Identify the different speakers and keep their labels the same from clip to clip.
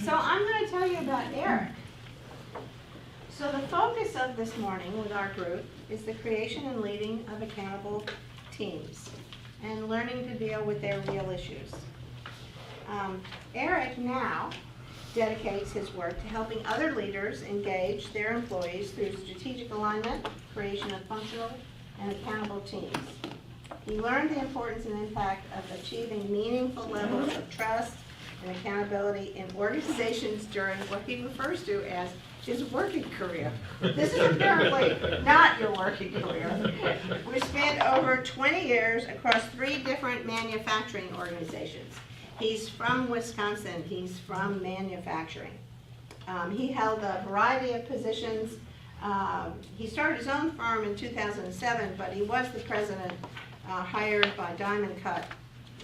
Speaker 1: So I'm going to tell you about Eric. So the focus of this morning with our group is the creation and leading of accountable teams and learning to deal with their real issues. Eric now dedicates his work to helping other leaders engage their employees through strategic alignment, creation of functional and accountable teams. He learned the importance and impact of achieving meaningful levels of trust and accountability in organizations during what he refers to as his working career. This is apparently not your working career. We spent over 20 years across 3 different manufacturing organizations. He's from Wisconsin. He's from manufacturing. He held a variety of positions. He started his own firm in 2007, but he was the president hired by Diamond Cut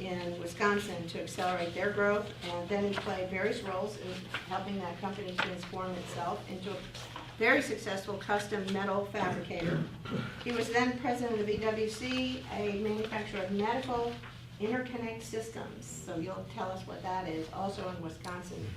Speaker 1: in Wisconsin to accelerate their growth, and then he played various roles in helping that company transform itself into a very successful custom metal fabricator. He was then president of EWC, a manufacturer of medical interconnect systems. So you'll tell us what that is, also in Wisconsin.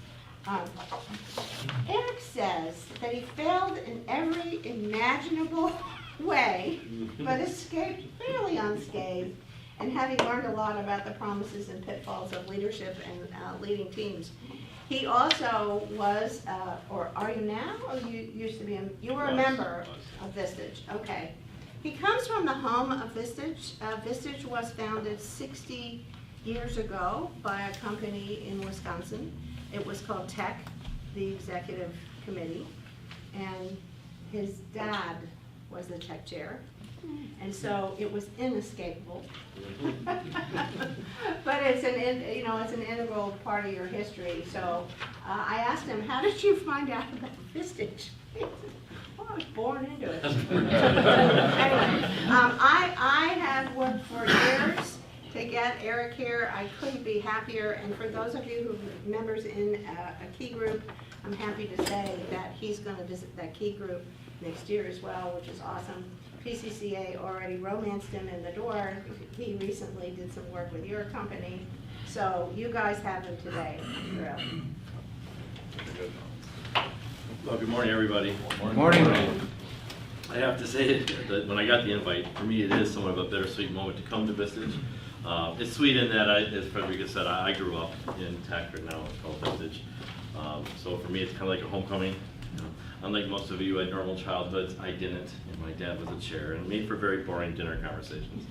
Speaker 1: Eric says that he failed in every imaginable way, but escaped fairly unscathed, and having learned a lot about the promises and pitfalls of leadership and leading teams. He also was, or are you now, or you used to be, you were a member of Vistage, okay. He comes from the home of Vistage. Vistage was founded 60 years ago by a company in Wisconsin. It was called Tech, the executive committee, and his dad was the tech chair. And so it was inescapable. But it's it's an integral part of your history. So I asked him, how did you find out about Vistage? He said, well, I was born into it. Anyway, I have worked for years to get Eric here. I couldn't be happier. And for those of you who are members in a key group, I'm happy to say that he's going to visit that key group next year as well, which is awesome. PCCA already romanced him in the door. He recently did some work with your company. So you guys have him today.
Speaker 2: Well, good morning, everybody.
Speaker 3: Good morning.
Speaker 2: I have to say that when I got the invite, for me it is somewhat of a bittersweet moment to come to Vistage. It's sweet in that, as Frederica said, I grew up in tech, right now it's called Vistage. So for me it's kind of like a homecoming. Unlike most of you who had normal childhoods, I didn't, and my dad was a chair, and it made for very boring dinner conversations.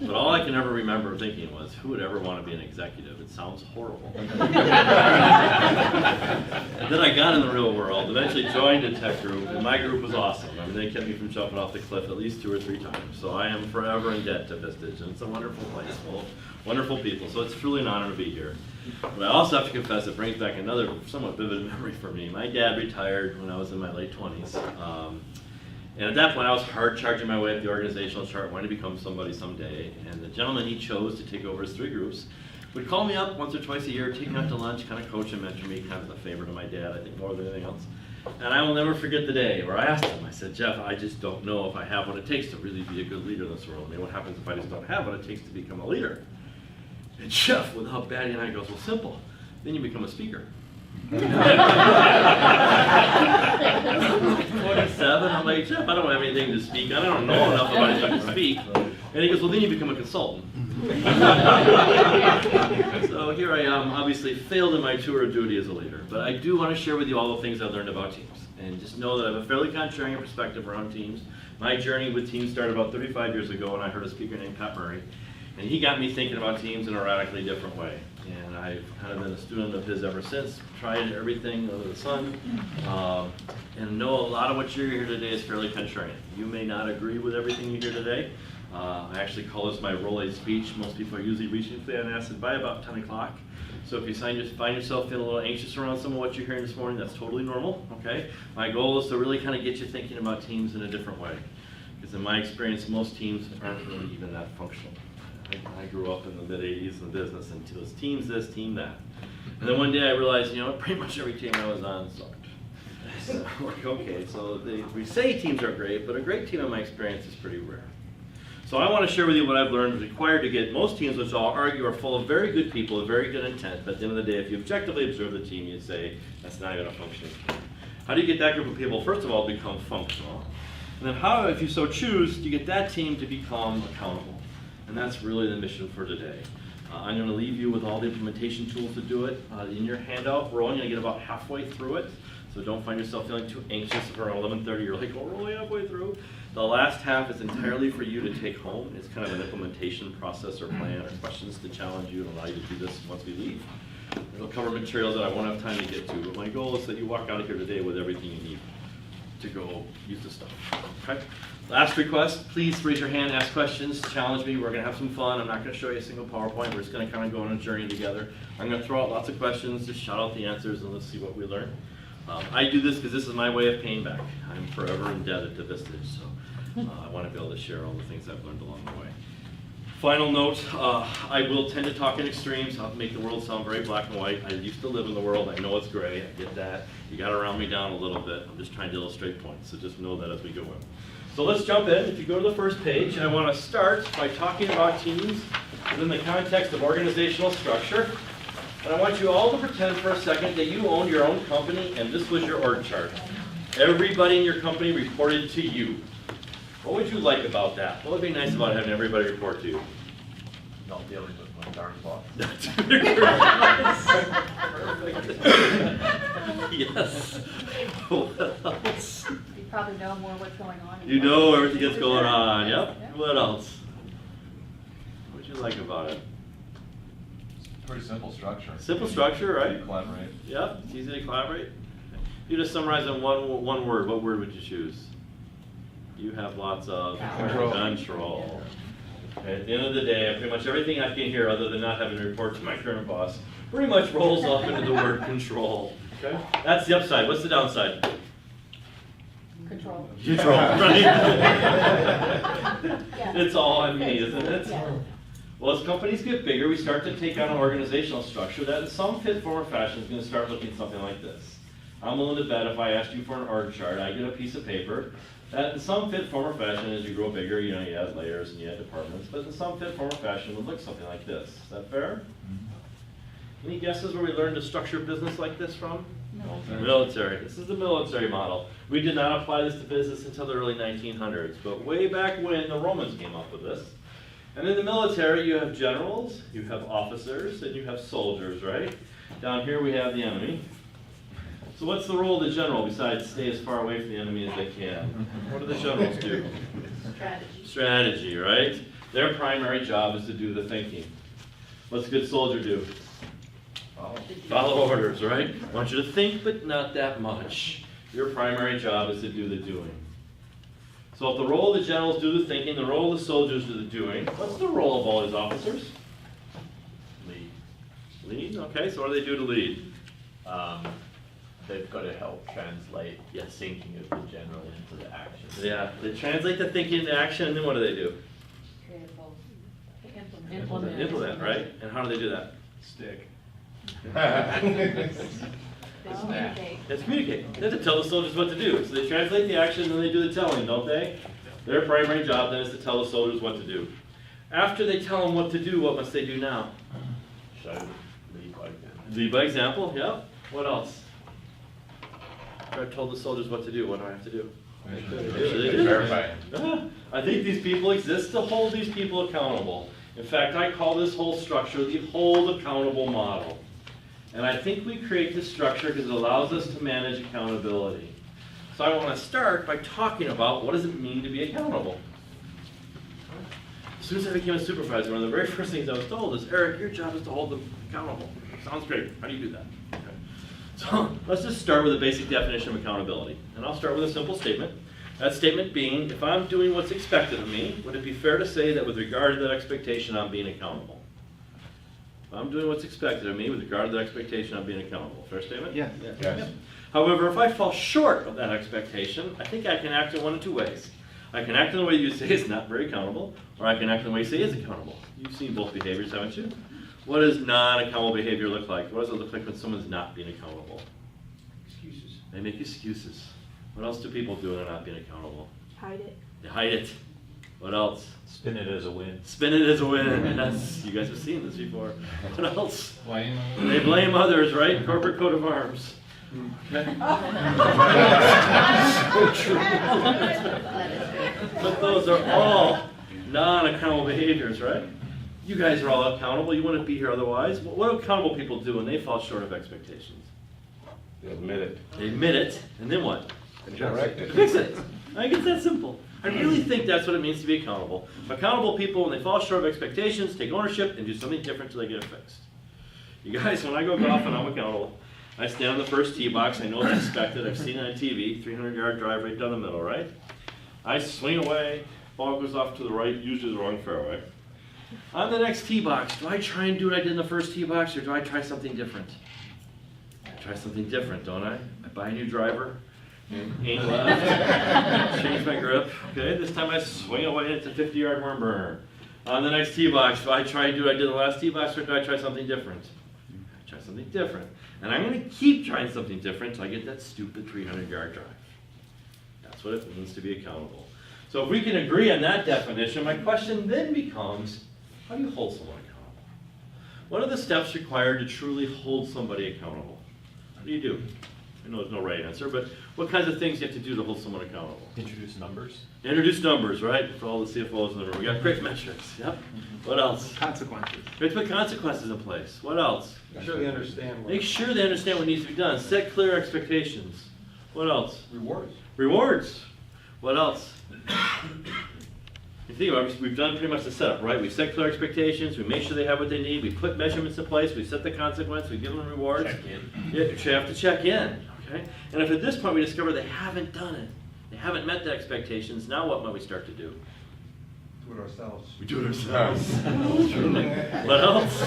Speaker 2: But all I can ever remember thinking was, who would ever want to be an executive? It sounds horrible. And then I got in the real world, eventually joined a tech group, and my group was awesome. I mean, they kept me from jumping off the cliff at least 2 or 3 times. So I am forever in debt to Vistage, and it's a wonderful place full of wonderful people. So it's truly an honor to be here. But I also have to confess, it brings back another somewhat vivid memory for me. My dad retired when I was in my late 20s. And at that point, I was hard charging my way up the organizational chart, wanting to become somebody someday. And the gentleman he chose to take over his 3 groups would call me up once or twice a year, take me out to lunch, kind of coach and mentor me, kind of the favorite of my dad, I think, more than anything else. And I will never forget the day where I asked him, I said, Jeff, I just don't know if I have what it takes to really be a good leader in this world. I mean, what happens if I just don't have what it takes to become a leader? And Jeff, without batting an eye, goes, well, simple. Then you become a speaker. 27, I'm like, Jeff, I don't have anything to speak. I don't know enough about it to speak. And he goes, well, then you become a consultant. So here I am, obviously failed in my tour of duty as a leader. But I do want to share with you all the things I've learned about teams. And just know that I have a fairly contrarian perspective around teams. My journey with teams started about 35 years ago when I heard a speaker named Pat Murray. And he got me thinking about teams in a radically different way. And I've kind of been a student of his ever since, tried everything under the sun, and know a lot of what you're here today is fairly contrarian. You may not agree with everything you hear today. I actually call this my roll A speech. Most people are usually reaching for the acid by about 10 o'clock. So if you find yourself feeling a little anxious around some of what you're hearing this morning, that's totally normal, okay? My goal is to really kind of get you thinking about teams in a different way. Because in my experience, most teams aren't really even that functional. I grew up in the mid-'80s in business, and it was teams this, team that. And then one day I realized, pretty much every team I was on sucked. So, okay, so we say teams are great, but a great team in my experience is pretty rare. So I want to share with you what I've learned is required to get most teams, which I'll argue are full of very good people with very good intent, but at the end of the day, if you objectively observe the team, you'd say, that's not even a functioning team. How do you get that group of people, first of all, to become functional? And then how, if you so choose, do you get that team to become accountable? And that's really the mission for today. I'm going to leave you with all the implementation tools to do it. In your handout, we're only going to get about halfway through it, so don't find yourself feeling too anxious if around 11:30 you're like, oh, we're only halfway through. The last half is entirely for you to take home. It's kind of an implementation process or plan or questions to challenge you and allow you to do this once we leave. It'll cover materials that I won't have time to get to, but my goal is that you walk out of here today with everything you need to go use this stuff. Okay? Last request, please raise your hand, ask questions, challenge me. We're going to have some fun. I'm not going to show you a single PowerPoint. We're just going to kind of go on a journey together. I'm going to throw out lots of questions, just shout out the answers, and let's see what we learn. I do this because this is my way of paying back. I'm forever indebted to Vistage, so I want to be able to share all the things I've learned along the way. Final note, I will tend to talk in extremes. I'll make the world sound very black and white. I used to live in the world. I know it's gray. I get that. You got to round me down a little bit. I'm just trying to illustrate points, so just know that as we go in. So let's jump in. If you go to the first page, I want to start by talking about teams within the context of organizational structure. And I want you all to pretend for a second that you owned your own company and this was your org chart. Everybody in your company reported to you. What would you like about that? What would be nice about having everybody report to you?
Speaker 3: Not dealing with my darn boss.
Speaker 2: Yes. What else?
Speaker 4: You probably know more what's going on.
Speaker 2: You know everything that's going on. Yep. What else? What would you like about it?
Speaker 3: Pretty simple structure.
Speaker 2: Simple structure, right?
Speaker 3: Collaborate.
Speaker 2: Yep. It's easy to collaborate. If you just summarize in one word, what word would you choose? You have lots of control. Okay, at the end of the day, pretty much everything I can hear, other than not having to report to my current boss, pretty much rolls up into the word control. Okay, that's the upside. What's the downside?
Speaker 4: Control.
Speaker 2: Control, right?
Speaker 4: Yeah.
Speaker 2: It's all on me, isn't it?
Speaker 4: Yeah.
Speaker 2: Well, as companies get bigger, we start to take on an organizational structure that in some fit, form, or fashion is going to start looking something like this. I'm willing to bet if I asked you for an org chart, I get a piece of paper that in some fit, form, or fashion, as you grow bigger, you know, you add layers and you add departments, but in some fit, form, or fashion would look something like this. Is that fair? Any guesses where we learned to structure business like this from?
Speaker 4: No.
Speaker 2: Military. This is the military model. We did not apply this to business until the early 1900s, but way back when the Romans came up with this. And in the military, you have generals, you have officers, and you have soldiers, right? Down here we have the enemy. So what's the role of the general besides stay as far away from the enemy as they can? What do the generals do?
Speaker 4: Strategy.
Speaker 2: Strategy, right? Their primary job is to do the thinking. What's a good soldier do? Follow orders, right? I want you to think, but not that much. Your primary job is to do the doing. So if the role of the generals do the thinking, the role of the soldiers do the doing, what's the role of all these officers?
Speaker 3: Lead.
Speaker 2: Lead, okay, so what do they do to lead?
Speaker 3: They've got to help translate the
Speaker 2: Yes.
Speaker 3: thinking of the general into the action.
Speaker 2: Yeah, they translate the thinking into action, and then what do? Implement, right? And how do they do that?
Speaker 3: Stick.
Speaker 4: Communicate.
Speaker 2: Let's communicate. They have to tell the soldiers what to do. So they translate the action and then they do the telling, don't they? Their primary job then is to tell the soldiers what to do. After they tell them what to do, what must they do now?
Speaker 3: Show, lead by example.
Speaker 2: Lead by example, yep. What else? After I've told the soldiers what to do, what do I have to do? Make sure they do.
Speaker 3: Verify.
Speaker 2: I think these people exist to hold these people accountable. In fact, I call this whole structure the hold accountable model. And I think we create this structure because it allows us to manage accountability. So I want to start by talking about what does it mean to be accountable. As soon as I became a supervisor, one of the very first things I was told is, Eric, your job is to hold them accountable. Sounds great. How do you do that? Okay. So let's just start with a basic definition of accountability. And I'll start with a simple statement. That statement being, if I'm doing what's expected of me, would it be fair to say that with regard to that expectation, I'm being accountable? If I'm doing what's expected of me, with regard to that expectation, I'm being accountable. Fair statement?
Speaker 5: Yes.
Speaker 3: Yes.
Speaker 2: However, if I fall short of that expectation, I think I can act in one of two ways. I can act in the way you say is not very accountable, or I can act in the way you say is accountable. You've seen both behaviors, haven't you? What does non-accountable behavior look like? What does it look like when someone's not being accountable?
Speaker 5: Excuses.
Speaker 2: They make excuses. What else do people do when they're not being accountable?
Speaker 1: Hide it.
Speaker 2: They hide it. What else?
Speaker 3: Spin it as a win.
Speaker 2: Spin it as a win. Yes, you guys have seen this before. What else?
Speaker 5: Blame.
Speaker 2: They blame others, right? Corporate coat of arms. Okay. But those are all non-accountable behaviors, right? You guys are all accountable. You wouldn't be here otherwise. What do accountable people do when they fall short of expectations?
Speaker 5: They admit it.
Speaker 2: They admit it, and then what?
Speaker 5: Correct it.
Speaker 2: Fix it. I think it's that simple. I really think that's what it means to be accountable. Accountable people, when they fall short of expectations, take ownership and do something different until they get it fixed. You guys, when I go golfing, I'm accountable. I stand on the first tee box. I know it's expected. I've seen it on TV. 300-yard drive right down the middle, right? I swing away. Ball goes off to the right, usually the wrong fairway. On the next tee box, do I try and do what I did in the first tee box, or do I try something different? I try something different, don't I? I buy a new driver, aim left, change my grip. Okay, this time I swing away and it's a 50-yard worm burner. On the next tee box, do I try and do what I did in the last tee box, or do I try something different? I try something different. And I'm going to keep trying something different until I get that stupid 300-yard drive. That's what it means to be accountable. So if we can agree on that definition, my question then becomes, how do you hold someone accountable? What are the steps required to truly hold somebody accountable? What do you do? I know there's no right answer, but what kinds of things do you have to do to hold someone accountable?
Speaker 3: Introduce numbers.
Speaker 2: Introduce numbers, right? For all the CFOs in the room. We got quick metrics. Yep. What else?
Speaker 5: Consequences.
Speaker 2: We have to put consequences in place. What else?
Speaker 5: Make sure they understand.
Speaker 2: Make sure they understand what needs to be done. Set clear expectations. What else?
Speaker 5: Rewards.
Speaker 2: Rewards. What else? You think about it, we've done pretty much the setup, right? We set clear expectations, we make sure they have what they need, we put measurements in place, we set the consequence, we give them rewards.
Speaker 3: Check in.
Speaker 2: Yeah, you have to check in, okay? And if at this point we discover they haven't done it, they haven't met the expectations, now what might we start to do?
Speaker 5: Do it ourselves.
Speaker 2: We do it ourselves. What else?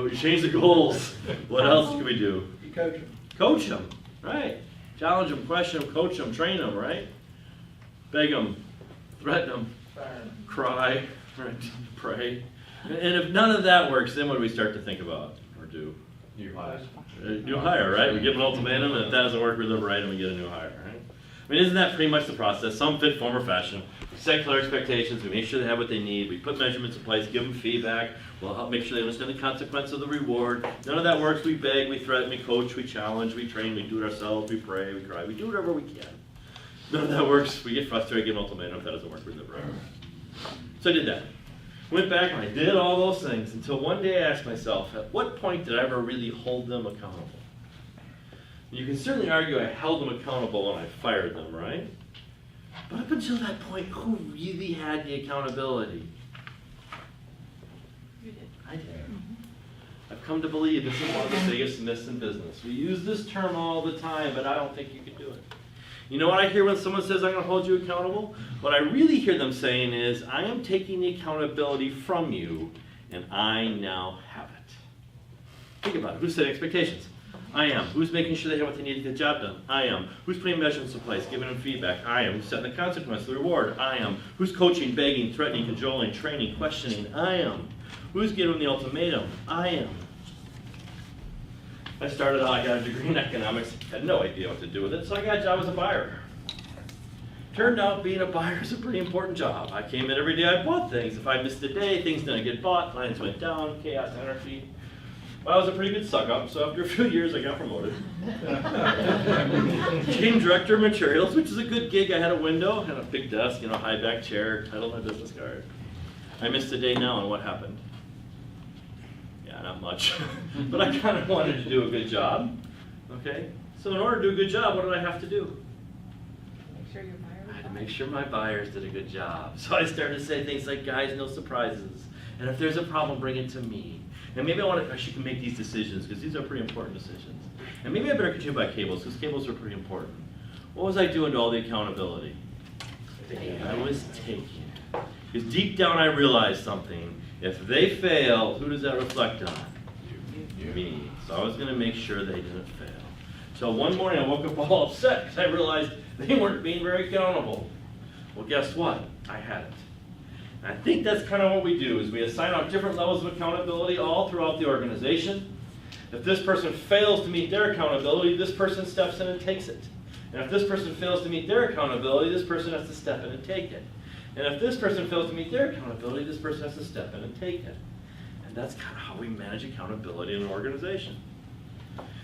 Speaker 2: We change the goals. What else can we do?
Speaker 5: You coach them.
Speaker 2: Coach them, right? Challenge them, question them, coach them, train them, right? Beg them, threaten them, cry, right? Pray. And if none of that works, then what do we start to think about or do?
Speaker 3: New hires.
Speaker 2: New hire, right? We give an ultimatum, and if that doesn't work, we liberate them and get a new hire, right? I mean, isn't that pretty much the process? Some fit, form, or fashion. We set clear expectations, we make sure they have what they need, we put measurements in place, give them feedback, we'll help make sure they understand the consequence of the reward. None of that works, we beg, we threaten, we coach, we challenge, we train, we do it ourselves, we pray, we cry, we do whatever we can. None of that works, we get frustrated, give an ultimatum, if that doesn't work, we liberate. So I did that. Went back and I did all those things until one day I asked myself, at what point did I ever really hold them accountable? You can certainly argue I held them accountable when I fired them, right? But up until that point, who really had the accountability?
Speaker 4: You did.
Speaker 2: I did. I've come to believe this is one of the biggest myths in business. We use this term all the time, but I don't think you can do it. You know what I hear when someone says, I'm going to hold you accountable? What I really hear them saying is, I am taking the accountability from you, and I now have it. Think about it. Who's setting expectations? I am. Who's making sure they have what they need to get the job done? I am. Who's putting measurements in place, giving them feedback? I am. Who's setting the consequence, the reward? I am. Who's coaching, begging, threatening, cajoling, training, questioning? I am. Who's giving the ultimatum? I am. I started out, I got a degree in economics, had no idea what to do with it, so I got a job as a buyer. Turned out being a buyer is a pretty important job. I came in every day, I bought things. If I missed a day, things didn't get bought, lines went down, chaos, anarchy. Well, I was a pretty good suck-up, so after a few years I got promoted. Became director of materials, which is a good gig. I had a window, had a big desk, high back chair, title on my business card. I missed a day now, and what happened? Yeah, not much. But I kind of wanted to do a good job, okay? So in order to do a good job, what did I have to do?
Speaker 4: Make sure your buyer.
Speaker 2: I had to make sure my buyers did a good job. So I started to say things like, guys, no surprises. And if there's a problem, bring it to me. And maybe I should make these decisions, because these are pretty important decisions. And maybe I better continue by cables, because cables are pretty important. What was I doing to all the accountability? I was taking it. Because deep down I realized something. If they fail, who does that reflect on? Me. So I was going to make sure they didn't fail. So one morning I woke up all upset because I realized they weren't being very accountable. Well, guess what? I had it. And I think that's kind of what we do, is we assign out different levels of accountability all throughout the organization. If this person fails to meet their accountability, this person steps in and takes it. And if this person fails to meet their accountability, this person has to step in and take it. And if this person fails to meet their accountability, this person has to step in and take it. And that's kind of how we manage accountability in an organization.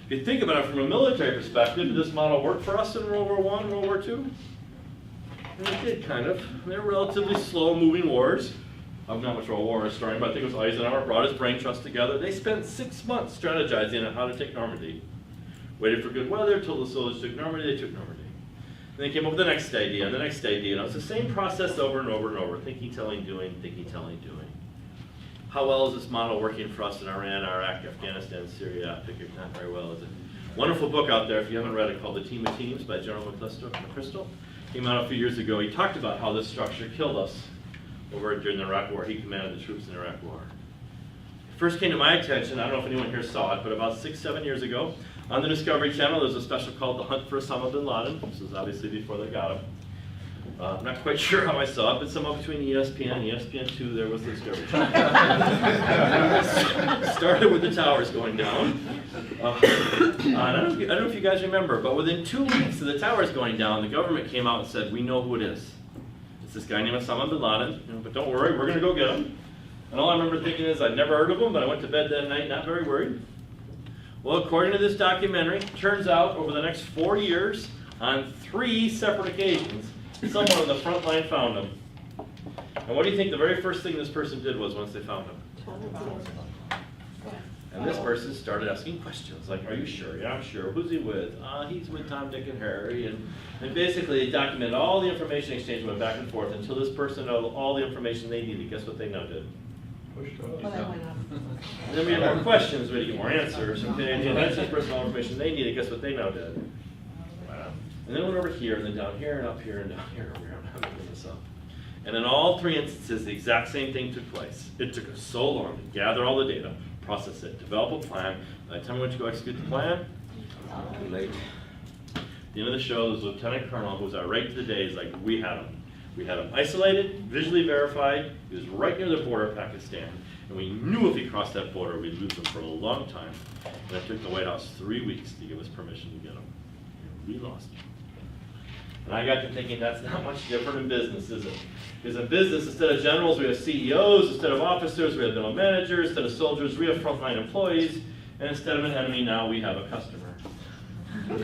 Speaker 2: If you think about it from a military perspective, did this model work for us in World War I, World War II? And it did, kind of. They're relatively slow-moving wars. I'm not much of a war historian, but I think it was Eisenhower brought his brain trust together. They spent 6 months strategizing on how to take Normandy. Waited for good weather, told the soldiers took Normandy, they took Normandy. And they came up with the next idea, and the next idea, and it was the same process over and over and over, thinking, telling, doing, thinking, telling, doing. How well is this model working for us in Iran, Iraq, Afghanistan, Syria? I figured not very well, is it? Wonderful book out there, if you haven't read it, called The Team of Teams by General McChrystal. Came out a few years ago. He talked about how this structure killed us over during the Iraq War. He commanded the troops in the Iraq War. It first came to my attention, I don't know if anyone here saw it, but about 6-7 years ago, on the Discovery Channel, there's a special called The Hunt for Osama bin Laden. This is obviously before they got him. I'm not quite sure how I saw it, but somewhere between ESPN and ESPN2, there was the Discovery Channel. Started with the towers going down. I don't know if you guys remember, but within 2 weeks of the towers going down, the government came out and said, we know who it is. It's this guy named Osama bin Laden, but don't worry, we're going to go get him. And all I remember thinking is, I'd never heard of him, but I went to bed that night not very worried. Well, according to this documentary, turns out over the next 4 years, on 3 separate occasions, someone on the front line found him. And what do you think the very first thing this person did was once they found him? And this person started asking questions like, are you sure? Yeah, I'm sure. Who's he with? He's with Tom, Dick, and Harry. And basically they documented all the information exchange went back and forth until this person had all the information they needed. Guess what they now did?
Speaker 1: Well, that went up.
Speaker 2: And then we had more questions, we had to get more answers. Okay, and that's this person all the information they needed. Guess what they now did? And then went over here, and then down here, and up here, and down here, over here. I'm not making this up. And in all 3 instances, the exact same thing took place. It took us so long to gather all the data, process it, develop a plan. By the time we went to go execute the plan, too late. At the end of the show, there's a lieutenant colonel who was irate to the day. He's like, we had him. We had him isolated, visually verified. He was right near the border of Pakistan. And we knew if he crossed that border, we'd lose him for a long time. And it took the White House 3 weeks to give us permission to get him. And we lost him. And I got to thinking that's not much different in business, is it? Because in business, instead of generals, we have CEOs. Instead of officers, we have middle managers. Instead of soldiers, we have frontline employees. And instead of an enemy, now we have a customer. I'm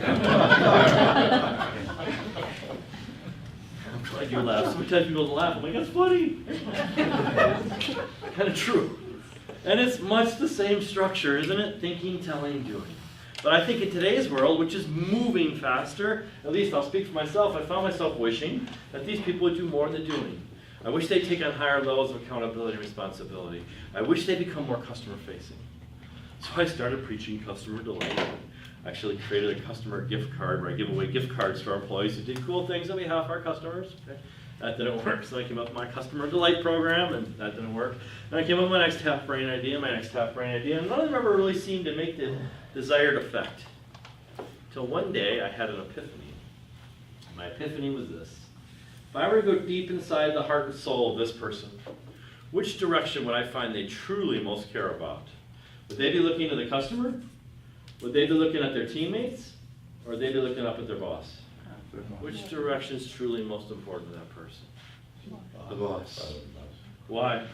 Speaker 2: glad you laugh. Sometimes people laugh. I'm like, that's funny. Kind of true. And it's much the same structure, isn't it? Thinking, telling, doing. But I think in today's world, which is moving faster, at least I'll speak for myself, I found myself wishing that these people would do more than they're doing. I wish they'd take on higher levels of accountability and responsibility. I wish they become more customer facing. So I started preaching customer delight. I actually created a customer gift card where I give away gift cards to our employees who did cool things on behalf of our customers. Okay? That didn't work, so I came up with my customer delight program, and that didn't work. And I came up with my next half-brain idea, and none of them ever really seemed to make the desired effect. Till one day I had an epiphany. My epiphany was this. If I were to go deep inside the heart and soul of this person, which direction would I find they truly most care about? Would they be looking at the customer? Would they be looking at their teammates? Or would they be looking up at their boss? Which direction is truly most important to that person? The boss. Why?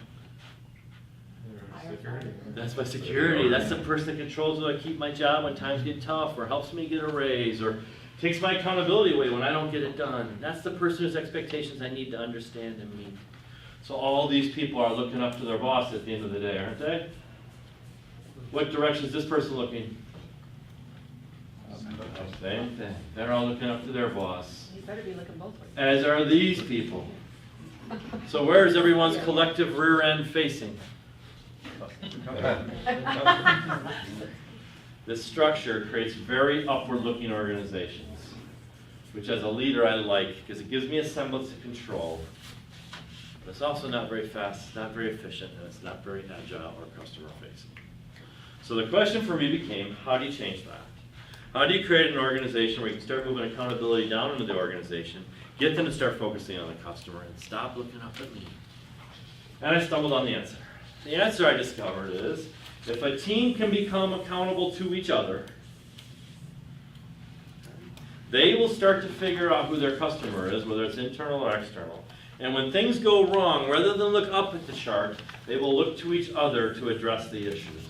Speaker 2: That's my security. That's the person that controls whether I keep my job when times get tough, or helps me get a raise, or takes my accountability away when I don't get it done. That's the person whose expectations I need to understand and meet. So all these people are looking up to their boss at the end of the day, aren't they? What direction is this person looking? Same thing. They're all looking up to their boss.
Speaker 4: You better be looking both ways.
Speaker 2: As are these people. So where is everyone's collective rear end facing? This structure creates very upward-looking organizations, which as a leader I like, because it gives me a semblance of control. But it's also not very fast, it's not very efficient, and it's not very agile or customer-facing. So the question for me became, how do you change that? How do you create an organization where you can start moving accountability down into the organization, get them to start focusing on the customer, and stop looking up at me? And I stumbled on the answer. The answer I discovered is, if a team can become accountable to each other, They will start to figure out who their customer is, whether it's internal or external. And when things go wrong, rather than look up at the chart, they will look to each other to address the issues.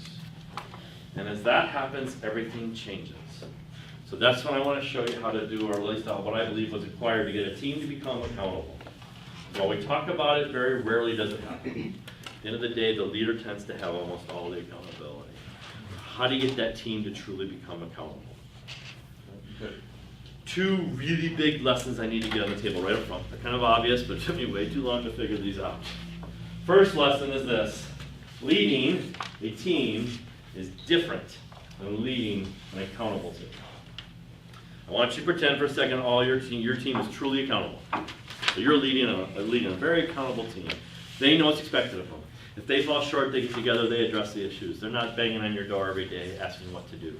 Speaker 2: And as that happens, everything changes. So that's what I want to show you how to do, or at least what I believe was required to get a team to become accountable. While we talk about it, very rarely does it happen. At the end of the day, the leader tends to have almost all the accountability. How do you get that team to truly become accountable?
Speaker 3: Good.
Speaker 2: Two really big lessons I need to get on the table right up front. They're kind of obvious, but it took me way too long to figure these out. First lesson is this: leading a team is different than leading an accountable team. I want you to pretend for a second all your team is truly accountable. So you're leading a very accountable team. They know what's expected of them. If they fall short, they get together, they address the issues. They're not banging on your door every day asking what to do.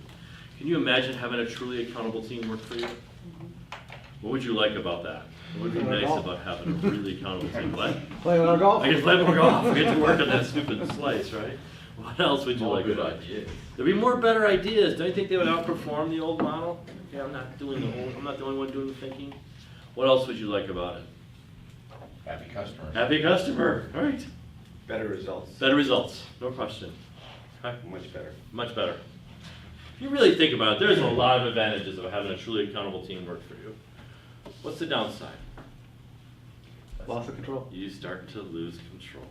Speaker 2: Can you imagine having a truly accountable team work for you? What would you like about that? What would be nice about having a really accountable team? What?
Speaker 6: Play more golf.
Speaker 2: I get to play more golf. I get to work on that stupid slice, right? What else would you
Speaker 3: All
Speaker 2: like
Speaker 3: good
Speaker 2: about it?
Speaker 3: ideas.
Speaker 2: There'd be more better ideas. Don't you think they would outperform the old model? Yeah, I'm not the only one doing the thinking. What else would you like about it?
Speaker 3: Happy customers.
Speaker 2: Happy customer, all right.
Speaker 5: Better results.
Speaker 2: Better results, no question. Okay.
Speaker 5: Much better.
Speaker 2: Much better. If you really think about it, there's a lot of advantages of having a truly accountable team work for you. What's the downside?
Speaker 6: Loss of control.
Speaker 2: You start to lose control.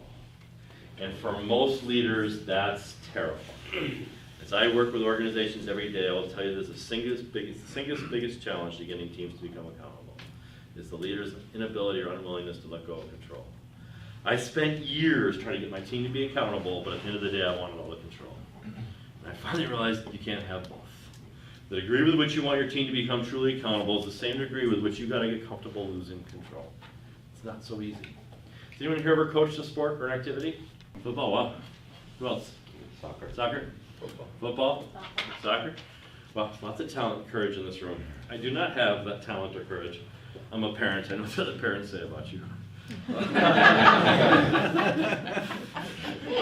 Speaker 2: And for most leaders, that's terrifying. As I work with organizations every day, I will tell you there's the single biggest challenge to getting teams to become accountable is the leader's inability or unwillingness to let go of control. I spent years trying to get my team to be accountable, but at the end of the day, I wanted all the control. And I finally realized that you can't have both. The degree with which you want your team to become truly accountable is the same degree with which you got to get comfortable losing control. It's not so easy. Has anyone here ever coached a sport or an activity? Football, wow. Who else?
Speaker 5: Soccer.
Speaker 2: Soccer? Football? Soccer? Well, lots of talent and courage in this room. I do not have that talent or courage. I'm a parent. I know what other parents say about you.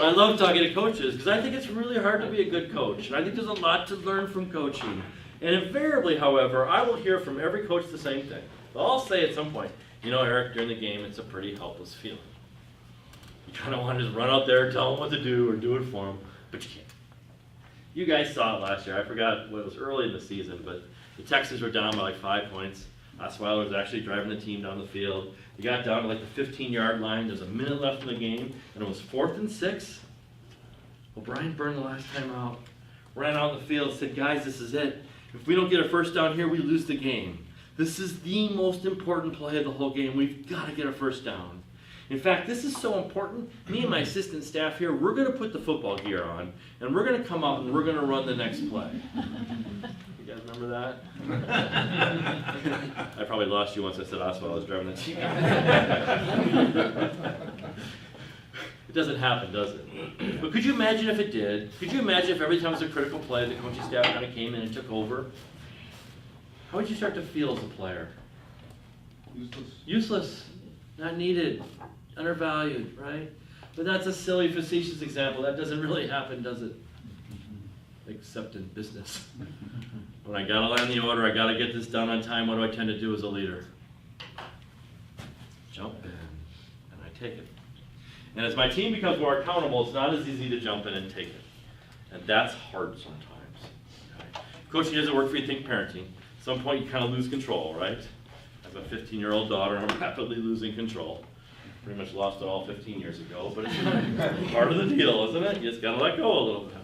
Speaker 2: I love talking to coaches because I think it's really hard to be a good coach. And I think there's a lot to learn from coaching. And invariably, however, I will hear from every coach the same thing. They'll all say at some point, you know, Eric, during the game, it's a pretty helpless feeling. You kind of want to just run out there, tell them what to do, or do it for them, but you can't. You guys saw it last year. I forgot what it was early in the season, but the Texans were down by like 5 points. Osweiler was actually driving the team down the field. He got down to like the 15-yard line. There's a minute left in the game, and it was 4th and 6. Well, Brian Byrne, the last time out, ran out in the field and said, guys, this is it. If we don't get a first down here, we lose the game. This is the most important play of the whole game. We've got to get a first down. In fact, this is so important, me and my assistant staff here, we're going to put the football gear on, and we're going to come out and we're going to run the next play. You guys remember that? I probably lost you once I said Oswald was driving the team. It doesn't happen, does it? But could you imagine if it did? Could you imagine if every time it was a critical play, the coaching staff kind of came in and took over? How would you start to feel as a player?
Speaker 5: Useless.
Speaker 2: Useless, not needed, undervalued, right? But that's a silly, facetious example. That doesn't really happen, does it? Except in business. When I gotta land the order, I gotta get this done on time, what do I tend to do as a leader? Jump in, and I take it. And as my team becomes more accountable, it's not as easy to jump in and take it. And that's hard sometimes. Okay? Coaching doesn't work for you, think parenting. At some point you kind of lose control, right? I have a 15-year-old daughter and I'm rapidly losing control. Pretty much lost it all 15 years ago, but it's part of the deal, isn't it? You just gotta let go a little bit.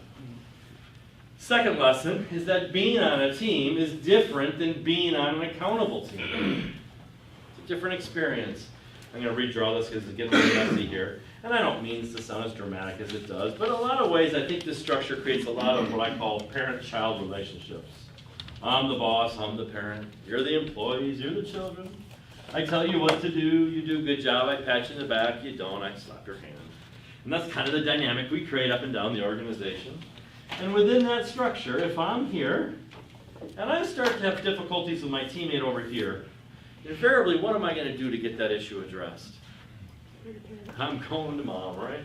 Speaker 2: Second lesson is that being on a team is different than being on an accountable team. It's a different experience. I'm going to redraw this because it's getting a little messy here. And I don't mean this to sound as dramatic as it does, but in a lot of ways I think this structure creates a lot of what I call parent-child relationships. I'm the boss, I'm the parent, you're the employees, you're the children. I tell you what to do, you do a good job, I pat you in the back, you don't, I slap your hand. And that's kind of the dynamic we create up and down the organization. And within that structure, if I'm here, and I start to have difficulties with my teammate over here, invariably, what am I going to do to get that issue addressed? I'm going to mom, right?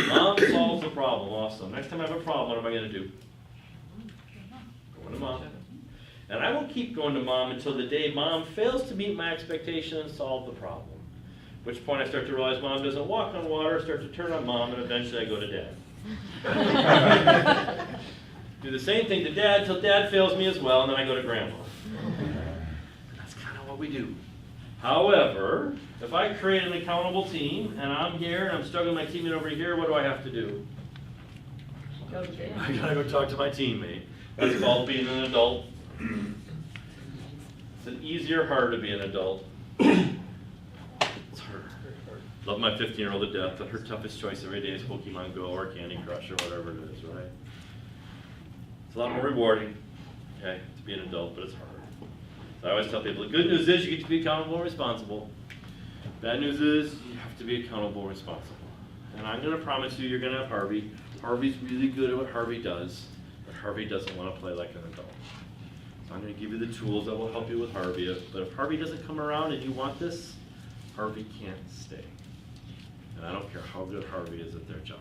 Speaker 2: Mom solves the problem, awesome. Next time I have a problem, what am I going to do? Going to mom. And I will keep going to mom until the day mom fails to meet my expectation and solve the problem. At which point I start to realize mom doesn't walk on water, start to turn on mom, and eventually I go to dad. Do the same thing to dad till dad fails me as well, and then I go to grandma. That's kind of what we do. However, if I create an accountable team, and I'm here, and I'm struggling with my teammate over here, what do I have to do?
Speaker 4: Go to jail.
Speaker 2: I gotta go talk to my teammate. That's called being an adult. It's an easier or harder to be an adult. It's harder. Love my 15-year-old to death, but her toughest choice every day is Pokemon Go or Candy Crush or whatever it is, right? It's a lot more rewarding, okay, to be an adult, but it's harder. So I always tell people, the good news is you get to be accountable and responsible. Bad news is you have to be accountable and responsible. And I'm gonna promise you, you're gonna have Harvey. Harvey's really good at what Harvey does, but Harvey doesn't wanna play like an adult. So I'm gonna give you the tools that will help you with Harvey. But if Harvey doesn't come around and you want this, Harvey can't stay. And I don't care how good Harvey is at their job.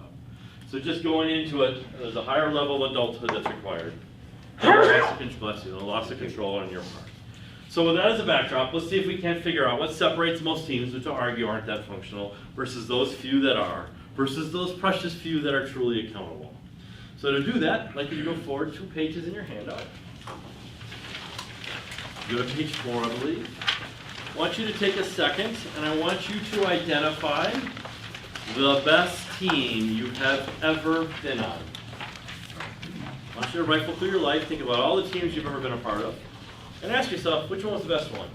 Speaker 2: So just going into it, there's a higher level of adulthood that's required. Bless you, a loss of control on your part. So with that as a backdrop, let's see if we can't figure out what separates most teams, which I'll argue aren't that functional, versus those few that are, versus those precious few that are truly accountable. So to do that, I'd like you to go forward 2 pages in your handout. Go to page 4, I believe. I want you to take a second, and I want you to identify the best team you have ever been on. I want you to rifle through your life, think about all the teams you've ever been a part of, and ask yourself, which one was the best one?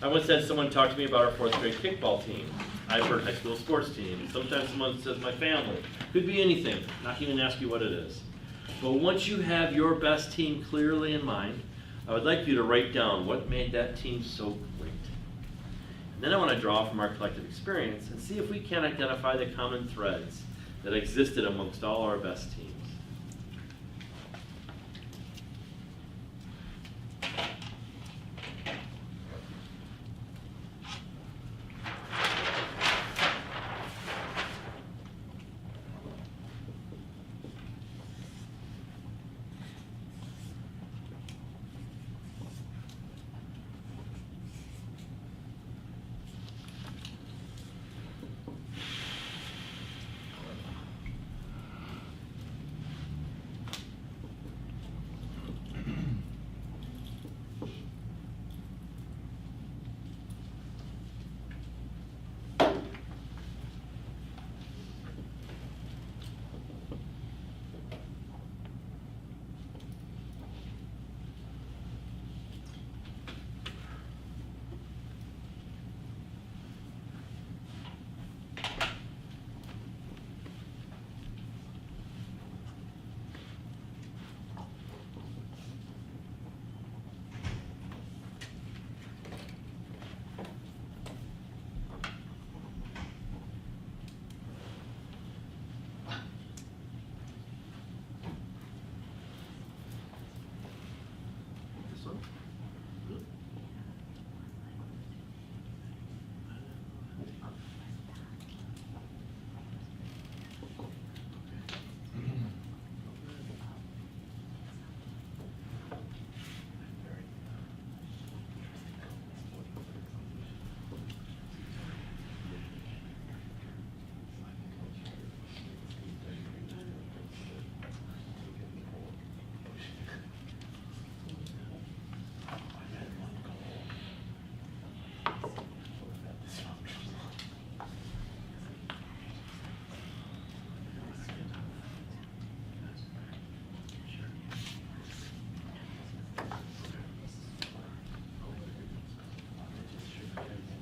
Speaker 2: I once had someone talk to me about our 4th grade kickball team. I've heard high school sports team. Sometimes someone says my family. Could be anything, not even ask you what it is. But once you have your best team clearly in mind, I would like you to write down what made that team so great. And then I want to draw from our collective experience and see if we can identify the common threads that existed amongst all our best teams.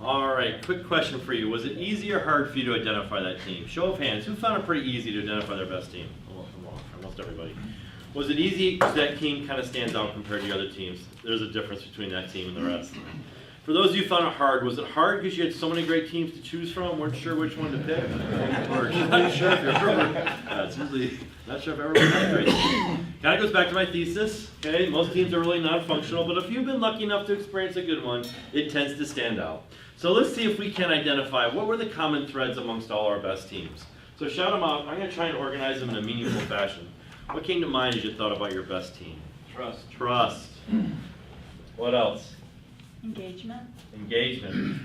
Speaker 2: All right, quick question for you. Was it easy or hard for you to identify that team? Show of hands, who found it pretty easy to identify their best team? Almost everybody. Was it easy because that team kind of stands out compared to the other teams? There's a difference between that team and the rest. For those of you who found it hard, was it hard because you had so many great teams to choose from, weren't sure which one to pick? Or not sure if that's usually, not sure if everyone had a great team. Kind of goes back to my thesis, okay? Most teams are really non-functional, but if you've been lucky enough to experience a good one, it tends to stand out. So let's see if we can identify what were the common threads amongst all our best teams. So shout them out. I'm going to try and organize them in a meaningful fashion. What came to mind as you thought about your best team?
Speaker 3: Trust.
Speaker 2: Trust. What else?
Speaker 4: Engagement.
Speaker 2: Engagement.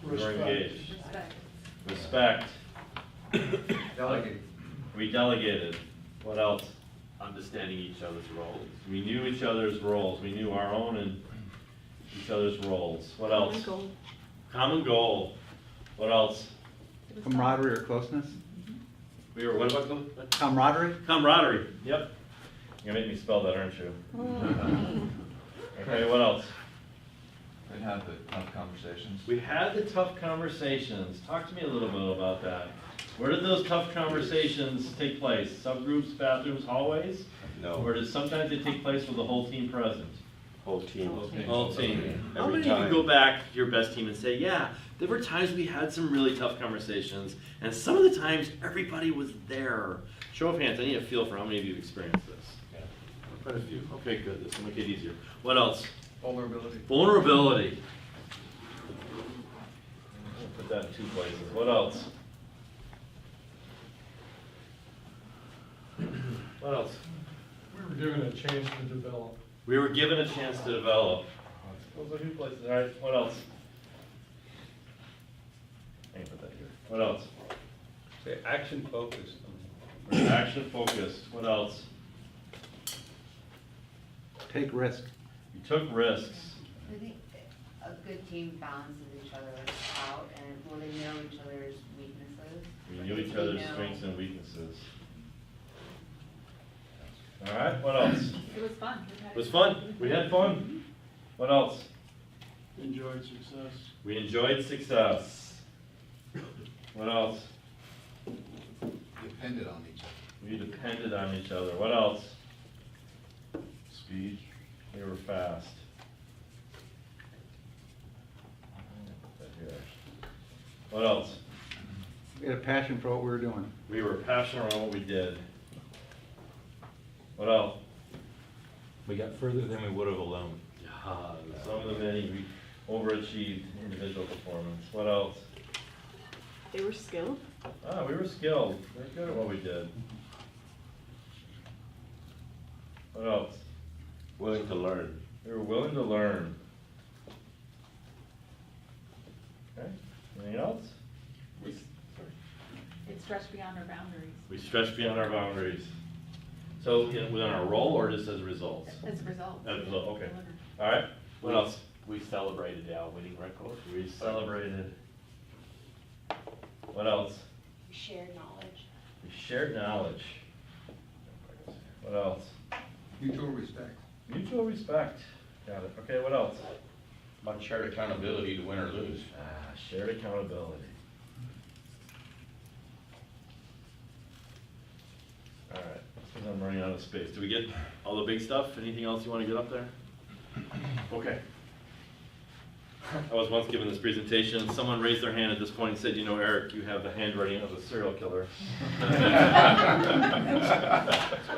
Speaker 2: We were engaged.
Speaker 4: Respect.
Speaker 2: Respect.
Speaker 5: Delegate.
Speaker 2: We delegated. What else?
Speaker 3: Understanding each other's roles.
Speaker 2: We knew each other's roles. We knew our own and each other's roles. What else?
Speaker 4: Common goal.
Speaker 2: Common goal. What else?
Speaker 4: It was fun.
Speaker 6: Camaraderie or closeness?
Speaker 2: We were, what about the?
Speaker 6: Camaraderie?
Speaker 2: Camaraderie. Yep. You're gonna make me spell that, aren't you? Okay, what else?
Speaker 5: And have the tough conversations.
Speaker 2: We had the tough conversations. Talk to me a little bit about that. Where did those tough conversations take place? Subgroups, bathrooms, hallways? Or did sometimes they take place with the whole team present?
Speaker 7: Whole team.
Speaker 2: Whole team. How
Speaker 7: Every
Speaker 2: many of you
Speaker 7: time.
Speaker 2: go back to your best team and say, yeah, there were times we had some really tough conversations, and some of the times everybody was there? Show of hands, I need a feel for how many of you have experienced this. Quite a few. Okay, good. This will make it easier. What else?
Speaker 5: Vulnerability.
Speaker 2: Vulnerability. Put that in 2 places. What else? What else?
Speaker 8: We were given a chance to develop.
Speaker 2: We were given a chance to develop. Those are 2 places. All right, what else? I can put that here. What else?
Speaker 7: Say action focused.
Speaker 2: We're action focused. What else?
Speaker 6: Take risk.
Speaker 2: We took risks.
Speaker 9: I think a good team balances each other out, and well, they know each other's weaknesses.
Speaker 2: We knew
Speaker 9: Like,
Speaker 2: each
Speaker 9: they
Speaker 2: other's
Speaker 9: know-
Speaker 2: strengths and weaknesses. All right, what else?
Speaker 4: It was fun.
Speaker 2: It was fun. We had fun. What else?
Speaker 8: Enjoyed success.
Speaker 2: We enjoyed success. What else?
Speaker 5: Depended on each other.
Speaker 2: We depended on each other. What else?
Speaker 5: Speed.
Speaker 2: We were fast. Put that here. What else?
Speaker 6: We had a passion for what we were doing.
Speaker 2: We were passionate about what we did. What else?
Speaker 7: We got further than we would have alone.
Speaker 2: Yeah, some of the many we overachieved individual performance. What else?
Speaker 10: They were skilled.
Speaker 2: Ah, we were skilled. We were good at what we did. What else?
Speaker 7: Willing to learn.
Speaker 2: We were willing to learn. Okay, anything else?
Speaker 4: It stretched beyond our boundaries.
Speaker 2: We stretched beyond our boundaries. So, within our role or just as results?
Speaker 4: As a result.
Speaker 2: As a result, okay. All right, what else?
Speaker 3: We celebrated our winning record.
Speaker 2: We celebrated. What else?
Speaker 9: Shared knowledge.
Speaker 2: We shared knowledge. What else?
Speaker 5: Mutual respect.
Speaker 2: Mutual respect. Got it. Okay, what else?
Speaker 7: About shared accountability to win or lose.
Speaker 2: Ah, shared accountability. All right, because I'm running out of space. Do we get all the big stuff? Anything else you want to get up there? Okay. I was once given this presentation. Someone raised their hand at this point and said, you know, Eric, you have the handwriting of a serial killer. So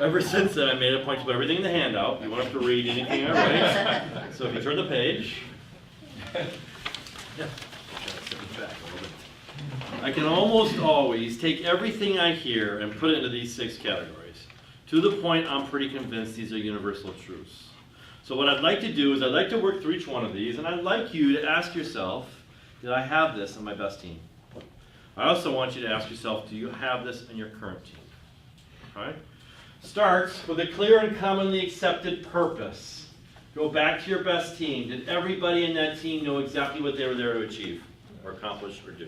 Speaker 2: ever since then, I made a point to put everything in the handout. You won't have to read anything I write. So if you turn the page. Yeah. I can almost always take everything I hear and put it into these 6 categories. To the point I'm pretty convinced these are universal truths. So what I'd like to do is I'd like to work through each one of these, and I'd like you to ask yourself, did I have this on my best team? I also want you to ask yourself, do you have this in your current team? All right? Starts with a clear and commonly accepted purpose. Go back to your best team. Did everybody in that team know exactly what they were there to achieve or accomplish or do?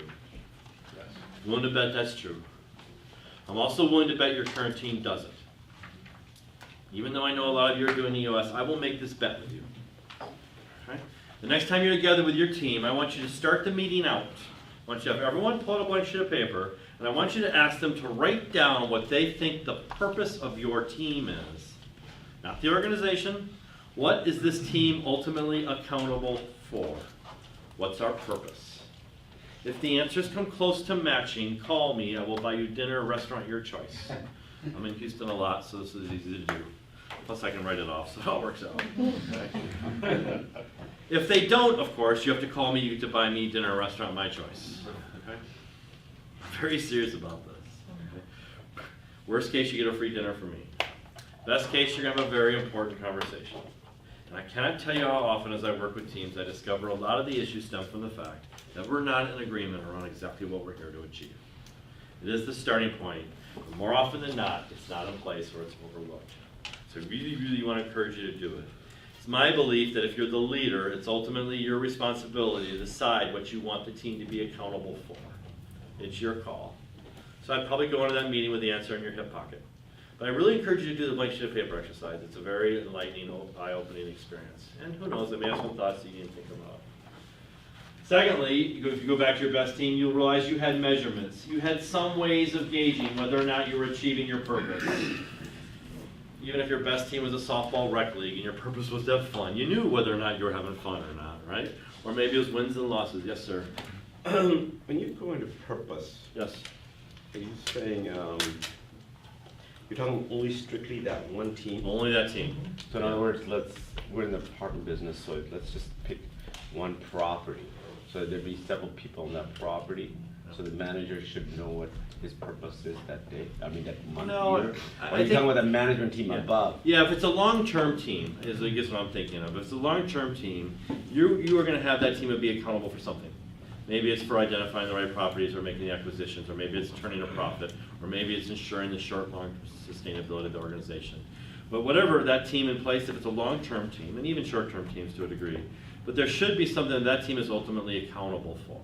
Speaker 2: I'm willing to bet that's true. I'm also willing to bet your current team doesn't. Even though I know a lot of you are doing EOS, I will make this bet with you. Okay? The next time you're together with your team, I want you to start the meeting out. I want you to have everyone pull out a blank sheet of paper, and I want you to ask them to write down what they think the purpose of your team is. Not the organization. What is this team ultimately accountable for? What's our purpose? If the answers come close to matching, call me. I will buy you dinner, restaurant, your choice. I'm in Houston a lot, so this is easy to do. Plus, I can write it off, so it all works out. Okay. If they don't, of course, you have to call me to buy me dinner, restaurant, my choice. Okay? I'm very serious about this. Okay? Worst case, you get a free dinner from me. Best case, you're going to have a very important conversation. And I cannot tell you how often as I work with teams, I discover a lot of the issues stem from the fact that we're not in agreement around exactly what we're here to achieve. It is the starting point, but more often than not, it's not in place or it's overlooked. So I really, really want to encourage you to do it. It's my belief that if you're the leader, it's ultimately your responsibility to decide what you want the team to be accountable for. It's your call. So I'd probably go into that meeting with the answer in your hip pocket. But I really encourage you to do the blank sheet of paper exercise. It's a very enlightening, eye-opening experience. And who knows, it may have some thoughts that you didn't think about. Secondly, if you go back to your best team, you'll realize you had measurements. You had some ways of gauging whether or not you were achieving your purpose. Even if your best team was a softball rec league and your purpose was to have fun, you knew whether or not you were having fun or not, right? Or maybe it was wins and losses. Yes, sir.
Speaker 11: When you go into purpose,
Speaker 2: Yes.
Speaker 11: are you saying, you're talking only strictly that one team?
Speaker 2: Only that team.
Speaker 11: So in other words, we're in the apartment business, so let's just pick one property. So there'd be several people on that property, so the manager should know what his purpose is that day, I mean, that month,
Speaker 2: No,
Speaker 11: year?
Speaker 2: I
Speaker 11: Or are you
Speaker 2: think-
Speaker 11: talking about a management team
Speaker 2: Yeah.
Speaker 11: above?
Speaker 2: Yeah, if it's a long-term team, is I guess what I'm thinking of. If it's a long-term team, you are gonna have that team be accountable for something. Maybe it's for identifying the right properties or making the acquisitions, or maybe it's turning a profit, or maybe it's ensuring the short, long sustainability of the organization. But whatever that team in place, if it's a long-term team, and even short-term teams to a degree, but there should be something that team is ultimately accountable for.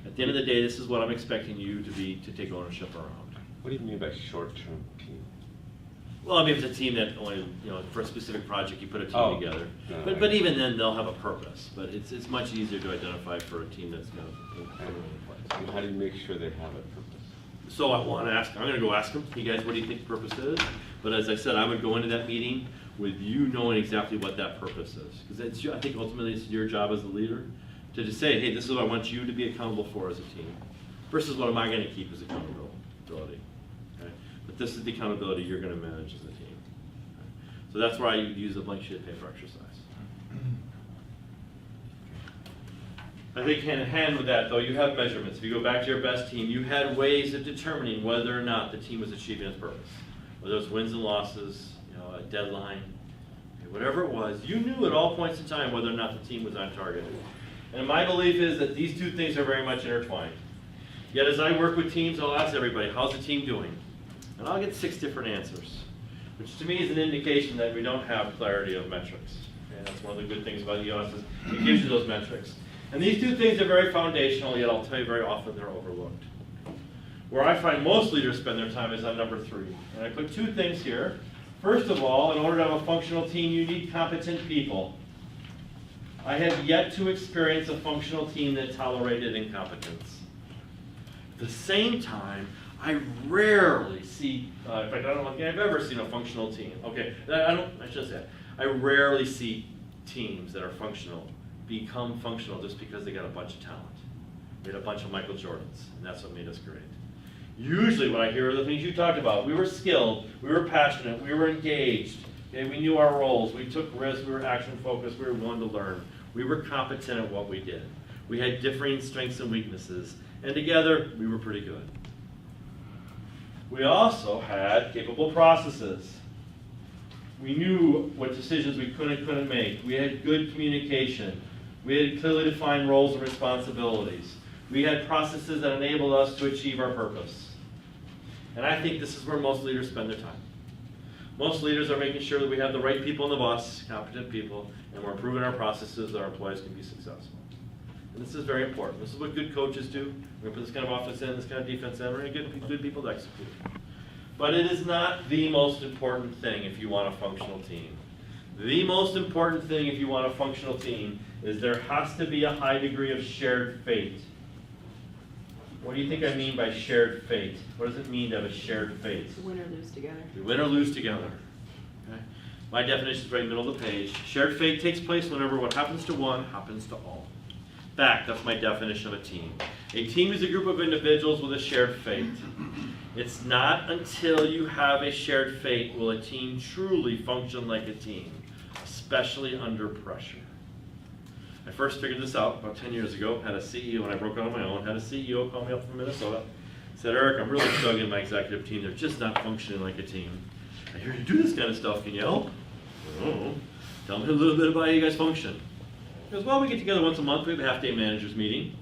Speaker 2: At the end of the day, this is what I'm expecting you to take ownership around.
Speaker 11: What do you mean by short-term team?
Speaker 2: Well, I mean, if it's a team that only, for a specific project, you put a team
Speaker 11: Oh,
Speaker 2: together.
Speaker 11: no,
Speaker 2: But
Speaker 11: I-
Speaker 2: even then, they'll have a purpose. But it's much easier to identify for a team that's going to put it in place.
Speaker 11: And how do you make sure they have a purpose?
Speaker 2: So I want to ask, I'm going to go ask them, you guys, what do you think the purpose is? But as I said, I would go into that meeting with you knowing exactly what that purpose is. Because I think ultimately it's your job as the leader to just say, hey, this is what I want you to be accountable for as a team, versus what am I going to keep as accountability. Okay? But this is the accountability you're going to manage as a team. Okay? So that's why you use the blank sheet of paper exercise. I think hand in hand with that, though, you have measurements. If you go back to your best team, you had ways of determining whether or not the team was achieving its purpose. Whether it was wins and losses, a deadline, whatever it was, you knew at all points in time whether or not the team was on target. And my belief is that these two things are very much intertwined. Yet as I work with teams, I'll ask everybody, how's the team doing? And I'll get 6 different answers, which to me is an indication that we don't have clarity of metrics. And that's one of the good things about EOS is it gives you those metrics. And these two things are very foundational, yet I'll tell you very often they're overlooked. Where I find most leaders spend their time is on number 3. And I put 2 things here. First of all, in order to have a functional team, you need competent people. I have yet to experience a functional team that tolerated incompetence. At the same time, I rarely see, in fact, I don't think I've ever seen a functional team. Okay, I should say, I rarely see teams that are functional become functional just because they got a bunch of talent. We had a bunch of Michael Jordans, and that's what made us great. Usually what I hear are the things you talked about. We were skilled, we were passionate, we were engaged, okay? We knew our roles, we took risks, we were action focused, we were willing to learn. We were competent at what we did. We had differing strengths and weaknesses, and together we were pretty good. We also had capable processes. We knew what decisions we could and couldn't make. We had good communication. We had clearly defined roles and responsibilities. We had processes that enabled us to achieve our purpose. And I think this is where most leaders spend their time. Most leaders are making sure that we have the right people on the bus, competent people, and we're improving our processes so our employees can be successful. And this is very important. This is what good coaches do. We're going to put this kind of offense in, this kind of defense in. We're going to get good people to execute. But it is not the most important thing if you want a functional team. The most important thing if you want a functional team is there has to be a high degree of shared fate. What do you think I mean by shared fate? What does it mean to have a shared fate?
Speaker 10: Win or lose together.
Speaker 2: We win or lose together. Okay? My definition is right in the middle of the page. Shared fate takes place whenever what happens to one happens to all. In fact, that's my definition of a team. A team is a group of individuals with a shared fate. It's not until you have a shared fate will a team truly function like a team, especially under pressure. I first figured this out about 10 years ago, had a CEO, when I broke out on my own, had a CEO call me up from Minnesota, said, Eric, I'm really struggling in my executive team. They're just not functioning like a team. I hear you do this kind of stuff. Can you help? I don't know. Tell me a little bit about how you guys function. He goes, well, we get together once a month. We have a half-day managers meeting.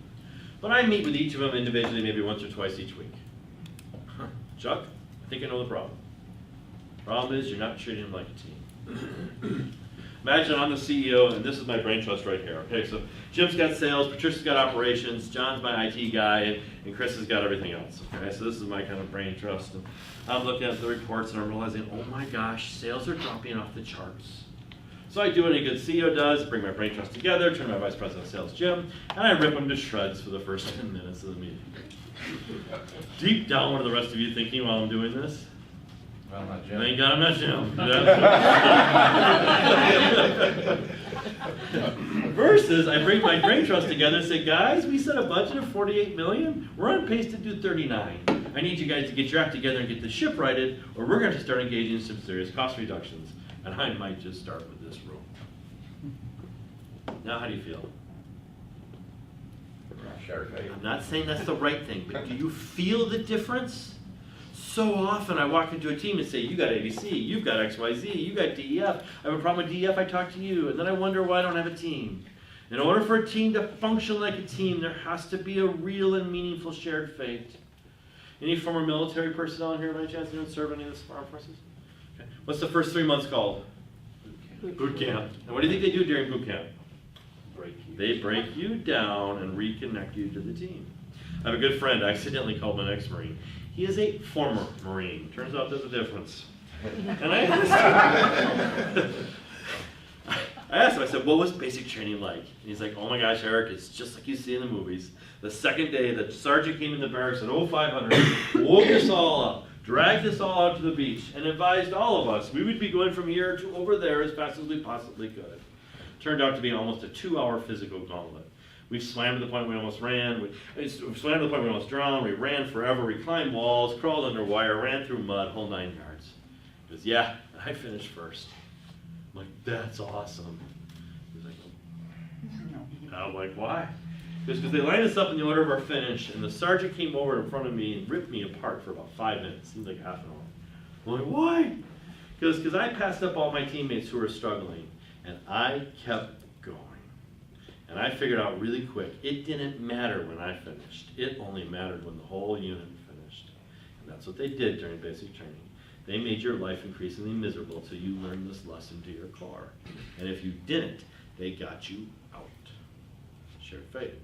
Speaker 2: But I meet with each of them individually maybe once or twice each week. Huh. Chuck, I think I know the problem. Problem is you're not treating them like a team. Imagine I'm the CEO and this is my brain trust right here. Okay, so Jim's got sales, Patricia's got operations, John's my IT guy, and Chris has got everything else. Okay, so this is my kind of brain trust. And I'm looking at the reports and I'm realizing, oh my gosh, sales are dropping off the charts. So I do what a good CEO does, bring my brain trust together, turn my vice president of sales, Jim, and I rip him to shreds for the first 10 minutes of the meeting. Deep down, what are the rest of you thinking while I'm doing this?
Speaker 5: Well, not Jim.
Speaker 2: Thank God I'm not Jim. Versus, I bring my brain trust together and say, guys, we set a budget of 48 million. We're on pace to do 39. I need you guys to get your act together and get the ship righted, or we're going to start engaging in some serious cost reductions. And I might just start with this room. Now, how do you feel? I'm not saying that's the right thing, but do you feel the difference? So often I walk into a team and say, you got ABC, you've got XYZ, you got DEF. I have a problem with DEF, I talk to you. And then I wonder why I don't have a team. In order for a team to function like a team, there has to be a real and meaningful shared fate. Any former military personnel in here by chance? Anyone serve any of the armed forces? Okay. What's the first 3 months called? Boot camp. And what do you think they do during boot camp? They break you down and reconnect you to the team. I have a good friend, I accidentally called him an ex-Marine. He is a former Marine. Turns out there's a difference. And I asked him, I said, what was basic training like? And he's like, oh my gosh, Eric, it's just like you see in the movies. The second day, the sergeant came in the barracks at 0500, woke us all up, dragged us all out to the beach, and advised all of us we would be going from here to over there as fast as we possibly could. Turned out to be almost a 2-hour physical gauntlet. We swam to the point we almost ran, we swam to the point we almost drowned, we ran forever, we climbed walls, crawled under wire, ran through mud, whole 9 yards. He goes, yeah, I finished first. I'm like, that's awesome. He's like, I'm like, why? He goes, because they lined us up in the order of our finish, and the sergeant came over in front of me and ripped me apart for about 5 minutes, seemed like half an hour. I'm like, why? Because I passed up all my teammates who were struggling, and I kept going. And I figured out really quick, it didn't matter when I finished. It only mattered when the whole unit finished. And that's what they did during basic training. They made your life increasingly miserable till you learned this lesson to your core. And if you didn't, they got you out. Shared fate.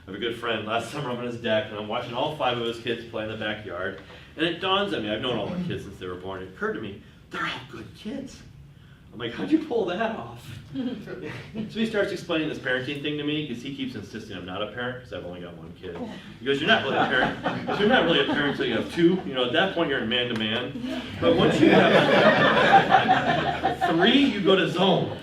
Speaker 2: I have a good friend, last summer I'm on his deck and I'm watching all 5 of his kids play in the backyard. And it dawns on me, I've known all the kids since they were born, it occurred to me, they're all good kids. I'm like, how'd you pull that off? So he starts explaining this parenting thing to me because he keeps insisting I'm not a parent because I've only got 1 kid. He goes, you're not really a parent. Because you're not really a parent until you have 2. You know, at that point you're in man-to-man. But once you have 3, you go to zone.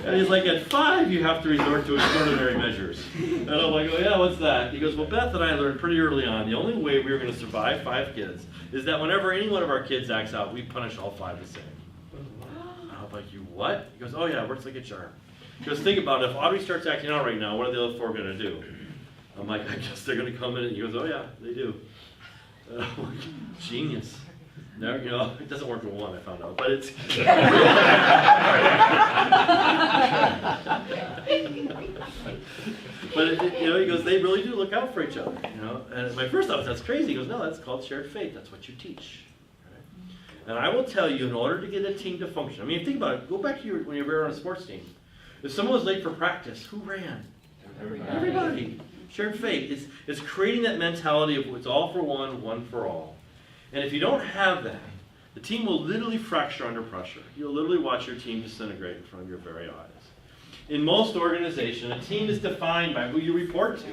Speaker 2: And he's like, at 5, you have to resort to extraordinary measures. And I'm like, oh yeah, what's that? He goes, well, Beth and I learned pretty early on, the only way we were going to survive 5 kids is that whenever any one of our kids acts out, we punish all 5 the same. And I'm like, you what? He goes, oh yeah, it works like a charm. He goes, think about it, if Audrey starts acting out right now, what are the other 4 going to do? I'm like, I guess they're going to come in. He goes, oh yeah, they do. Genius. No, you know, it doesn't work with 1, I found out, but it's... But, you know, he goes, they really do look out for each other, you know. And my first thought was, that's crazy. He goes, no, that's called shared fate. That's what you teach. Right? And I will tell you, in order to get a team to function, I mean, think about it. Go back to when you were on a sports team. If someone was late for practice, who ran? Everybody. Shared fate. It's creating that mentality of it's all for one, one for all. And if you don't have that, the team will literally fracture under pressure. You'll literally watch your team disintegrate in front of your very eyes. In most organizations, a team is defined by who you report to.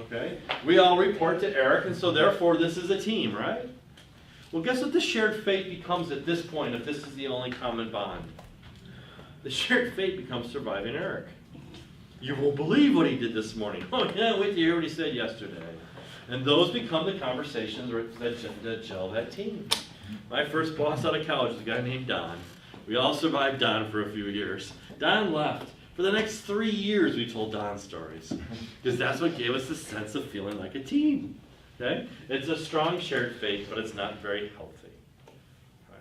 Speaker 2: Okay? We all report to Eric, and so therefore this is a team, right? Well, guess what the shared fate becomes at this point if this is the only common bond? The shared fate becomes surviving Eric. You won't believe what he did this morning. Oh yeah, wait till you hear what he said yesterday. And those become the conversations that gel that team. My first boss out of college was a guy named Don. We all survived Don for a few years. Don left. For the next 3 years we told Don stories. Because that's what gave us the sense of feeling like a team. Okay? It's a strong shared faith, but it's not very healthy. Right.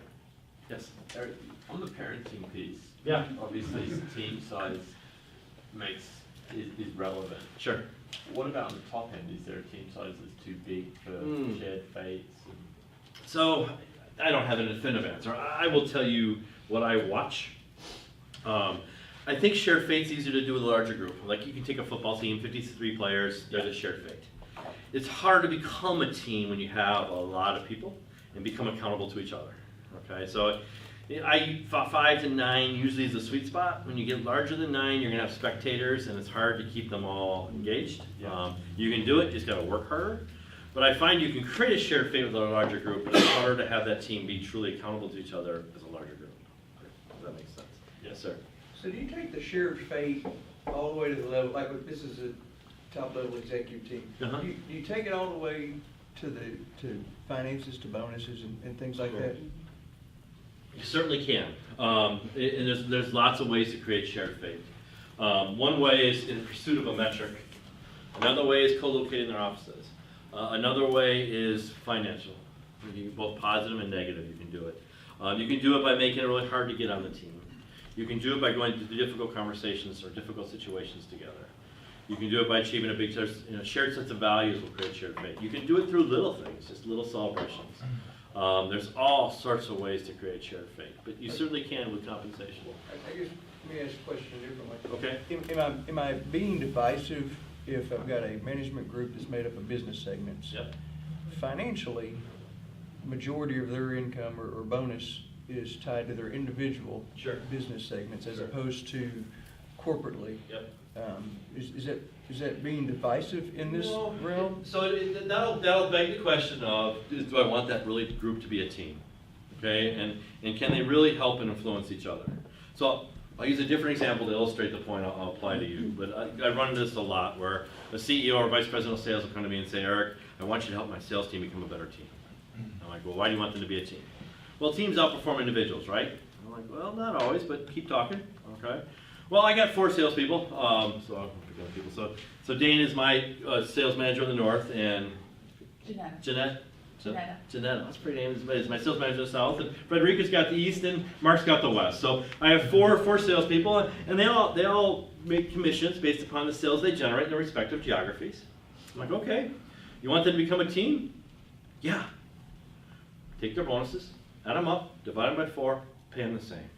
Speaker 2: Yes?
Speaker 3: Eric, on the parenting piece.
Speaker 2: Yeah.
Speaker 3: Obviously, team size is relevant.
Speaker 2: Sure.
Speaker 3: What about on the top end? Is there a team size that's too big for shared fates?
Speaker 2: So, I don't have a definitive answer. I will tell you what I watch. I think shared fate's easier to do with a larger group. Like you can take a football team, 53 players, there's a shared fate. It's hard to become a team when you have a lot of people and become accountable to each other. Okay, so 5 to 9 usually is the sweet spot. When you get larger than 9, you're gonna have spectators and it's hard to keep them all engaged. You can do it, you just gotta work harder. But I find you can create a shared fate with a larger group, but it's harder to have that team be truly accountable to each other as a larger group. Does that make sense? Yes, sir.
Speaker 12: So do you take the shared fate all the way to the level, like if this is a top level executive team?
Speaker 2: Uh-huh.
Speaker 12: Do you take it all the way to finances, to bonuses and things like that?
Speaker 2: You certainly can. And there's lots of ways to create shared faith. One way is in pursuit of a metric. Another way is co-locating their offices. Another way is financial. Both positive and negative, you can do it. You can do it by making it really hard to get on the team. You can do it by going through difficult conversations or difficult situations together. You can do it by achieving a big shared sense of values will create shared faith. You can do it through little things, just little celebrations. There's all sorts of ways to create shared faith, but you certainly can with compensation.
Speaker 12: I guess, let me ask a question differently.
Speaker 2: Okay.
Speaker 12: Am I being divisive if I've got a management group that's made up of business segments?
Speaker 2: Yep.
Speaker 12: Financially, majority of their income or bonus is tied to their individual business segments as opposed to corporately.
Speaker 2: Yep.
Speaker 12: Is that being divisive in this realm?
Speaker 2: So that'll beg the question of, do I want that really group to be a team? Okay, and can they really help and influence each other? So I'll use a different example to illustrate the point I'll apply to you. But I run into this a lot where a CEO or vice president of sales will come to me and say, Eric, I want you to help my sales team become a better team. I'm like, well, why do you want them to be a team? Well, teams outperform individuals, right? I'm like, well, not always, but keep talking, okay? Well, I got 4 salespeople, so I'll pick up people. So Dane is my sales manager in the north, and Jeanette, that's a pretty name, is my sales manager in the south, and Frederica's got the east, and Mark's got the west. So I have four salespeople, and they all make commissions based upon the sales they generate in their respective geographies. I'm like, okay, you want them to become a team? Yeah. Take their bonuses, add them up, divide them by 4, pay them the same.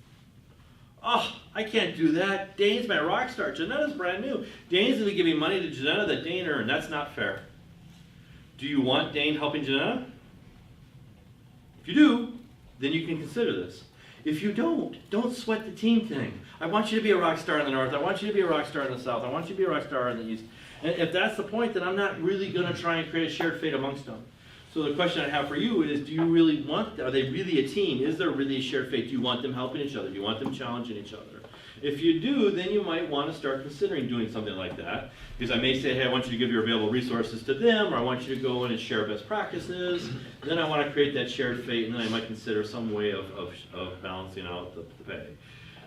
Speaker 2: Oh, I can't do that. Dane's my rock star. Janetta's brand new. Dane's going to be giving money to Janetta that Dane earned. That's not fair. Do you want Dane helping Janetta? If you do, then you can consider this. If you don't sweat the team thing. I want you to be a rock star in the north. I want you to be a rock star in the south. I want you to be a rock star in the east. And if that's the point, then I'm not really going to try and create a shared fate amongst them. So the question I have for you is, do you really want, are they really a team? Is there really a shared fate? Do you want them helping each other? Do you want them challenging each other? If you do, then you might want to start considering doing something like that. Because I may say, hey, I want you to give your available resources to them, or I want you to go in and share best practices. And then I want to create that shared fate, and then I might consider some way of balancing out the pay.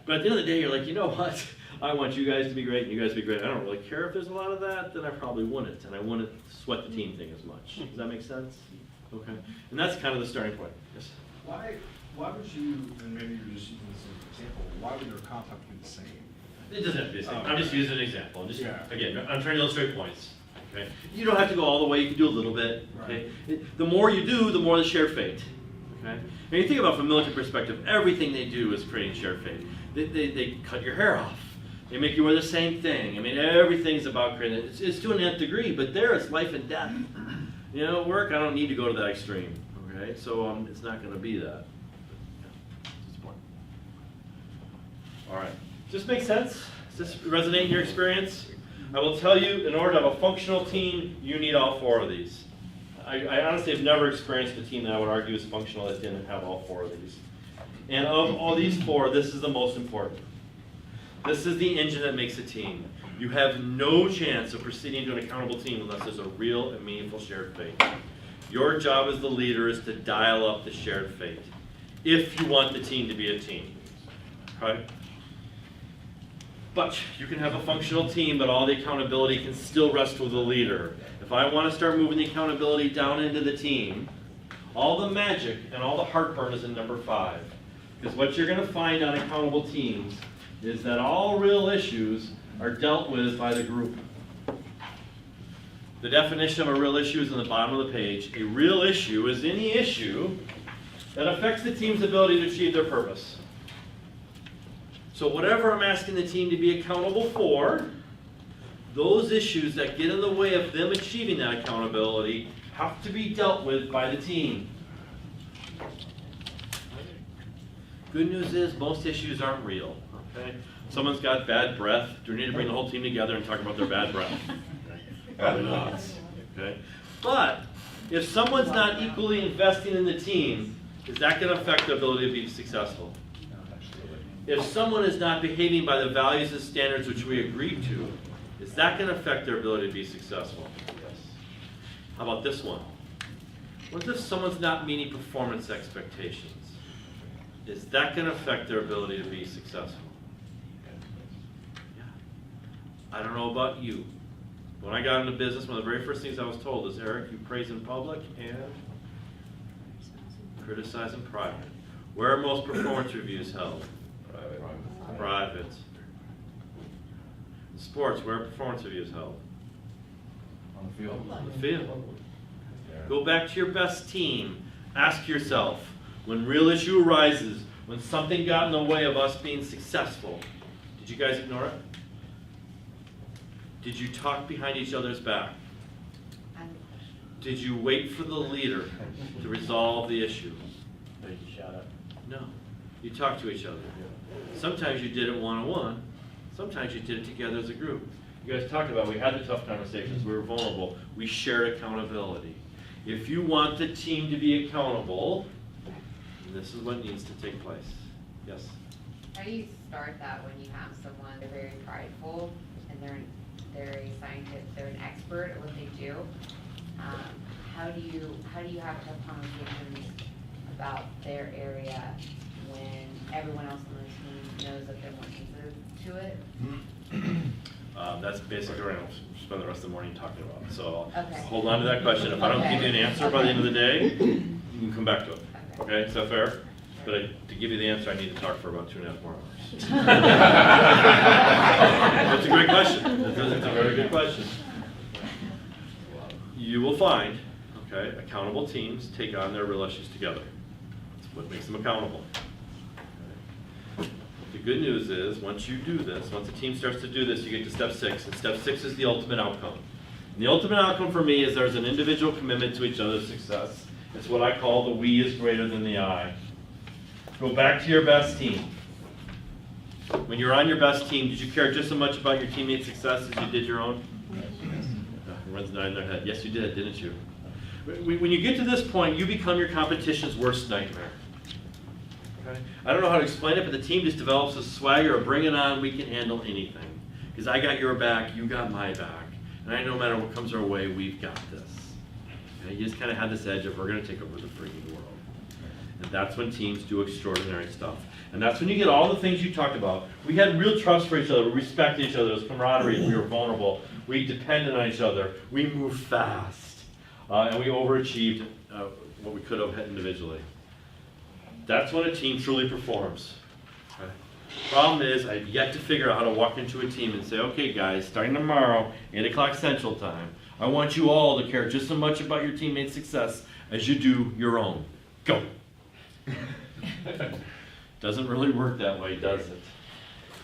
Speaker 2: But at the end of the day, you're like, you know what? I want you guys to be great, and you guys to be great. I don't really care if there's a lot of that, then I probably wouldn't. And I wouldn't sweat the team thing as much. Does that make sense? Okay. And that's kind of the starting point. Yes?
Speaker 13: Why would you, and maybe you're just using this as an example, why would their contract be the same?
Speaker 2: It doesn't have to be the same. I'm just using an example.
Speaker 13: Yeah.
Speaker 2: Again, I'm trying to illustrate points. Okay. You don't have to go all the way. You can do a little bit. Okay. The more you do, the more the shared fate. Okay. And you think about from a military perspective, everything they do is creating shared fate. They cut your hair off. They make you wear the same thing. I mean, everything's about creating it. It's to an nth degree, but there it's life and death. You know, at work, I don't need to go to that extreme. Okay, so it's not going to be that. That's the point. All right. Does this make sense? Does this resonate in your experience? I will tell you, in order to have a functional team, you need all 4 of these. I honestly have never experienced a team that I would argue is functional that didn't have all 4 of these. And of all these 4, this is the most important. This is the engine that makes a team. You have no chance of proceeding to an accountable team unless there's a real and meaningful shared fate. Your job as the leader is to dial up the shared fate if you want the team to be a team. Okay? But you can have a functional team, but all the accountability can still rest with the leader. If I want to start moving the accountability down into the team, all the magic and all the heartburn is in number 5. Because what you're going to find on accountable teams is that all real issues are dealt with by the group. The definition of a real issue is in the bottom of the page. A real issue is any issue that affects the team's ability to achieve their purpose. So whatever I'm asking the team to be accountable for, those issues that get in the way of them achieving that accountability have to be dealt with by the team. Good news is most issues aren't real. Okay? Someone's got bad breath. Do we need to bring the whole team together and talk about their bad breath? Probably not. Okay? But if someone's not equally investing in the team, is that going to affect their ability to be successful? If someone is not behaving by the values and standards which we agreed to, is that going to affect their ability to be successful? Yes. How about this one? What if someone's not meeting performance expectations? Is that going to affect their ability to be successful? Yeah. I don't know about you. When I got into business, one of the very first things I was told is, Eric, you praise in public and criticize in private. Where are most performance reviews held? Private. In sports, where are performance reviews held?
Speaker 5: On the field.
Speaker 2: On the field. Go back to your best team. Ask yourself, when real issue arises, when something got in the way of us being successful, did you guys ignore it? Did you talk behind each other's back? Did you wait for the leader to resolve the issue?
Speaker 3: Did you shout up?
Speaker 2: No. You talked to each other. Sometimes you did it one-on-one. Sometimes you did it together as a group. You guys talked about, we had the tough conversations, we were vulnerable, we shared accountability. If you want the team to be accountable, this is what needs to take place. Yes?
Speaker 9: How do you start that when you have someone, they're very prideful and they're a scientist, they're an expert at what they do? How do you have tough conversations about their area when everyone else on the team knows that they're more sensitive to it?
Speaker 2: That's basically what I'll spend the rest of the morning talking about. So
Speaker 9: Okay.
Speaker 2: hold on to that question. If I don't give you an answer by the end of the day, you can come back to it. Okay, is that fair? But to give you the answer, I need to talk for about 2.5 more hours. That's a great question. It's a very good question. You will find, okay, accountable teams take on their real issues together. That's what makes them accountable. Okay. The good news is, once you do this, once a team starts to do this, you get to step 6. And step 6 is the ultimate outcome. And the ultimate outcome for me is there's an individual commitment to each other's success. It's what I call the we is greater than the I. Go back to your best team. When you're on your best team, did you care just as much about your teammates' success as you did your own? Everyone's nodding their head. Yes, you did, didn't you? When you get to this point, you become your competition's worst nightmare. Okay? I don't know how to explain it, but the team just develops a swagger of bring it on, we can handle anything. Because I got your back, you got my back. And I know no matter what comes our way, we've got this. Okay? You just kind of have this edge of we're going to take over the freaking world. And that's when teams do extraordinary stuff. And that's when you get all the things you talked about. We had real trust for each other. We respected each other. There was camaraderie. We were vulnerable. We depended on each other. We moved fast. And we overachieved what we could have individually. That's when a team truly performs. Okay? Problem is, I've yet to figure out how to walk into a team and say, okay guys, starting tomorrow, 8 o'clock Central Time, I want you all to care just as much about your teammates' success as you do your own. Go. Doesn't really work that way, does it?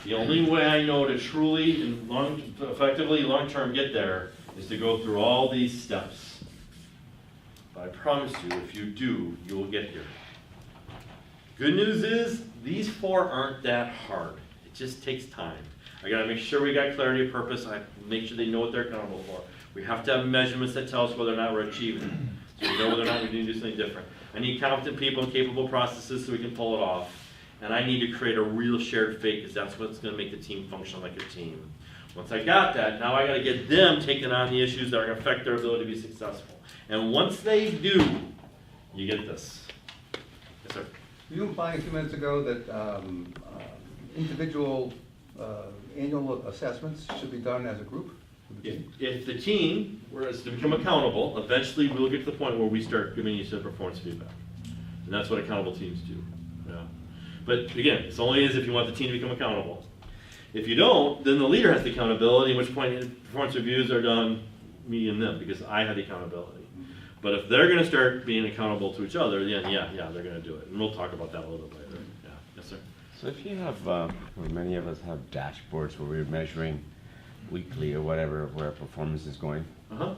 Speaker 2: The only way I know to truly and effectively long-term get there is to go through all these steps. But I promise you, if you do, you will get here. Good news is, these 4 aren't that hard. It just takes time. I gotta make sure we got clarity of purpose. I make sure they know what they're accountable for. We have to have measurements that tell us whether or not we're achieving. So we know whether or not we need to do something different. I need competent people and capable processes so we can pull it off. And I need to create a real shared faith because that's what's going to make the team function like a team. Once I got that, now I got to get them taking on the issues that are going to affect their ability to be successful. And once they do, you get this. Yes, sir.
Speaker 6: You were implying a few minutes ago that individual annual assessments should be done as a group? with the team?
Speaker 2: If the team were to become accountable, eventually we'll get to the point where we start giving each other performance feedback. And that's what accountable teams do. Yeah. But again, it's only as if you want the team to become accountable. If you don't, then the leader has the accountability, at which point performance reviews are done me and them, because I have the accountability. But if they're gonna start being accountable to each other, then yeah, they're gonna do it. And we'll talk about that a little bit later. Yeah, yes, sir.
Speaker 11: So if you have, or many of us have dashboards where we're measuring weekly or whatever where performance is going,
Speaker 2: Uh-huh.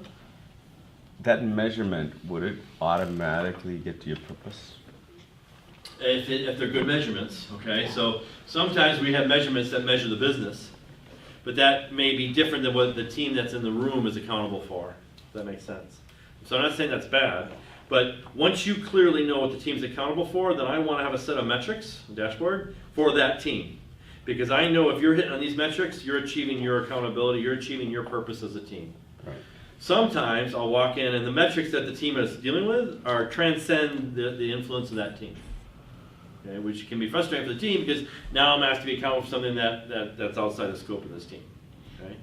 Speaker 11: that measurement, would it automatically get to your purpose?
Speaker 2: If they're good measurements, okay? So sometimes we have measurements that measure the business, but that may be different than what the team that's in the room is accountable for. If that makes sense. So I'm not saying that's bad, but once you clearly know what the team's accountable for, then I want to have a set of metrics, a dashboard, for that team. Because I know if you're hitting on these metrics, you're achieving your accountability, you're achieving your purpose as a team.
Speaker 11: Right.
Speaker 2: Sometimes I'll walk in and the metrics that the team is dealing with are transcend the influence of that team. Okay, which can be frustrating for the team because now I'm asked to be accountable for something that's outside the scope of this team. Okay?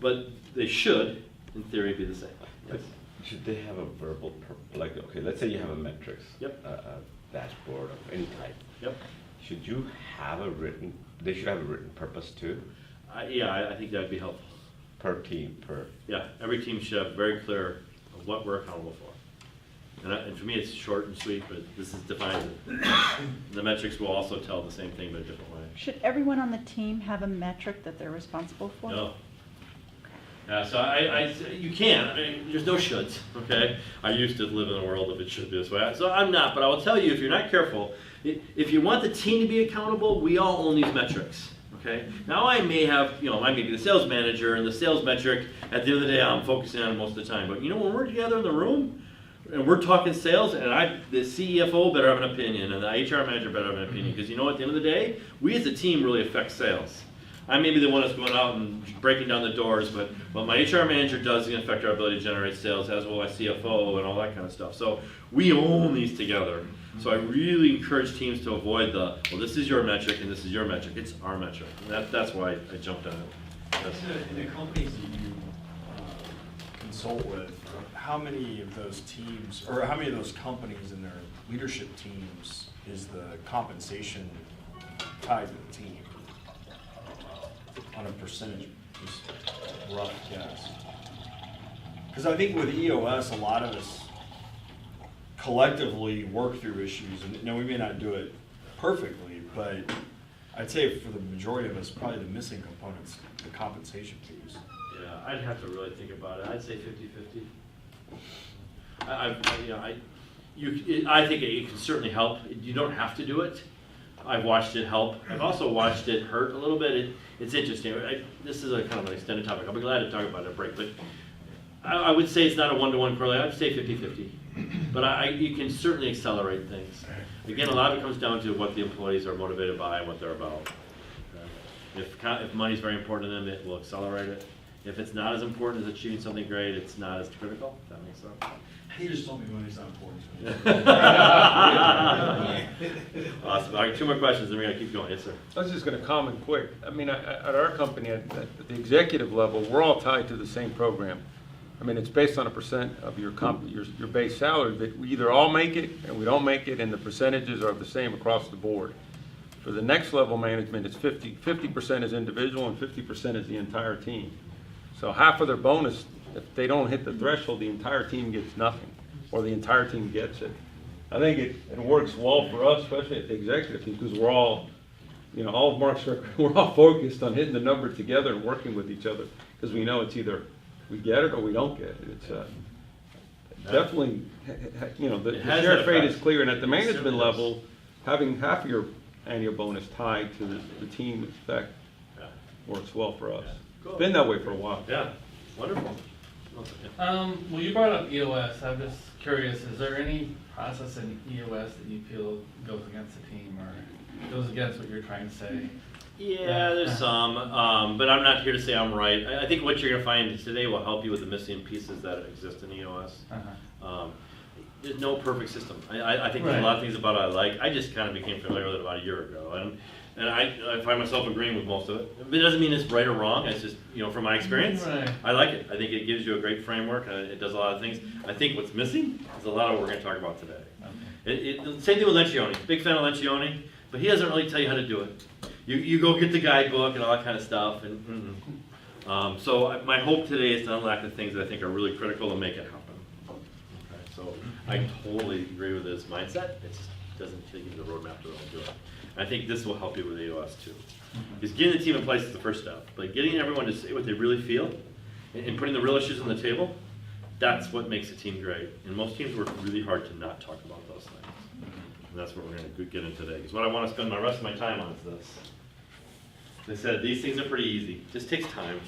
Speaker 2: But they should, in theory, be the same. Yes.
Speaker 11: Should they have a verbal, like, okay, let's say you have a metrics,
Speaker 2: Yep.
Speaker 11: a dashboard of any type.
Speaker 2: Yep.
Speaker 11: Should you have a written, they should have a written purpose too,
Speaker 2: Yeah, I think that'd be helpful.
Speaker 11: per team, per,
Speaker 2: Yeah, every team should have very clear of what we're accountable for. And for me, it's short and sweet, but this is defines it. The metrics will also tell the same thing, but a different way.
Speaker 4: Should everyone on the team have a metric that they're responsible for?
Speaker 2: No. So you can. I mean, there's no shoulds, okay? I used to live in a world of it should be this way. So I'm not, but I will tell you, if you're not careful, if you want the team to be accountable, we all own these metrics, okay? Now I may have, I may be the sales manager, and the sales metric, at the end of the day, I'm focusing on it most of the time. But when we're together in the room, and we're talking sales, and the CFO better have an opinion, and the HR manager better have an opinion, because at the end of the day, we as a team really affect sales. I may be the one that's going out and breaking down the doors, but what my HR manager does is going to affect our ability to generate sales, as will my CFO and all that kind of stuff. So we own these together. So I really encourage teams to avoid this is your metric and this is your metric. It's our metric. And that's why I jumped on it.
Speaker 13: In the companies that you consult with, how many of those teams, or how many of those companies and their leadership teams is the compensation tied to the team? On a percentage, just rough guess. Because I think with EOS, a lot of us collectively work through issues, and we may not do it perfectly, but I'd say for the majority of us, probably the missing component's the compensation piece.
Speaker 2: Yeah, I'd have to really think about it. I'd say 50-50. I think it can certainly help. You don't have to do it. I've watched it help. I've also watched it hurt a little bit. It's interesting. This is a kind of an extended topic. I'll be glad to talk about it at a break. But I would say it's not a one-to-one correlation. I'd say 50-50. But you can certainly accelerate things. Again, a lot of it comes down to what the employees are motivated by and what they're about. If money's very important to them, it will accelerate it. If it's not as important as achieving something great, it's not as critical. If that makes sense.
Speaker 13: He just told me money's not important to me.
Speaker 2: Awesome. All right, 2 more questions, then we gotta keep going. Yes, sir.
Speaker 5: I was just gonna comment quick. I mean, at our company, at the executive level, we're all tied to the same program. I mean, it's based on a percent of your base salary, but we either all make it and we don't make it, and the percentages are the same across the board. For the next level management, it's 50% is individual and 50% is the entire team. So half of their bonus, if they don't hit the threshold, the entire team gets nothing, or the entire team gets it. I think it works well for us, especially at the executive team, because we're all, all of Mark's, we're all focused on hitting the number together and working with each other, because we know it's either we get it or we don't get it. It's definitely, the share fate is clear, and at the management level, having half of your annual bonus tied to the team effect works well for us.
Speaker 2: Cool.
Speaker 5: It's been that way for a while.
Speaker 2: Yeah, wonderful.
Speaker 14: Well, you brought up EOS. I'm just curious, is there any process in EOS that you feel goes against the team or goes against what you're trying to say?
Speaker 2: Yeah, there's some, but I'm not here to say I'm right. I think what you're going to find today will help you with the missing pieces that exist in EOS. there's no perfect system. I think there's a lot of things about it I like. I just kind of became familiar with it about a year ago, and I find myself agreeing with most of it. It doesn't mean it's right or wrong. It's just, from my experience, I like it. I think it gives you a great framework. It does a lot of things. I think what's missing is a lot of what we're going to talk about today. Same thing with Lencioni. Big fan of Lencioni, but he doesn't really tell you how to do it. You go get the guidebook and all that kind of stuff. So my hope today is to unlock the things that I think are really critical to make it happen. Okay, so I totally agree with his mindset. It just doesn't give you the roadmap to really do it. I think this will help you with AOS too. Because getting the team in place is the first step. But getting everyone to say what they really feel and putting the real issues on the table, that's what makes a team great. And most teams work really hard to not talk about those things. And that's what we're going to get into today. Because what I want to spend the rest of my time on is this. They said these things are pretty easy. Just takes time.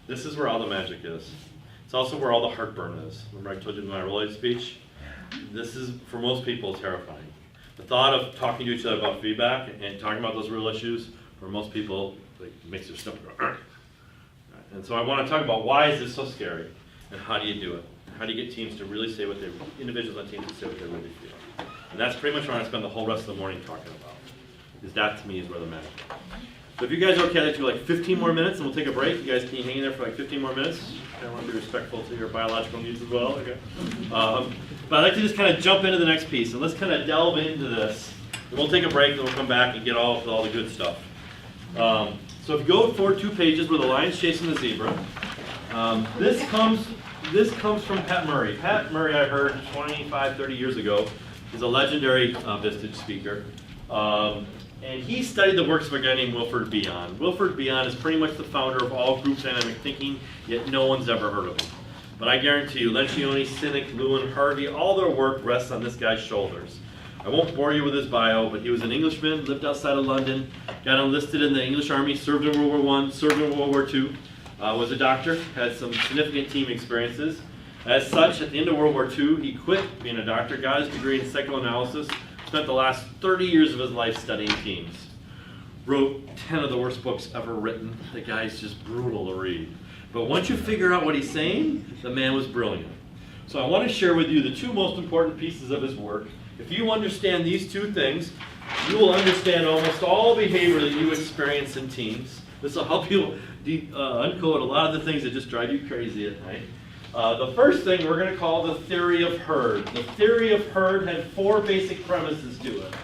Speaker 2: This is where all the magic is. It's also where all the heartburn is. Remember I told you in my Relay speech? This is, for most people, terrifying. The thought of talking to each other about feedback and talking about those real issues, for most people, makes their stomach go, Argh. And so I want to talk about why is this so scary, and how do you do it? How do you get teams to really say what individuals on teams to say what they really feel? And that's pretty much what I spend the whole rest of the morning talking about. Because that, to me, is where the magic is. So if you guys are okay, I'd like to do like 15 more minutes, and we'll take a break. You guys can hang in there for like 15 more minutes. I want to be respectful to your biological needs as well. Okay. But I'd like to just kind of jump into the next piece, and let's kind of delve into this. And we'll take a break, and we'll come back and get all the good stuff. So if you go forward 2 pages where the lion's chasing the zebra, this comes from Pat Murray. Pat Murray, I heard 25, 30 years ago, is a legendary Vistage speaker. And he studied the works of a guy named Wilfred Bion. Wilfred Bion is pretty much the founder of all group dynamic thinking, yet no one's ever heard of him. But I guarantee you, Lencioni, Sinek, Lewin, Harvey, all their work rests on this guy's shoulders. I won't bore you with his bio, but he was an Englishman, lived outside of London, got enlisted in the English Army, served in World War I, served in World War II, was a doctor, had some significant team experiences. As such, at the end of World War II, he quit being a doctor, got his degree in psychoanalysis, spent the last 30 years of his life studying teams. Wrote 10 of the worst books ever written. The guy's just brutal to read. But once you figure out what he's saying, the man was brilliant. So I want to share with you the 2 most important pieces of his work. If you understand these 2 things, you will understand almost all behavior that you experience in teams. This will help you uncode a lot of the things that just drive you crazy at night. The first thing we're going to call the theory of herd. The theory of herd had 4 basic premises to it.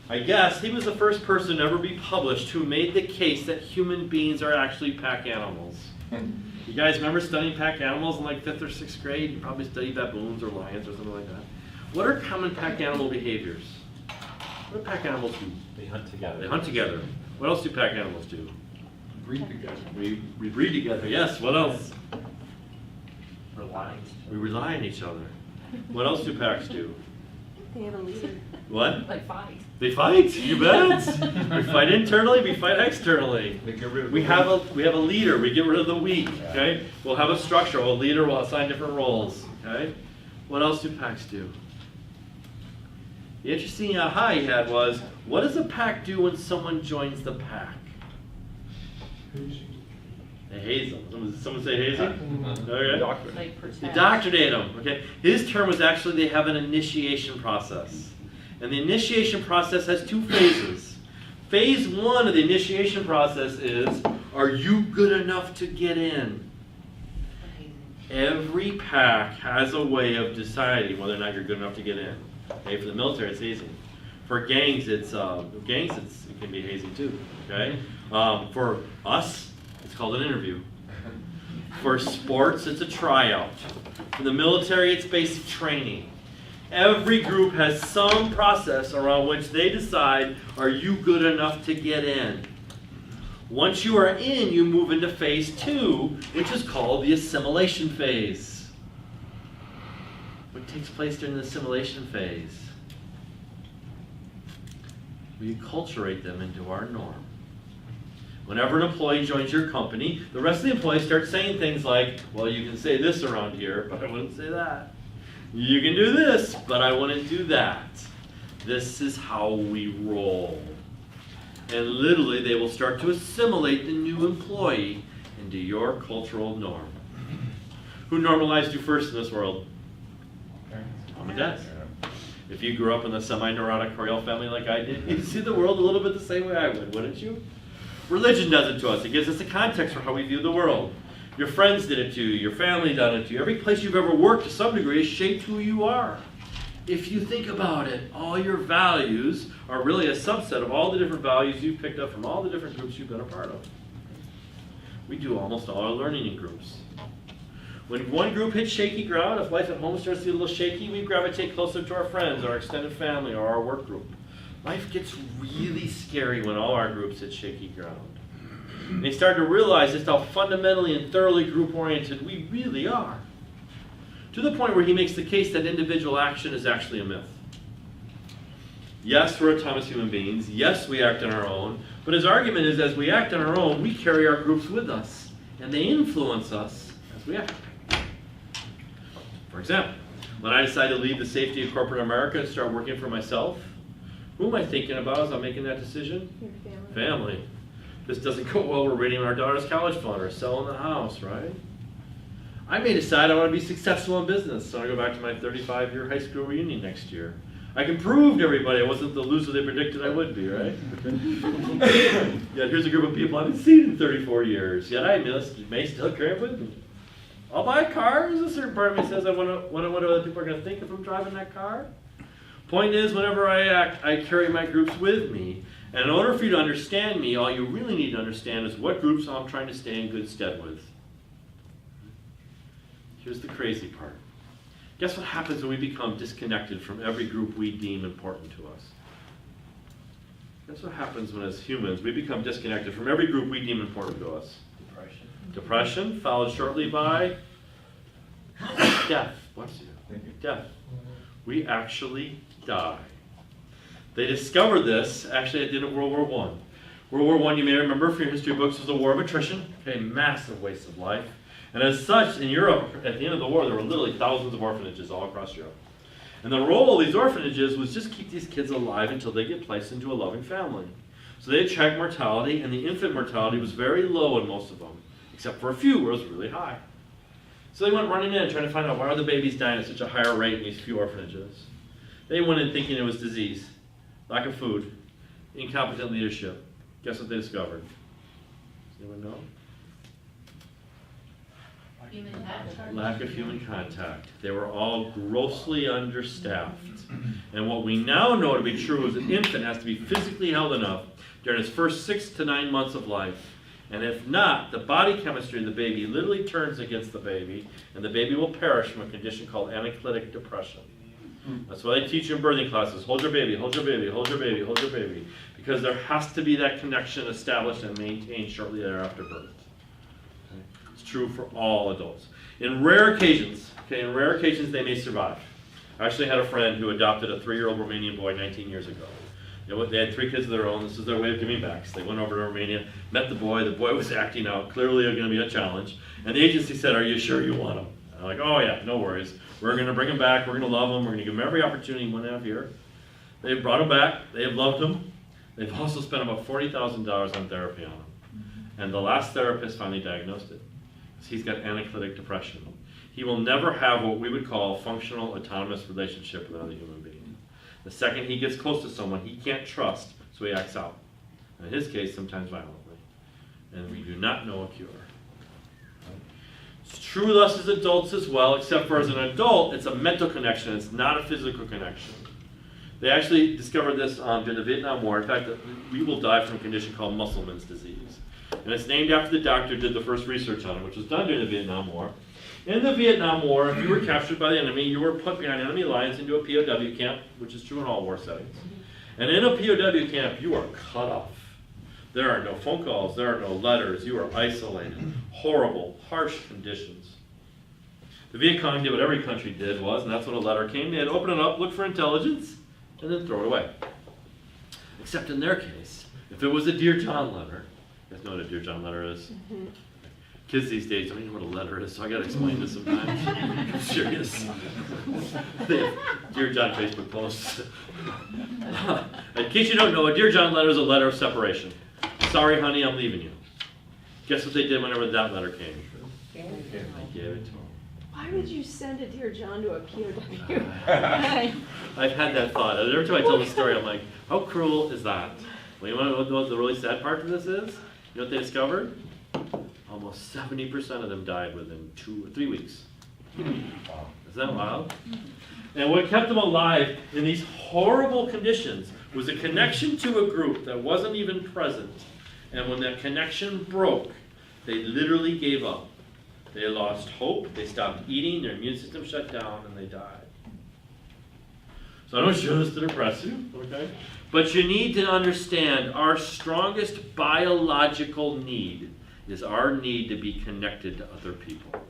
Speaker 2: I guess he was the first person to ever be published who made the case that human beings are actually pack animals. You guys remember studying pack animals in like 5th or 6th grade? You probably studied baboons or lions or something like that. What are common pack animal behaviors? What do pack animals do?
Speaker 3: They hunt together.
Speaker 2: They hunt together. What else do pack animals do?
Speaker 6: Breed together.
Speaker 2: We breed together. Yes, what else?
Speaker 3: Relying.
Speaker 2: We rely on each other. What else do packs do?
Speaker 10: They have a leader.
Speaker 2: What?
Speaker 10: Like fight.
Speaker 2: They fight. You bet. We fight internally. We fight externally. We have a leader. We get rid of the weak. Okay. We'll have a structure. A leader will assign different roles. Okay. What else do packs do? The interesting aha he had was, what does a pack do when someone joins the pack? They haze them. Someone say hazing? Okay.
Speaker 10: Like protect.
Speaker 2: Indoctrinate them. Okay. His term was actually they have an initiation process. And the initiation process has 2 phases. Phase 1 of the initiation process is, are you good enough to get in? Every pack has a way of deciding whether or not you're good enough to get in. Okay, for the military, it's hazing. For gangs, it can be hazing too. Okay. For us, it's called an interview. For sports, it's a tryout. For the military, it's basic training. Every group has some process around which they decide, are you good enough to get in? Once you are in, you move into phase 2, which is called the assimilation phase. What takes place during the assimilation phase? We acculturate them into our norm. Whenever an employee joins your company, the rest of the employees start saying things like, well, you can say this around here, but I wouldn't say that. You can do this, but I wouldn't do that. This is how we roll. And literally, they will start to assimilate the new employee into your cultural norm. Who normalized you first in this world? Mom and Dad. If you grew up in a semi-neurotic Coryell family like I did, you'd see the world a little bit the same way I would, wouldn't you? Religion does it to us. It gives us a context for how we view the world. Your friends did it to you. Your family done it to you. Every place you've ever worked to some degree has shaped who you are. If you think about it, all your values are really a subset of all the different values you've picked up from all the different groups you've been a part of. We do almost all our learning in groups. When one group hits shaky ground, if life at home starts to get a little shaky, we gravitate closer to our friends, our extended family, or our work group. Life gets really scary when all our groups hit shaky ground. And they start to realize just how fundamentally and thoroughly group-oriented we really are. To the point where he makes the case that individual action is actually a myth. Yes, we're autonomous human beings. Yes, we act on our own. But his argument is as we act on our own, we carry our groups with us. And they influence us as we act. For example, when I decide to leave the safety of corporate America and start working for myself, who am I thinking about as I'm making that decision?
Speaker 10: Your family.
Speaker 2: Family. This doesn't go well, we're raiding our daughter's college fund or selling the house, right? I may decide I want to be successful in business, so I go back to my 35-year high school reunion next year. I can prove to everybody I wasn't the loser they predicted I would be, right? Yet here's a group of people I haven't seen in 34 years, yet I may still carry it with me. I'll buy cars. A certain part of me says I wonder what other people are going to think if I'm driving that car. Point is, whenever I act, I carry my groups with me. And in order for you to understand me, all you really need to understand is what groups I'm trying to stay in good stead with. Here's the crazy part. Guess what happens when we become disconnected from every group we deem important to us? Guess what happens when, as humans, we become disconnected from every group we deem important to us?
Speaker 3: Depression.
Speaker 2: Depression, followed shortly by death. Bless you. Death. We actually die. They discovered this actually at the end of World War I. World War I, you may remember from your history books, was a war of attrition. Okay, massive waste of life. And as such, in Europe, at the end of the war, there were literally thousands of orphanages all across Europe. And the role of these orphanages was just keep these kids alive until they get placed into a loving family. So they checked mortality, and the infant mortality was very low in most of them, except for a few where it was really high. So they went running in trying to find out why are the babies dying at such a higher rate in these few orphanages. They went in thinking it was disease, lack of food, incompetent leadership. Guess what they discovered? Does anyone know?
Speaker 9: Human touch.
Speaker 2: Lack of human contact. They were all grossly understaffed. And what we now know to be true is an infant has to be physically held enough during its first 6 to 9 months of life. And if not, the body chemistry of the baby literally turns against the baby, and the baby will perish from a condition called aniclitic depression. That's why they teach you in birthing classes, hold your baby, hold your baby, hold your baby, hold your baby. Because there has to be that connection established and maintained shortly thereafter birth. Okay? It's true for all adults. In rare occasions, they may survive. I actually had a friend who adopted a 3-year-old Romanian boy 19 years ago. They had 3 kids of their own. This is their way of giving back. So they went over to Romania, met the boy. The boy was acting out, clearly going to be a challenge. And the agency said, "Are you sure you want him?" And I'm like, "Oh yeah, no worries. We're going to bring him back. We're going to love him. We're going to give him every opportunity he won't have here." They brought him back. They have loved him. They've also spent about $40,000 on therapy on him. And the last therapist finally diagnosed it. He's got aniclitic depression. He will never have what we would call a functional, autonomous relationship with another human being. The second he gets close to someone he can't trust, so he acts out. In his case, sometimes violently. And we do not know a cure. It's true with us as adults as well, except for as an adult, it's a mental connection. It's not a physical connection. They actually discovered this during the Vietnam War. In fact, we will die from a condition called Musselman's disease. And it's named after the doctor who did the first research on it, which was done during the Vietnam War. In the Vietnam War, if you were captured by the enemy, you were put behind enemy lines into a POW camp, which is true in all war settings. And in a POW camp, you are cut off. There are no phone calls, there are no letters, you are isolated. Horrible, harsh conditions. The Viet Cong did what every country did was, and that's when a letter came, they'd open it up, look for intelligence, and then throw it away. Except in their case, if it was a Dear John letter, you guys know what a Dear John letter is? Mm-hmm. Kids these days don't even know what a letter is, so I gotta explain this sometimes. I'm serious. Dear John Facebook posts. In case you don't know, a Dear John letter is a letter of separation. Sorry, honey, I'm leaving you. Guess what they did whenever that letter came? They gave it to him.
Speaker 10: Why would you send a Dear John to a POW?
Speaker 2: I've had that thought. Every time I tell the story, I'm like, how cruel is that? Well, you want to know what the really sad part of this is? You know what they discovered? Almost 70% of them died within 2 or 3 weeks. Wow. Is that wild? And what kept them alive in these horrible conditions was a connection to a group that wasn't even present. And when that connection broke, they literally gave up. They lost hope, they stopped eating, their immune system shut down, and they died. So I don't show this to depress you, okay? But you need to understand our strongest biological need is our need to be connected to other people.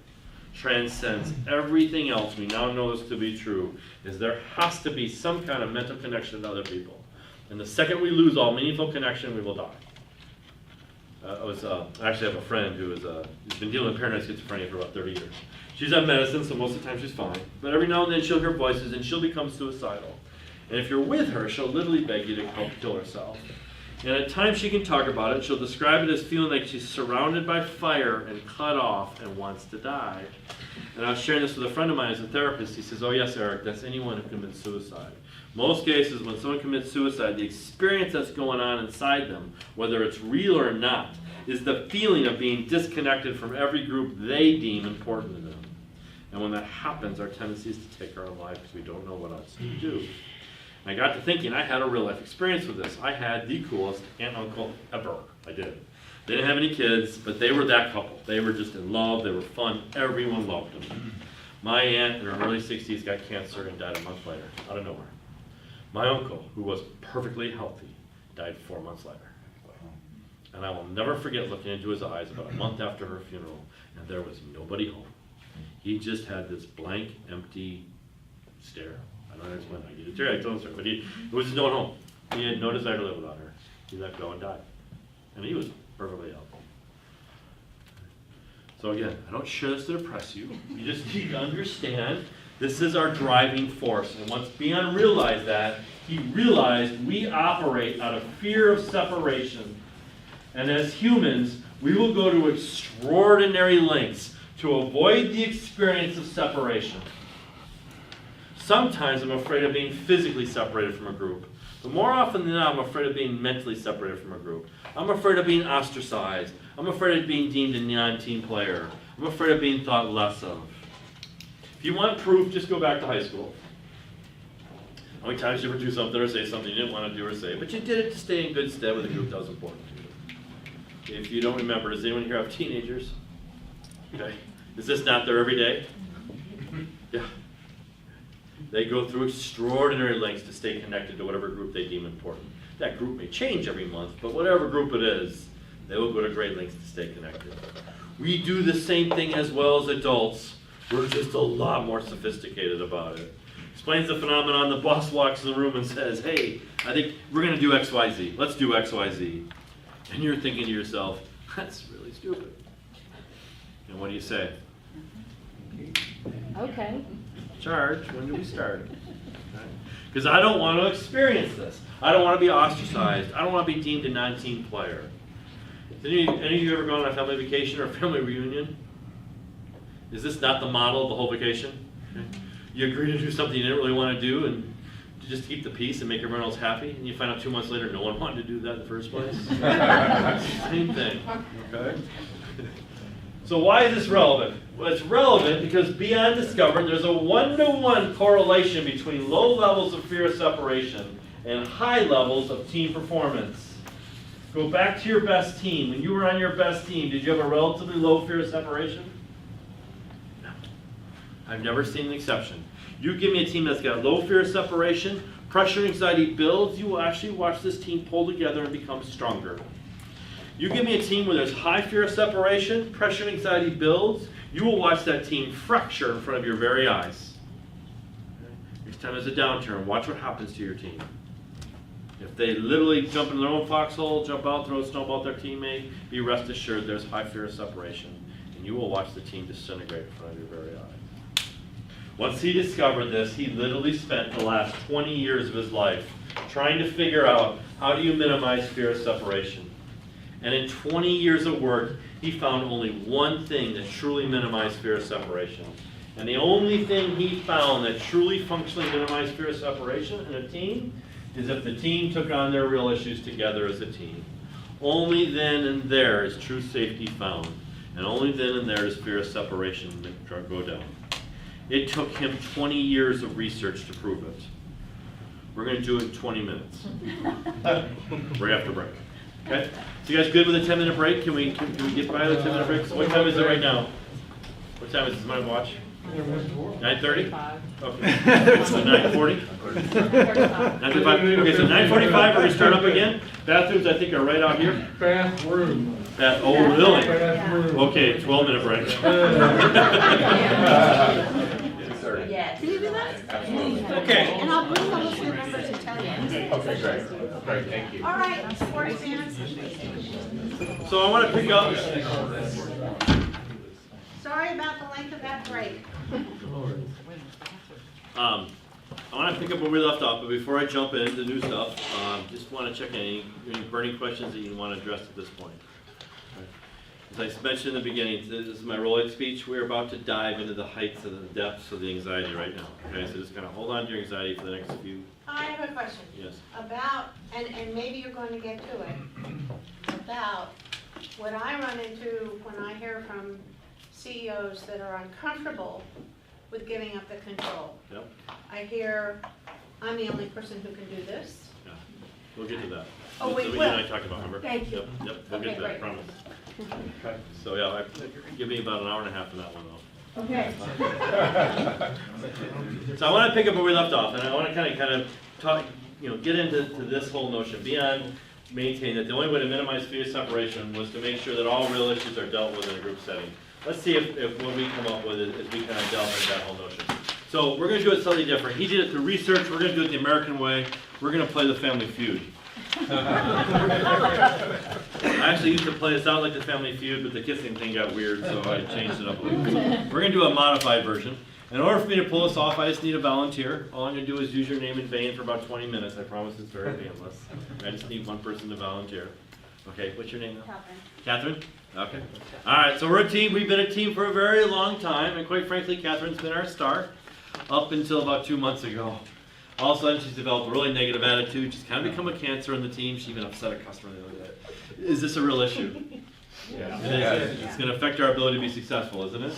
Speaker 2: Transcends everything else we now know this to be true, is there has to be some kind of mental connection to other people. And the second we lose all meaningful connection, we will die. I actually have a friend who's been dealing with paranoid schizophrenia for about 30 years. She's on medicine, so most of the time she's fine. But every now and then she'll hear voices and she'll become suicidal. And if you're with her, she'll literally beg you to help kill herself. And at times she can talk about it. She'll describe it as feeling like she's surrounded by fire and cut off and wants to die. And I was sharing this with a friend of mine as a therapist. He says, oh yes, Eric, that's anyone who commits suicide. Most cases, when someone commits suicide, the experience that's going on inside them, whether it's real or not, is the feeling of being disconnected from every group they deem important to them. And when that happens, our tendency is to take our own life because we don't know what else to do. And I got to thinking, I had a real life experience with this. I had the coolest aunt and uncle ever. I did. They didn't have any kids, but they were that couple. They were just in love. They were fun. Everyone loved them. My aunt in her early 60s got cancer and died a month later, out of nowhere. My uncle, who was perfectly healthy, died 4 months later. And I will never forget looking into his eyes about a month after her funeral, and there was nobody home. He just had this blank, empty stare. I don't know explain. I get a tear. I told him, but it was just no one home. He had no desire to live without her. He let go and died, and he was perfectly healthy. So again, I don't share this to depress you. You just need to understand this is our driving force. And once Beyond realized that, he realized we operate out of fear of separation. And as humans, we will go to extraordinary lengths to avoid the experience of separation. Sometimes I'm afraid of being physically separated from a group. But more often than not, I'm afraid of being mentally separated from a group. I'm afraid of being ostracized. I'm afraid of being deemed a non-team player. I'm afraid of being thought less of. If you want proof, just go back to high school. How many times did you ever do something or say something you didn't want to do or say, but you did it to stay in good stead with a group that was important to you? If you don't remember, does anyone here have teenagers? Okay. Is this not their everyday? Yeah. They go through extraordinary lengths to stay connected to whatever group they deem important. That group may change every month, but whatever group it is, they will go to great lengths to stay connected. We do the same thing as well as adults. We're just a lot more sophisticated about it. Explains the phenomenon. The boss walks in the room and says, hey, I think we're going to do X, Y, Z. Let's do X, Y, Z. And you're thinking to yourself, that's really stupid. And what do you say?
Speaker 10: Okay.
Speaker 2: Charge, when do we start? Because I don't want to experience this. I don't want to be ostracized. I don't want to be deemed a non-team player. Has any of you ever gone on a family vacation or a family reunion? Is this not the model of the whole vacation? Okay. You agree to do something you didn't really want to do and just to keep the peace and make everyone else happy, and you find out 2 months later no one wanted to do that in the first place? Same thing, okay? So why is this relevant? Well, it's relevant because Beyond discovered there's a 1-to-1 correlation between low levels of fear of separation and high levels of team performance. Go back to your best team. When you were on your best team, did you have a relatively low fear of separation? No. I've never seen an exception. You give me a team that's got low fear of separation, pressure and anxiety builds, you will actually watch this team pull together and become stronger. You give me a team where there's high fear of separation, pressure and anxiety builds, you will watch that team fracture in front of your very eyes. Next time there's a downturn, watch what happens to your team. If they literally jump into their own foxhole, jump out, throw a snowball at their teammate, be rest assured there's high fear of separation. And you will watch the team disintegrate in front of your very eyes. Once he discovered this, he literally spent the last 20 years of his life trying to figure out how do you minimize fear of separation. And in 20 years of work, he found only one thing that truly minimized fear of separation. And the only thing he found that truly functionally minimized fear of separation in a team is if the team took on their real issues together as a team. Only then and there is true safety found. And only then and there does fear of separation go down. It took him 20 years of research to prove it. We're going to do it in 20 minutes. Right after break. Okay? So you guys good with a 10-minute break? Can we get by with a 10-minute break? So what time is it right now? What time is this? My watch? 9:30? Okay. So 9:40? 9:45. Okay, so 9:45, we're going to start up again. Bathrooms, I think, are right out here.
Speaker 8: Bathroom.
Speaker 2: Oh, really?
Speaker 8: Bathroom.
Speaker 2: Okay, 12-minute break.
Speaker 1: Yes. Can you do that?
Speaker 2: Okay.
Speaker 1: And I'll bring the listener members and tell you.
Speaker 7: Okay, great. Great, thank you.
Speaker 1: All right, sports fans.
Speaker 2: So I want to pick up.
Speaker 1: Sorry about the length of that break.
Speaker 2: I want to pick up where we left off, but before I jump into new stuff, just want to check any burning questions that you want to address at this point. As I mentioned in the beginning, this is my roll-out speech. We're about to dive into the heights and the depths of the anxiety right now. Okay, so just kind of hold on to your anxiety for the next few.
Speaker 1: I have a question.
Speaker 2: Yes.
Speaker 1: About, and maybe you're going to get to it, about what I run into when I hear from CEOs that are uncomfortable with giving up the control.
Speaker 2: Yep.
Speaker 1: I hear, I'm the only person who can do this.
Speaker 2: Yeah. We'll get to that.
Speaker 1: Oh, we
Speaker 2: That's what
Speaker 1: will.
Speaker 2: you and I talked about, remember?
Speaker 1: Thank you.
Speaker 2: Yep. We'll get to that,
Speaker 1: Okay,
Speaker 2: promise. Okay. So yeah, give me about an hour and a half for that one though.
Speaker 1: Okay.
Speaker 2: So I want to pick up where we left off, and I want to kind of talk, get into this whole notion. Beyond maintain that the only way to minimize fear of separation was to make sure that all real issues are dealt with in a group setting. Let's see if what we come up with is we kind of delve into that whole notion. So we're going to do it slightly different. He did it through research. We're going to do it the American way. We're going to play the Family Feud. I actually used to play this out like the Family Feud, but the kissing thing got weird, so I changed it up a little bit. We're going to do a modified version. In order for me to pull this off, I just need a volunteer. All I'm going to do is use your name in vain for about 20 minutes. I promise it's very painless. I just need one person to volunteer. Okay, what's your name now?
Speaker 1: Catherine.
Speaker 2: Catherine? Okay. All right, so we're a team. We've been a team for a very long time, and quite frankly, Catherine's been our star up until about 2 months ago. All of a sudden, she's developed a really negative attitude. She's kind of become a cancer in the team. She even upset a customer the other day. Is this a real issue?
Speaker 7: Yeah.
Speaker 2: It is. It's going to affect our ability to be successful, isn't it?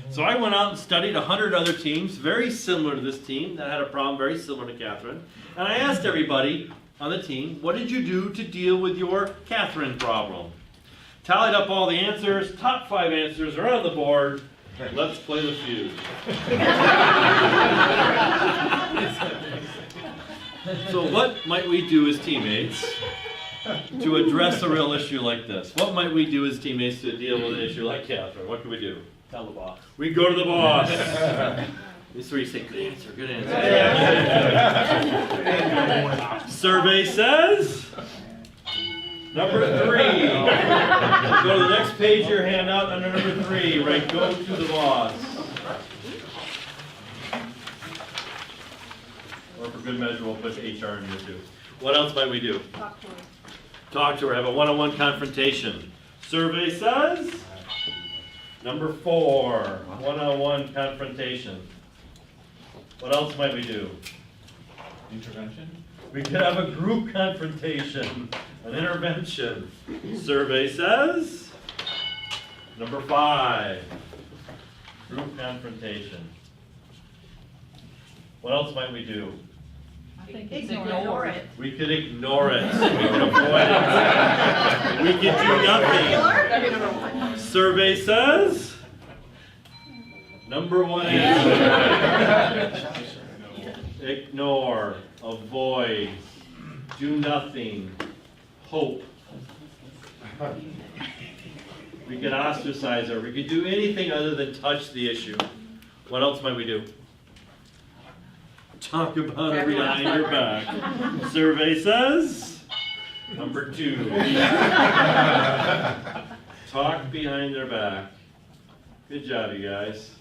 Speaker 2: So I went out and studied 100 other teams, very similar to this team, that had a problem very similar to Catherine. And I asked everybody on the team, what did you do to deal with your Catherine problem? Tallied up all the answers. Top 5 answers are on the board. Let's play the feud. So what might we do as teammates to address a real issue like this? What might we do as teammates to deal with an issue like Catherine? What can we do?
Speaker 3: Tell the boss.
Speaker 2: We go to the boss. This is where you say, good answer, good answer. Survey says, number 3. Go to the next page of your handout under number 3, right, go to the boss. Or for good measure, we'll put HR in here too. What else might we do?
Speaker 1: Talk to her.
Speaker 2: Talk to her, have a one-on-one confrontation. Survey says, number 4, one-on-one confrontation. What else might we do?
Speaker 3: Intervention?
Speaker 2: We could have a group confrontation, an intervention. Survey says, number 5, group confrontation. What else might we do?
Speaker 1: Ignore it.
Speaker 2: We could ignore it. We could avoid it. We could do nothing. Survey says, number 1 answer. Ignore, avoid, do nothing, hope. We could ostracize her. We could do anything other than touch the issue. What else might we do? Talk about it behind your back. Survey says, number 2. Talk behind their back. Good job, you guys.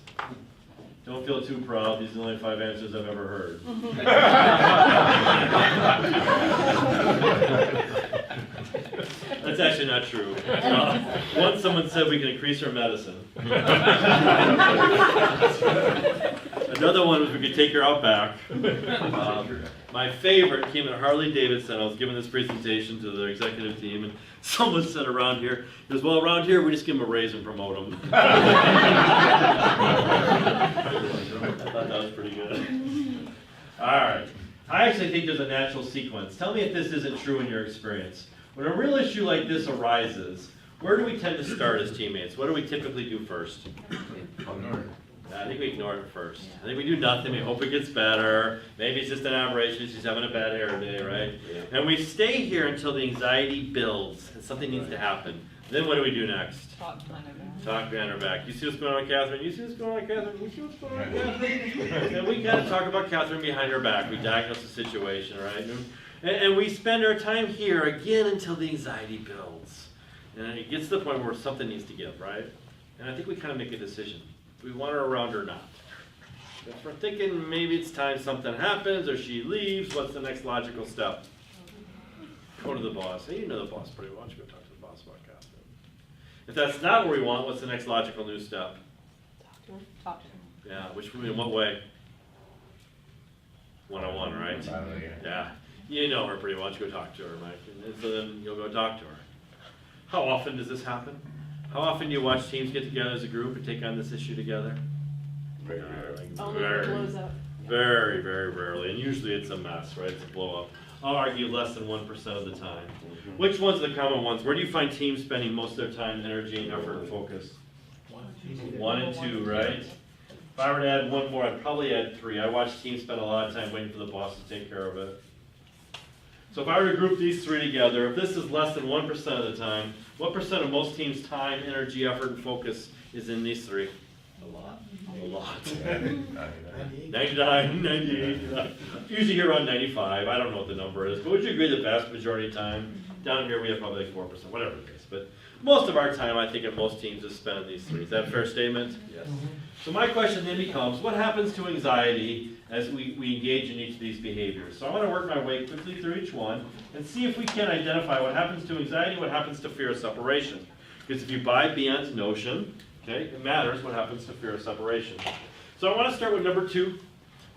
Speaker 2: Don't feel too proud. These are the only 5 answers I've ever heard. That's actually not true. Once someone said we can increase our medicine. Another one was we could take her out back. My favorite came at Harley Davidson. I was giving this presentation to the executive team, and someone said around here, he goes, well, around here, we just give them a raise and promote them. I thought that was pretty good. All right. I actually think there's a natural sequence. Tell me if this isn't true in your experience. When a real issue like this arises, where do we tend to start as teammates? What do we typically do first? I think we ignore it first. I think we do nothing. We hope it gets better. Maybe it's just an aberration. She's having a bad hair day, right? Yeah. And we stay here until the anxiety builds and something needs to happen. Then what do we do next?
Speaker 10: Talk behind her back.
Speaker 2: Talk behind her back. You see what's going on with Catherine? You see what's going on with Catherine? You see what's going on with Catherine? And we kind of talk about Catherine behind her back. We diagnose the situation, right? And we spend our time here again until the anxiety builds. And it gets to the point where something needs to give, right? And I think we kind of make a decision. We want her around or not. If we're thinking maybe it's time something happens or she leaves, what's the next logical step? Go to the boss. Hey, you know the boss pretty well. Why don't you go talk to the boss about Catherine? If that's not what we want, what's the next logical new step?
Speaker 10: Talk to her.
Speaker 2: Yeah, which in what way? One-on-one, right? Yeah. You know her pretty well. Why don't you go talk to her, Mike? And so then you'll go talk to her. How often does this happen? How often do you watch teams get together as a group and take on this issue together?
Speaker 10: Only when it
Speaker 2: Very,
Speaker 10: blows up.
Speaker 2: very, very rarely. And usually it's a mess, right? It's a blow up. I'll argue less than 1% of the time. Which ones are the common ones? Where do you find teams spending most of their time, energy, and effort and focus? 1 and 2, right? If I were to add one more, I'd probably add 3. I watch teams spend a lot of time waiting for the boss to take care of it. So if I were to group these 3 together, if this is less than 1% of the time, what percent of most teams' time, energy, effort, and focus is in these 3? A lot. A lot. 99, 98. Usually here around 95. I don't know what the number is, but would you agree the vast majority of time? Down here we have probably like 4%, whatever it is. But most of our time, I think, at most teams is spent on these 3. Is that a fair statement? Yes. So my question then becomes, what happens to anxiety as we engage in each of these behaviors? So I want to work my way quickly through each one and see if we can identify what happens to anxiety, what happens to fear of separation. Because if you buy Beyond's notion, okay, it matters what happens to fear of separation. So I want to start with number 2.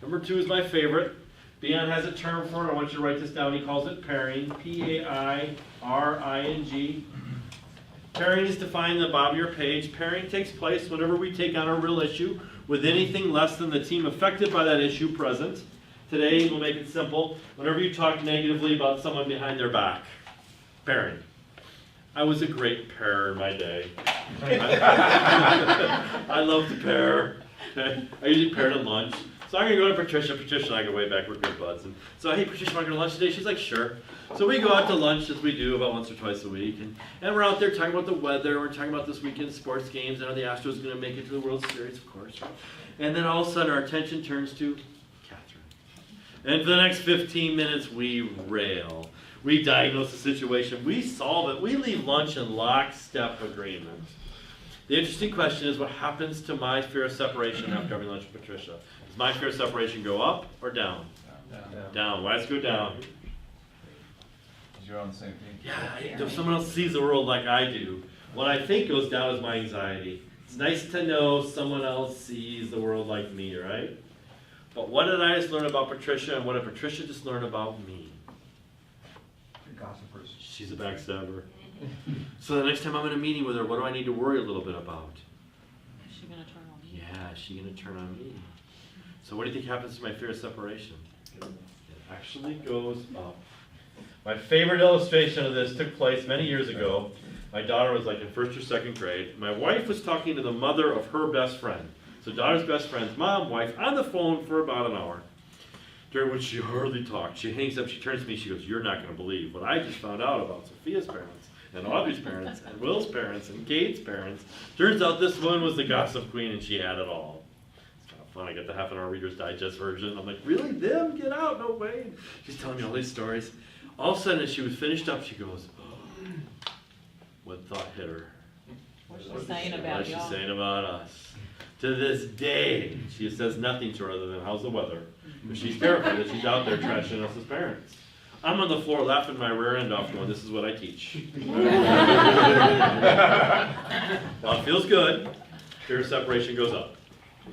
Speaker 2: Number 2 is my favorite. Beyond has a term for it. I want you to write this down. He calls it pairing, P-A-I-R-I-N-G. Pairing is defined at the bottom of your page. Pairing takes place whenever we take on a real issue with anything less than the team affected by that issue present. Today, we'll make it simple. Whenever you talk negatively about someone behind their back, pairing. I was a great pairer in my day. I love to pair. Okay? I usually paired at lunch. So I'm going to go to Patricia. Patricia and I go way back. We're good buds. And so, hey, Patricia, want to go to lunch today? She's like, sure. So we go out to lunch as we do about once or twice a week. And we're out there talking about the weather. We're talking about this weekend's sports games. I know the Astros are going to make it to the World Series, of course. And then all of a sudden, our attention turns to Catherine. And for the next 15 minutes, we rail. We diagnose the situation. We solve it. We leave lunch in lockstep agreement. The interesting question is, what happens to my fear of separation after having lunch with Patricia? Does my fear of separation go up or down? Down. Why does it go down?
Speaker 6: Because you're on the same page.
Speaker 2: Yeah, if someone else sees the world like I do, what I think goes down is my anxiety. It's nice to know someone else sees the world like me, right? But what did I just learn about Patricia, and what did Patricia just learn about me?
Speaker 6: You're gossipers.
Speaker 2: She's a backstabber. So the next time I'm in a meeting with her, what do I need to worry a little bit about?
Speaker 10: Is she gonna turn on you?
Speaker 2: Yeah, is she going to turn on me? So what do you think happens to my fear of separation? It actually goes up. My favorite illustration of this took place many years ago. My daughter was like in 1st or 2nd grade. My wife was talking to the mother of her best friend. So daughter's best friend's mom, wife, on the phone for about an hour. During which she hardly talked. She hangs up, she turns to me, she goes, "You're not going to believe what I just found out about Sophia's parents, and Audrey's parents, and Will's parents, and Kate's parents. Turns out this woman was the gossip queen, and she had it all." It's kind of fun. I get the half an hour Reader's Digest version. I'm like, really? Them? Get out. No way. She's telling me all these stories. All of a sudden, as she was finished up, she goes, oh, what thought hit her?
Speaker 10: What's she saying about
Speaker 2: What's she
Speaker 10: y'all?
Speaker 2: saying about us? To this day, she says nothing to her other than, how's the weather? But she's terrified that she's out there trashing us as parents. I'm on the floor laughing my rear end off going, this is what I teach. Well, it feels good. Fear of separation goes up.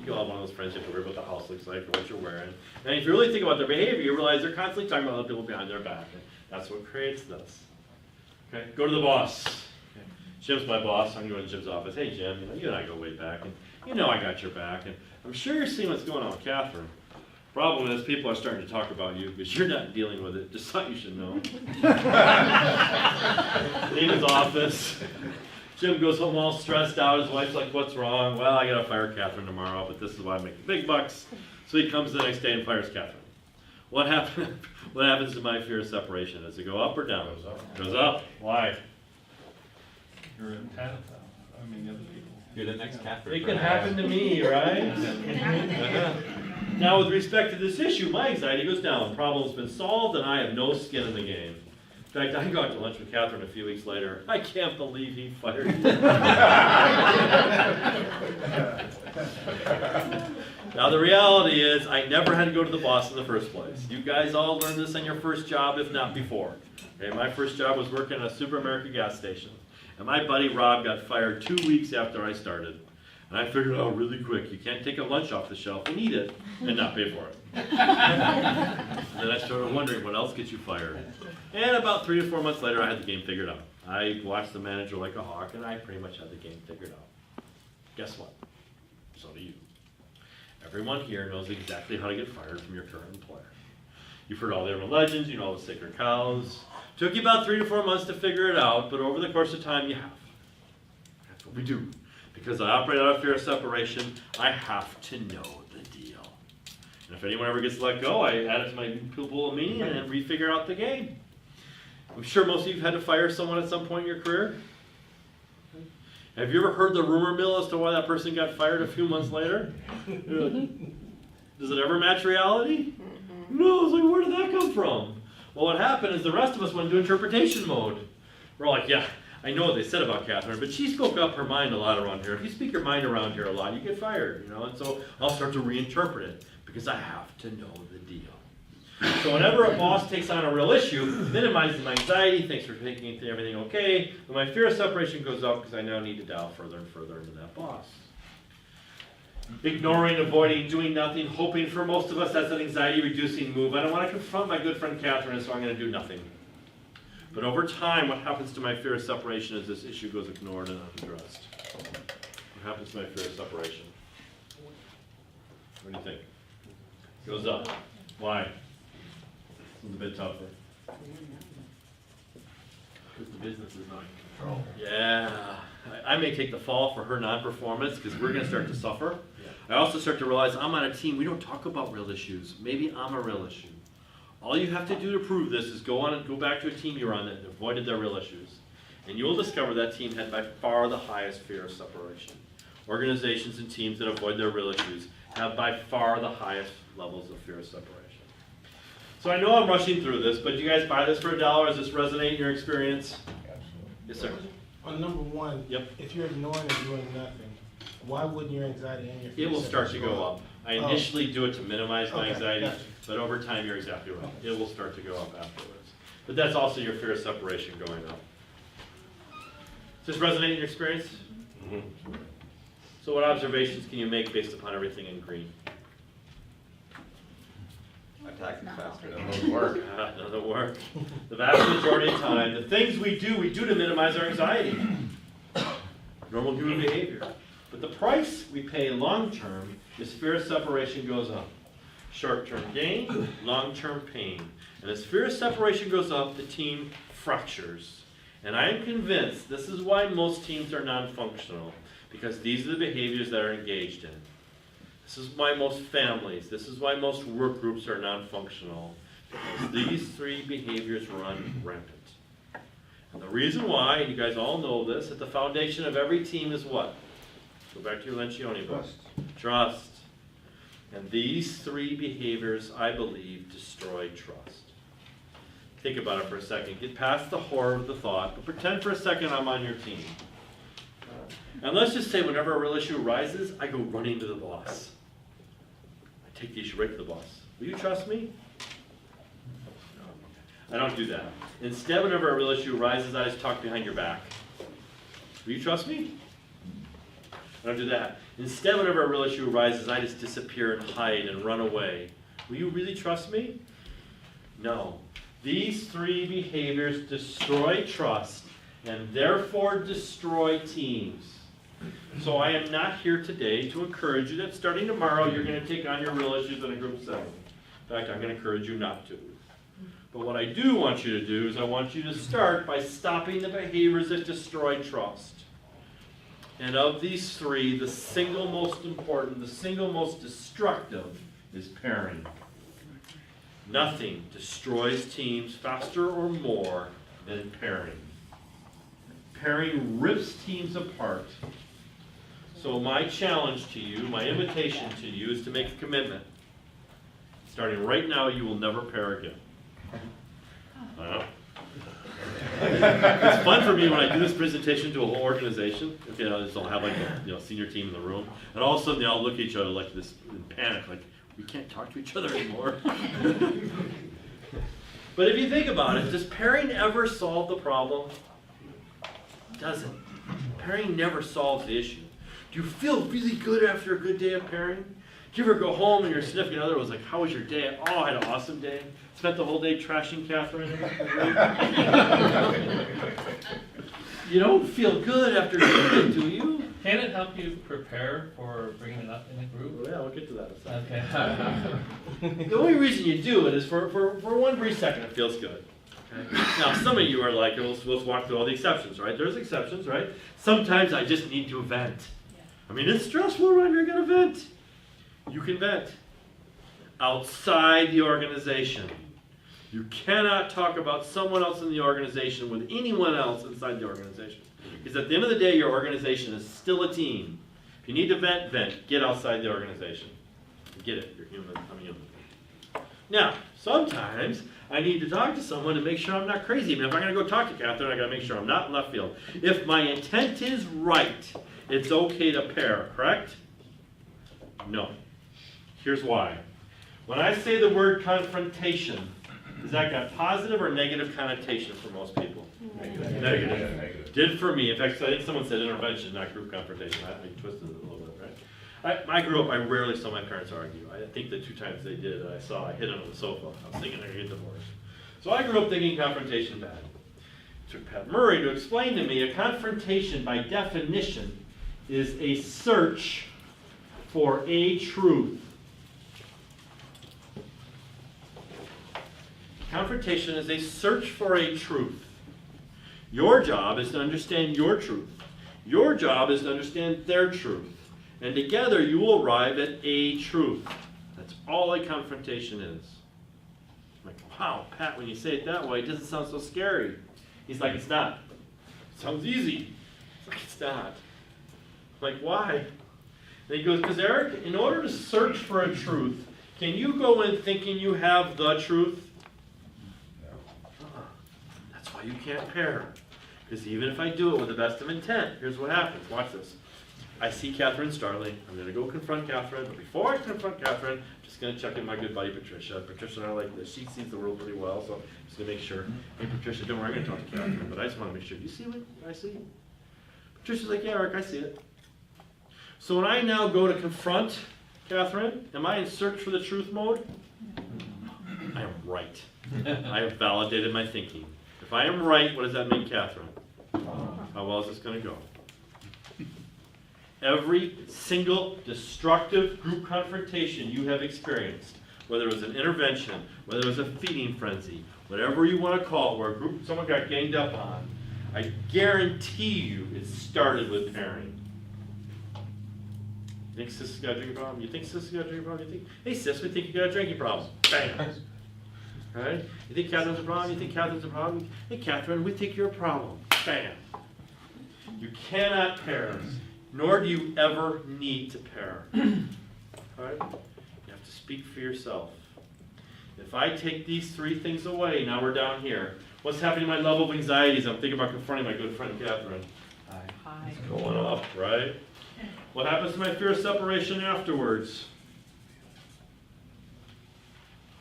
Speaker 2: You all have one of those friends you have to worry about what the house looks like or what you're wearing. And if you really think about their behavior, you realize they're constantly talking about other people behind their back. And that's what creates this. Okay, go to the boss. Okay. Jim's my boss. I'm going to Jim's office. Hey, Jim, you and I go way back, and you know I got your back. And I'm sure you're seeing what's going on with Catherine. Problem is, people are starting to talk about you because you're not dealing with it. Just thought you should know. Leave his office. Jim goes home all stressed out. His wife's like, what's wrong? Well, I got to fire Catherine tomorrow, but this is why I make the big bucks. So he comes the next day and fires Catherine. What happens to my fear of separation? Does it go up or down?
Speaker 14: Goes up.
Speaker 2: Goes up. Why?
Speaker 14: You're entitled to, I mean, the other people.
Speaker 7: You're the next Catherine.
Speaker 2: It could happen to me, right? Now, with respect to this issue, my anxiety goes down. Problem's been solved, and I have no skin in the game. In fact, I go out to lunch with Catherine a few weeks later. I can't believe he fired me. Now, the reality is, I never had to go to the boss in the first place. You guys all learned this on your first job, if not before. Okay, my first job was working at a Super America gas station. And my buddy Rob got fired 2 weeks after I started. And I figured out really quick, you can't take a lunch off the shelf and eat it and not pay for it. And then I started wondering what else gets you fired. And about 3 to 4 months later, I had the game figured out. I watched the manager like a hawk, and I pretty much had the game figured out. Guess what? So do you. Everyone here knows exactly how to get fired from your current employer. You've heard all the urban legends, you know all the sacred cows. Took you about 3 to 4 months to figure it out, but over the course of time, you have. That's what we do. Because I operate out of fear of separation, I have to know the deal. And if anyone ever gets let go, I add it to my pool of meaning and then refigure out the game. I'm sure most of you have had to fire someone at some point in your career. Have you ever heard the rumor mill as to why that person got fired a few months later? Does it ever match reality? No, it's like, where did that come from? Well, what happened is the rest of us went into interpretation mode. We're like, yeah, I know what they said about Catherine, but she spoke up her mind a lot around here. If you speak your mind around here a lot, you get fired, you know? And so I'll start to reinterpret it because I have to know the deal. So whenever a boss takes on a real issue, minimizes my anxiety, thanks for making everything okay, but my fear of separation goes up because I now need to dial further and further into that boss. Ignoring, avoiding, doing nothing, hoping for most of us that's an anxiety-reducing move. I don't want to confront my good friend Catherine, so I'm going to do nothing. But over time, what happens to my fear of separation is this issue goes ignored and unaddressed. What happens to my fear of separation? What do you think? Goes up. Why? It's a bit tougher.
Speaker 3: Because the business is not in control.
Speaker 2: Yeah. I may take the fall for her non-performance because we're going to start to suffer. I also start to realize I'm on a team. We don't talk about real issues. Maybe I'm a real issue. All you have to do to prove this is go back to a team you're on that avoided their real issues. And you'll discover that team had by far the highest fear of separation. Organizations and teams that avoid their real issues have by far the highest levels of fear of separation. So I know I'm rushing through this, but do you guys buy this for $1? Does this resonate in your experience? Yes, sir.
Speaker 15: On number one,
Speaker 2: Yep.
Speaker 15: if you're ignoring and doing nothing, why wouldn't your anxiety and your fear
Speaker 2: It will start to
Speaker 15: separation
Speaker 2: go up. I initially do it to minimize my
Speaker 15: Okay,
Speaker 2: anxiety,
Speaker 15: gotcha.
Speaker 2: but over time, you're exactly right. It will start to go up afterwards. But that's also your fear of separation going up. Does this resonate in your experience?
Speaker 11: Mm-hmm.
Speaker 2: So what observations can you make based upon everything in green?
Speaker 7: Attack faster.
Speaker 11: That doesn't work.
Speaker 2: Doesn't work. The vast majority of time, the things we do to minimize our anxiety. Normal human behavior. But the price we pay long-term is fear of separation goes up. Short-term gain, long-term pain. And as fear of separation goes up, the team fractures. And I am convinced this is why most teams are non-functional, because these are the behaviors that are engaged in. This is why most families, this is why most work groups are non-functional, because these three behaviors run rampant. And the reason why, and you guys all know this, at the foundation of every team is what? Go back to your Lencioni book. Trust. And these three behaviors, I believe, destroy trust. Think about it for a second. Get past the horror of the thought, but pretend for a second I'm on your team. And let's just say whenever a real issue arises, I go running to the boss. I take the issue right to the boss. Will you trust me? No. I don't do that. Instead, whenever a real issue arises, I just talk behind your back. Will you trust me? I don't do that. Instead, whenever a real issue arises, I just disappear and hide and run away. Will you really trust me? No. These three behaviors destroy trust and therefore destroy teams. So I am not here today to encourage you that starting tomorrow you're going to take on your real issues in a group setting. In fact, I'm going to encourage you not to. But what I do want you to do is I want you to start by stopping the behaviors that destroy trust. And of these three, the single most important, the single most destructive is pairing. Nothing destroys teams faster or more than pairing. Pairing rips teams apart. So my challenge to you, my invitation to you is to make a commitment. Starting right now, you will never pair again. Wow. It's fun for me when I do this presentation to a whole organization. Okay, I'll have like a senior team in the room, and all of a sudden they all look at each other like this in panic, like we can't talk to each other anymore. But if you think about it, does pairing ever solve the problem? It doesn't. Pairing never solves the issue. Do you feel really good after a good day of pairing? Do you ever go home and your significant other was like, how was your day? Oh, I had an awesome day. Spent the whole day trashing Catherine. You don't feel good after doing it, do you?
Speaker 14: Can it help you prepare for bringing it up in a group?
Speaker 2: Well, yeah, we'll get to that in a
Speaker 14: Okay.
Speaker 2: second. The only reason you do it is for one brief second it feels good. Okay? Now, some of you are like, let's walk through all the exceptions, right? There's exceptions, right? Sometimes I just need to vent. I mean, it's stressful when you're going to vent. You can vent outside the organization. You cannot talk about someone else in the organization with anyone else inside the organization. Because at the end of the day, your organization is still a team. If you need to vent, vent. Get outside the organization. Get it. You're human. I'm human. Now, sometimes I need to talk to someone to make sure I'm not crazy. I mean, if I'm going to go talk to Catherine, I got to make sure I'm not in left field. If my intent is right, it's okay to pair, correct? No. Here's why. When I say the word confrontation, has that got positive or negative connotation for most people? Negative. Did for me. In fact, I think someone said intervention, not group confrontation. I twisted it a little bit, right? I grew up, I rarely saw my parents argue. I think the 2 times they did, I hit them on the sofa. I was thinking they're going to get divorced. So I grew up thinking confrontation bad. It took Pat Murray to explain to me a confrontation, by definition, is a search for a truth. Confrontation is a search for a truth. Your job is to understand your truth. Your job is to understand their truth. And together you will arrive at a truth. That's all a confrontation is. I'm like, wow, Pat, when you say it that way, it doesn't sound so scary. He's like, it's not. It sounds easy. It's like, it's not. I'm like, why? And he goes, because Eric, in order to search for a truth, can you go in thinking you have the truth? That's why you can't pair. Because even if I do it with the best of intent, here's what happens. Watch this. I see Catherine startling. I'm going to go confront Catherine. But before I confront Catherine, I'm just going to check in my good buddy Patricia. Patricia and I like this. She sees the world pretty well, so I'm just going to make sure. Hey, Patricia, don't worry, I'm going to talk to Catherine. But I just want to make sure. Do you see what I see? Patricia's like, yeah, Eric, I see it. So when I now go to confront Catherine, am I in search for the truth mode? I am right. I have validated my thinking. If I am right, what does that mean, Catherine? How well is this going to go? Every single destructive group confrontation you have experienced, whether it was an intervention, whether it was a feeding frenzy, whatever you want to call it, where someone got ganged up on, I guarantee you it started with pairing. You think sis has got a drinking problem? You think sis has got a drinking problem? You think, hey sis, we think you got a drinking problem. Bam! Right? You think Catherine's a problem? You think Catherine's a problem? Hey Catherine, we think you're a problem. Bam! You cannot pair, nor do you ever need to pair. Right? You have to speak for yourself. If I take these 3 things away, now we're down here. What's happening to my level of anxieties? I'm thinking about confronting my good friend Catherine.
Speaker 10: Hi.
Speaker 2: It's going up, right? What happens to my fear of separation afterwards?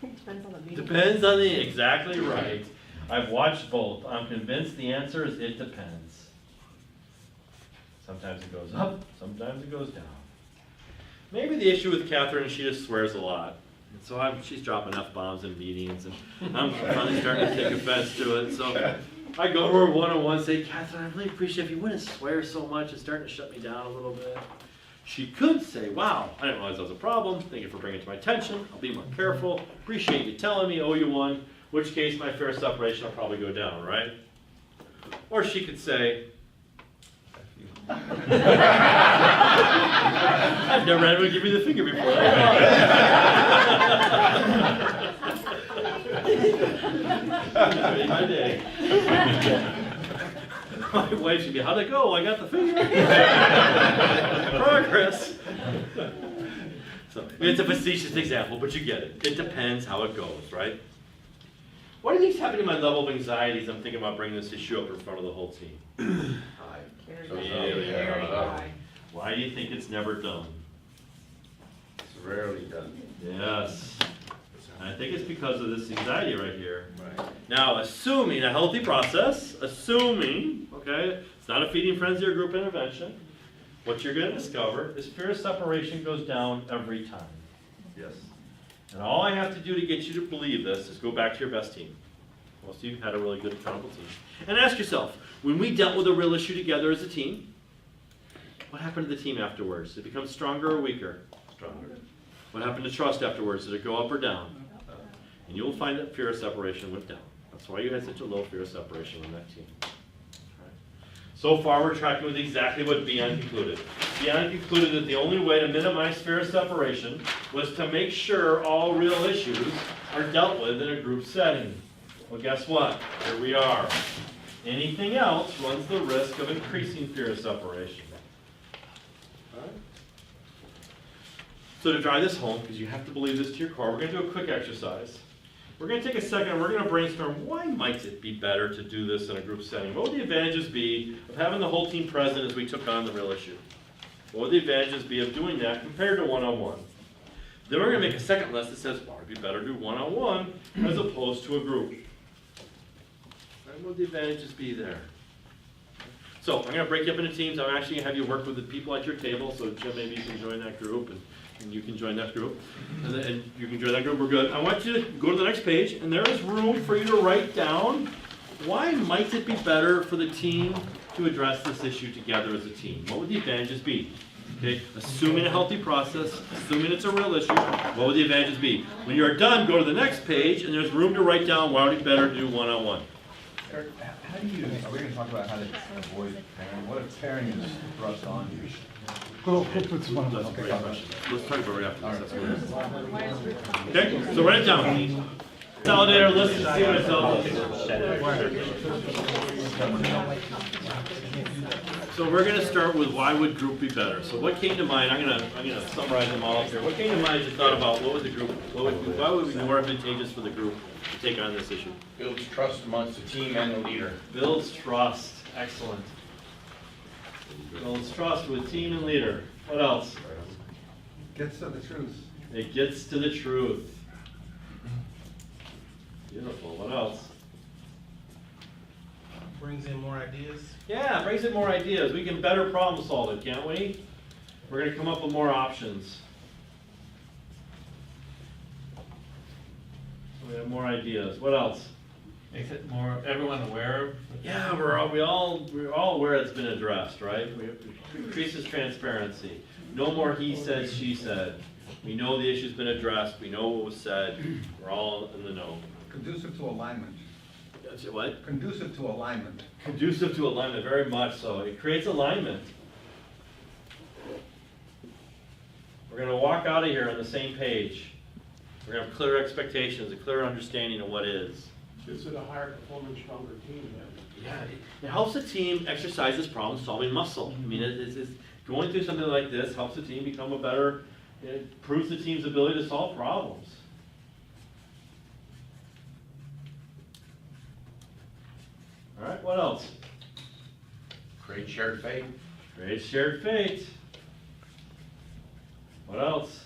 Speaker 1: Depends on the meeting.
Speaker 2: Depends on the, exactly right. I've watched both. I'm convinced the answer is it depends. Sometimes it goes up, sometimes it goes down. maybe the issue with Catherine is she just swears a lot. And so she's dropping F-bombs in meetings, and I'm finally starting to take offense to it. So I go to her one-on-one and say, Catherine, I really appreciate if you wouldn't swear so much. It's starting to shut me down a little bit. She could say, wow, I didn't realize that was a problem. Thank you for bringing it to my attention. I'll be more careful. Appreciate you telling me, owe you one. In which case, my fair separation will probably go down, right? Or she could say, I've never had anyone give me the finger before. Made my day. My wife should be, how'd it go? I got the finger. Progress. So it's a facetious example, but you get it. It depends how it goes, right? What do you think's happening to my level of anxiety as I'm thinking about bringing this issue up in front of the whole team? Really high. Why do you think it's never done?
Speaker 11: It's rarely done.
Speaker 2: Yes. And I think it's because of this anxiety right here. Right. Now, assuming a healthy process, okay, it's not a feeding frenzy or group intervention, what you're going to discover is fear of separation goes down every time. Yes. And all I have to do to get you to believe this is go back to your best team. Most of you had a really good accountable team. And ask yourself, when we dealt with a real issue together as a team, what happened to the team afterwards? Did it become stronger or weaker? Stronger. What happened to trust afterwards? Did it go up or down? And you'll find that fear of separation went down. That's why you had such a low fear of separation on that team. Right. So far, we're tracking with exactly what Beyond concluded. Beyond concluded that the only way to minimize fear of separation was to make sure all real issues are dealt with in a group setting. Well, guess what? Here we are. Anything else runs the risk of increasing fear of separation. Right. So to drive this home, because you have to believe this to your core, we're going to do a quick exercise. We're going to take a second and we're going to brainstorm, why might it be better to do this in a group setting? What would the advantages be of having the whole team present as we took on the real issue? What would the advantages be of doing that compared to one-on-one? Then we're going to make a second list that says, why would it be better to do one-on-one as opposed to a group? What would the advantages be there? So I'm going to break you up into teams. I'm actually going to have you work with the people at your table. So Jim, maybe you can join that group, and you can join that group. And you can join that group. We're good. I want you to go to the next page, and there is room for you to write down why might it be better for the team to address this issue together as a team. What would the advantages be? Okay, assuming a healthy process, assuming it's a real issue, what would the advantages be? When you're done, go to the next page, and there's room to write down why would it be better to do one-on-one.
Speaker 6: Eric, how do you, are we going to talk about how to avoid pairing? What if pairing is thrust on you?
Speaker 2: Let's talk about it after this. Okay, so write it down. Validator, listen, see what it tells. So we're going to start with why would group be better. So what came to mind? I'm going to summarize them all up here. What came to mind as you thought about what would the group? Why would it be more advantageous for the group to take on this issue?
Speaker 7: Builds trust amongst the team and the leader.
Speaker 2: Builds trust. Excellent. Builds trust with team and leader. What else?
Speaker 6: Gets to the truth.
Speaker 2: It gets to the truth. Beautiful. What else?
Speaker 15: Brings in more ideas.
Speaker 2: Yeah, brings in more ideas. We can better problem solve it, can't we? We're going to come up with more options. So we have more ideas. What else?
Speaker 14: Makes it more, everyone aware.
Speaker 2: Yeah, we're all aware it's been addressed, right? It increases transparency. No more he said, she said. We know the issue's been addressed. We know what was said. We're all in the know.
Speaker 6: Conducive to alignment.
Speaker 2: What?
Speaker 6: Conducive to alignment.
Speaker 2: Conducive to alignment, very much so. It creates alignment. We're going to walk out of here on the same page. We're going to have clear expectations, a clear understanding of what is.
Speaker 8: Gives it a higher performing, stronger team then.
Speaker 2: Yeah, it helps the team exercise this problem-solving muscle. I mean, it's going through something like this helps the team become a better, it improves the team's ability to solve problems. All right, what else?
Speaker 7: Create shared fate.
Speaker 2: Create shared fate. What else?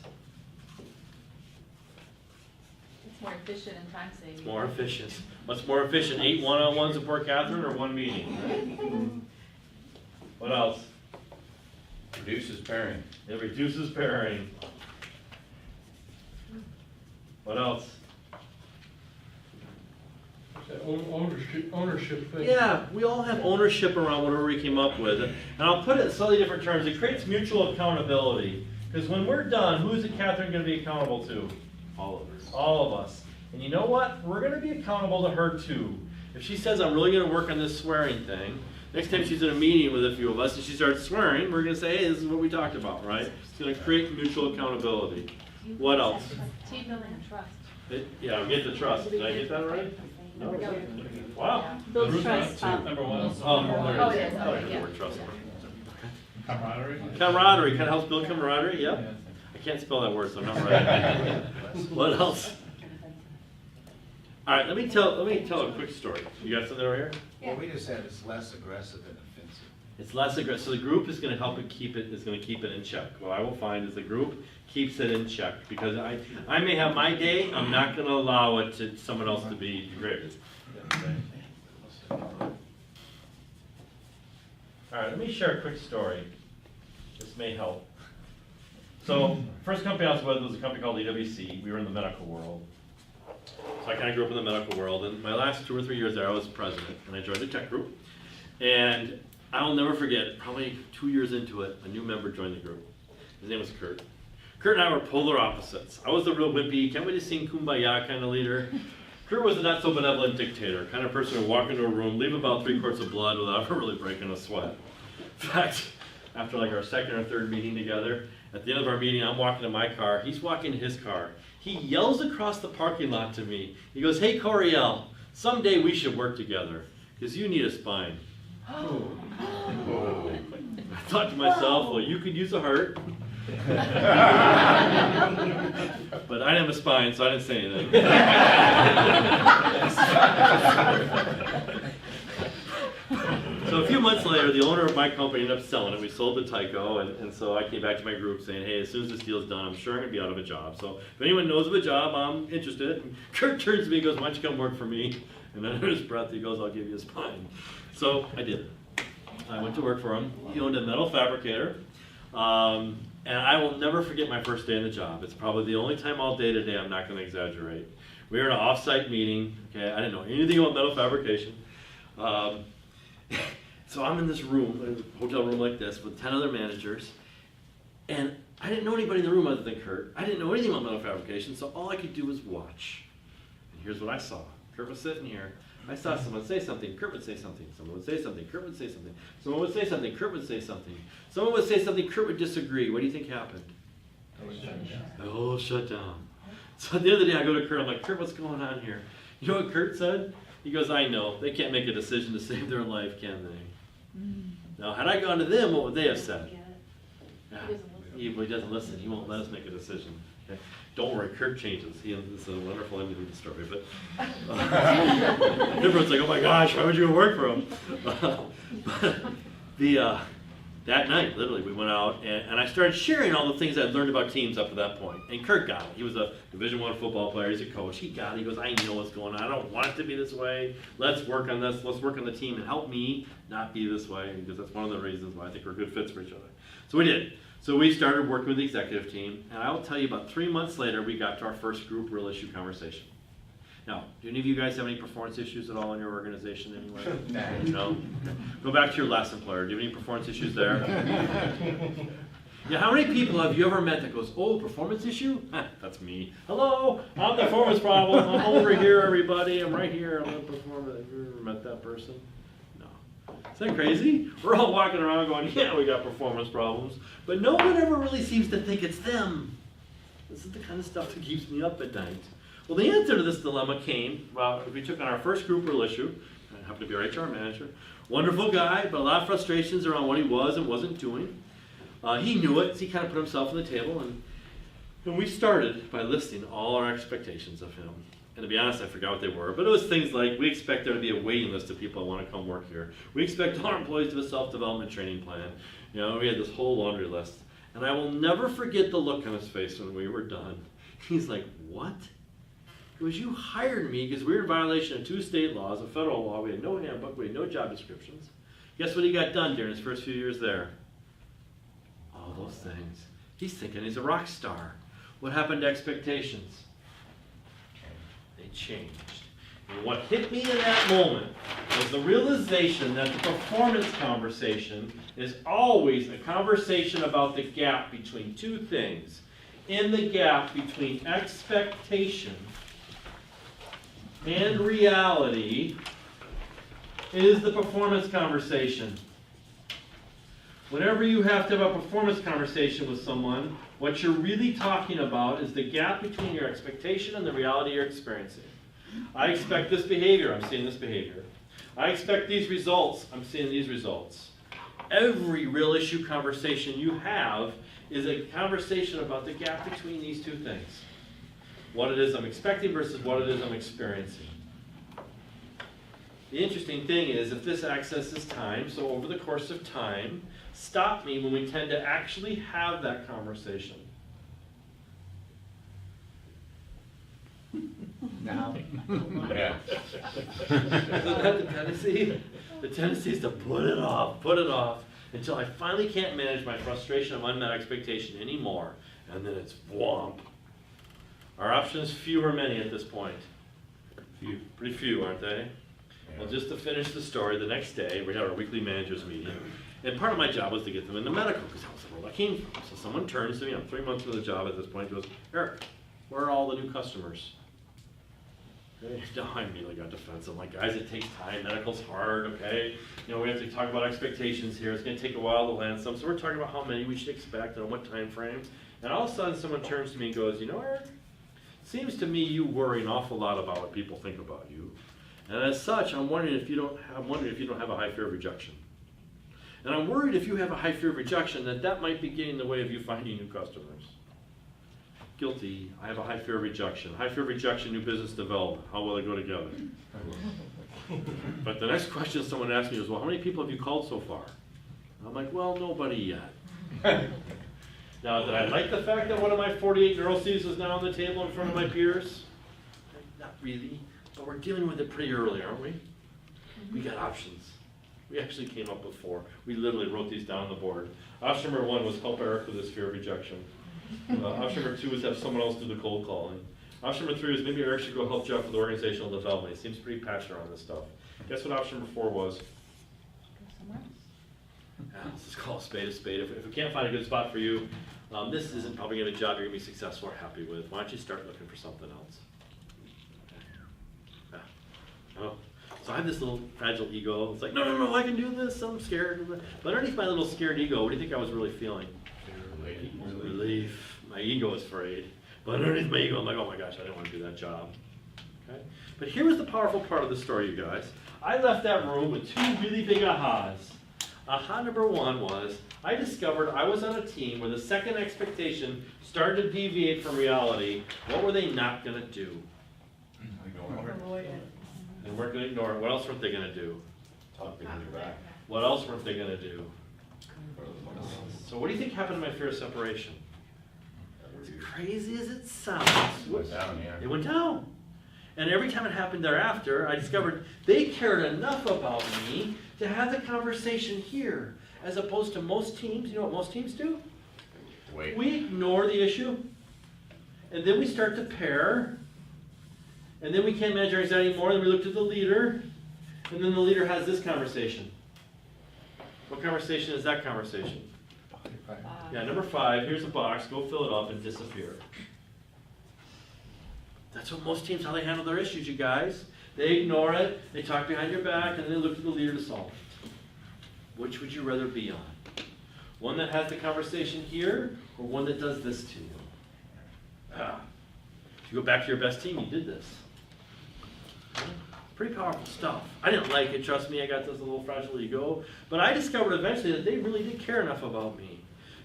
Speaker 10: It's more efficient and time saving.
Speaker 2: It's more efficient. What's more efficient, 8 one-on-ones with poor Catherine or 1 meeting? What else?
Speaker 7: Reduces pairing.
Speaker 2: It reduces pairing. What else?
Speaker 8: Ownership thing.
Speaker 2: Yeah, we all have ownership around whatever we came up with. And I'll put it in slightly different terms. It creates mutual accountability. Because when we're done, who's Catherine going to be accountable to?
Speaker 11: All of us.
Speaker 2: All of us. And you know what? We're going to be accountable to her too. If she says, I'm really going to work on this swearing thing, next time she's in a meeting with a few of us and she starts swearing, we're going to say, hey, this is what we talked about, right? It's going to create mutual accountability. What else?
Speaker 10: Team building and trust.
Speaker 2: Yeah, get the trust. Did I get that right? No. Wow.
Speaker 10: Build trust.
Speaker 14: Number one.
Speaker 10: Oh, it is, okay, yeah.
Speaker 2: Word trust.
Speaker 14: Camaraderie?
Speaker 2: Camaraderie, kind of helps build camaraderie, yep. I can't spell that word, so I'm not right. What else? All right, let me tell a quick story. You got something over here?
Speaker 15: Well, we just said it's less aggressive and offensive.
Speaker 2: It's less aggressive. So the group is going to help it keep it. Is going to keep it in check. What I will find is the group keeps it in check because I may have my day. I'm not going to allow it to someone else to be degraded. All right, let me share a quick story. This may help. So, first company I was with was a company called EWC. We were in the medical world. So I kind of grew up in the medical world, and my last 2 or 3 years there, I was president, and I joined the tech group. And I'll never forget, probably 2 years into it, a new member joined the group. His name was Kurt. Kurt and I were polar opposites. I was the real wimpy, can't wait to sing Kumbaya kind of leader. Kurt was a not so benevolent dictator, kind of person who would walk into a room, leave about 3 quarts of blood without ever really breaking a sweat. In fact, after like our second or third meeting together, at the end of our meeting, I'm walking to my car, he's walking to his car. He yells across the parking lot to me. He goes, hey Coryell, someday we should work together, because you need a spine. I thought to myself, well, you could use a heart. But I didn't have a spine, so I didn't say anything. So a few months later, the owner of my company ended up selling it. We sold to Tyco, and so I came back to my group saying, hey, as soon as this deal's done, I'm sure I'm going to be out of a job. So if anyone knows of a job, I'm interested. And Kurt turns to me and goes, why don't you come work for me? And then under his breath, he goes, I'll give you a spine. So I did. I went to work for him. He owned a metal fabricator. And I will never forget my first day in the job. It's probably the only time all day today I'm not going to exaggerate. We were in an off-site meeting. Okay, I didn't know anything about metal fabrication. So I'm in this room, a hotel room like this, with 10 other managers, and I didn't know anybody in the room other than Kurt. I didn't know anything about metal fabrication, so all I could do was watch. And here's what I saw. Kurt was sitting here. I saw someone say something, Kurt would say something. Someone would say something, Kurt would say something. Someone would say something, Kurt would say something. Someone would say something, Kurt would disagree. What do you think happened? Oh, shut down. So at the end of the day, I go to Kurt, I'm like, Kurt, what's going on here? You know what Kurt said? He goes, I know. They can't make a decision to save their life, can they? Now, had I gone to them, what would they have said? Yeah. He doesn't listen. He won't let us make a decision. Okay? Don't worry, Kurt changes. It's a wonderful end to the story. But everyone's like, oh my gosh, why would you work for him? That night, literally, we went out and I started sharing all the things I'd learned about teams up to that point. And Kurt got it. He was a Division I football player. He's a coach. He got it. He goes, I know what's going on. I don't want it to be this way. Let's work on this. Let's work on the team and help me not be this way, because that's one of the reasons why I think we're good fits for each other. So we did. So we started working with the executive team. And I will tell you, about 3 months later, we got to our first group real issue conversation. Now, do any of you guys have any performance issues at all in your organization anywhere? No? Okay. Go back to your last employer. Do you have any performance issues there? Yeah, how many people have you ever met that goes, oh, performance issue? That's me. Hello, I'm the performance problem. I'm over here, everybody. I'm right here. I'm the performance. Have you ever met that person? No. Is that crazy? We're all walking around going, yeah, we got performance problems. But no one ever really seems to think it's them. This is the kind of stuff that keeps me up at night. Well, the answer to this dilemma came, we took on our first group real issue. I happened to be our HR manager. Wonderful guy, but a lot of frustrations around what he was and wasn't doing. He knew it, so he kind of put himself on the table, and we started by listing all our expectations of him. And to be honest, I forgot what they were, but it was things like, we expect there to be a waiting list of people that want to come work here. We expect all our employees to have a self-development training plan. You know, we had this whole laundry list. And I will never forget the look on his face when we were done. He's like, what? It was you hired me because we were in violation of 2 state laws, a federal law. We had no handbook, we had no job descriptions. Guess what he got done during his first few years there? all those things. He's thinking he's a rock star. What happened to expectations? They changed. And what hit me in that moment was the realization that the performance conversation is always a conversation about the gap between two things. In the gap between expectation and reality is the performance conversation. Whenever you have to have a performance conversation with someone, what you're really talking about is the gap between your expectation and the reality you're experiencing. I expect this behavior, I'm seeing this behavior. I expect these results, I'm seeing these results. Every real issue conversation you have is a conversation about the gap between these two things. What it is I'm expecting versus what it is I'm experiencing. The interesting thing is, if this accesses time, so over the course of time, stop me when we tend to actually have that conversation.
Speaker 6: Now.
Speaker 7: Yeah.
Speaker 2: Isn't that the tendency? The tendency is to put it off, until I finally can't manage my frustration of unmet expectation anymore, and then it's whomp. Our options, few or many at this point? Few. Pretty few, aren't they? Well, just to finish the story, the next day we had our weekly managers meeting, and part of my job was to get them into medical, because that was the world I came from. So someone turns to me, I'm 3 months into the job at this point, goes, Eric, where are all the new customers? Now I immediately got defensive. I'm like, guys, it takes time. Medical's hard, okay? You know, we have to talk about expectations here. It's going to take a while to land some. So we're talking about how many we should expect and on what time frame. And all of a sudden, someone turns to me and goes, you know, Eric, it seems to me you worry an awful lot about what people think about you. And as such, I'm wondering if you don't have a high fear of rejection. And I'm worried if you have a high fear of rejection, that might be getting in the way of you finding new customers. Guilty. I have a high fear of rejection. High fear of rejection, new business development. How will they go together? But the next question someone asked me was, well, how many people have you called so far? And I'm like, well, nobody yet. Now, did I like the fact that one of my 48 neuroses is now on the table in front of my peers? Not really, but we're dealing with it pretty early, aren't we? We got options. We actually came up with 4. We literally wrote these down on the board. Option number 1 was help Eric with his fear of rejection. Option number 2 was have someone else do the cold calling. Option number 3 was maybe Eric should go help Jeff with organizational development. He seems pretty passionate on this stuff. Guess what option number 4 was?
Speaker 4: Go somewhere else.
Speaker 2: Yeah, let's just call a spade a spade. If we can't find a good spot for you, this isn't probably going to be a job you're going to be successful or happy with. Why don't you start looking for something else? Yeah. Oh. So I have this little fragile ego. It's like, no, I can do this. I'm scared. But underneath my little scared ego, what do you think I was really feeling? Relief. My ego is afraid. But underneath my ego, I'm like, oh my gosh, I didn't want to do that job. Okay? But here was the powerful part of the story, you guys. I left that room with 2 really big ahas. Aha number 1 was, I discovered I was on a team where the second expectation started to deviate from reality. What were they not going to do?
Speaker 4: Avoid it.
Speaker 2: They weren't going to ignore it. What else weren't they going to do?
Speaker 6: Talk behind your back.
Speaker 2: What else weren't they going to do? So what do you think happened to my fear of separation? As crazy as it sounds,
Speaker 7: It went down, yeah.
Speaker 2: it went down. And every time it happened thereafter, I discovered they cared enough about me to have the conversation here, as opposed to most teams. You know what most teams do?
Speaker 7: Wait.
Speaker 2: We ignore the issue, and then we start to pair, and then we can't manage our anxiety anymore, and then we look to the leader, and then the leader has this conversation. What conversation is that conversation? Yeah, number 5, here's a box, go fill it up and disappear. That's what most teams, how they handle their issues, you guys. They ignore it, they talk behind your back, and they look to the leader to solve it. Which would you rather be on? One that has the conversation here, or one that does this to you? If you go back to your best team, you did this. Pretty powerful stuff. I didn't like it, trust me, I got this little fragile ego. But I discovered eventually that they really did care enough about me.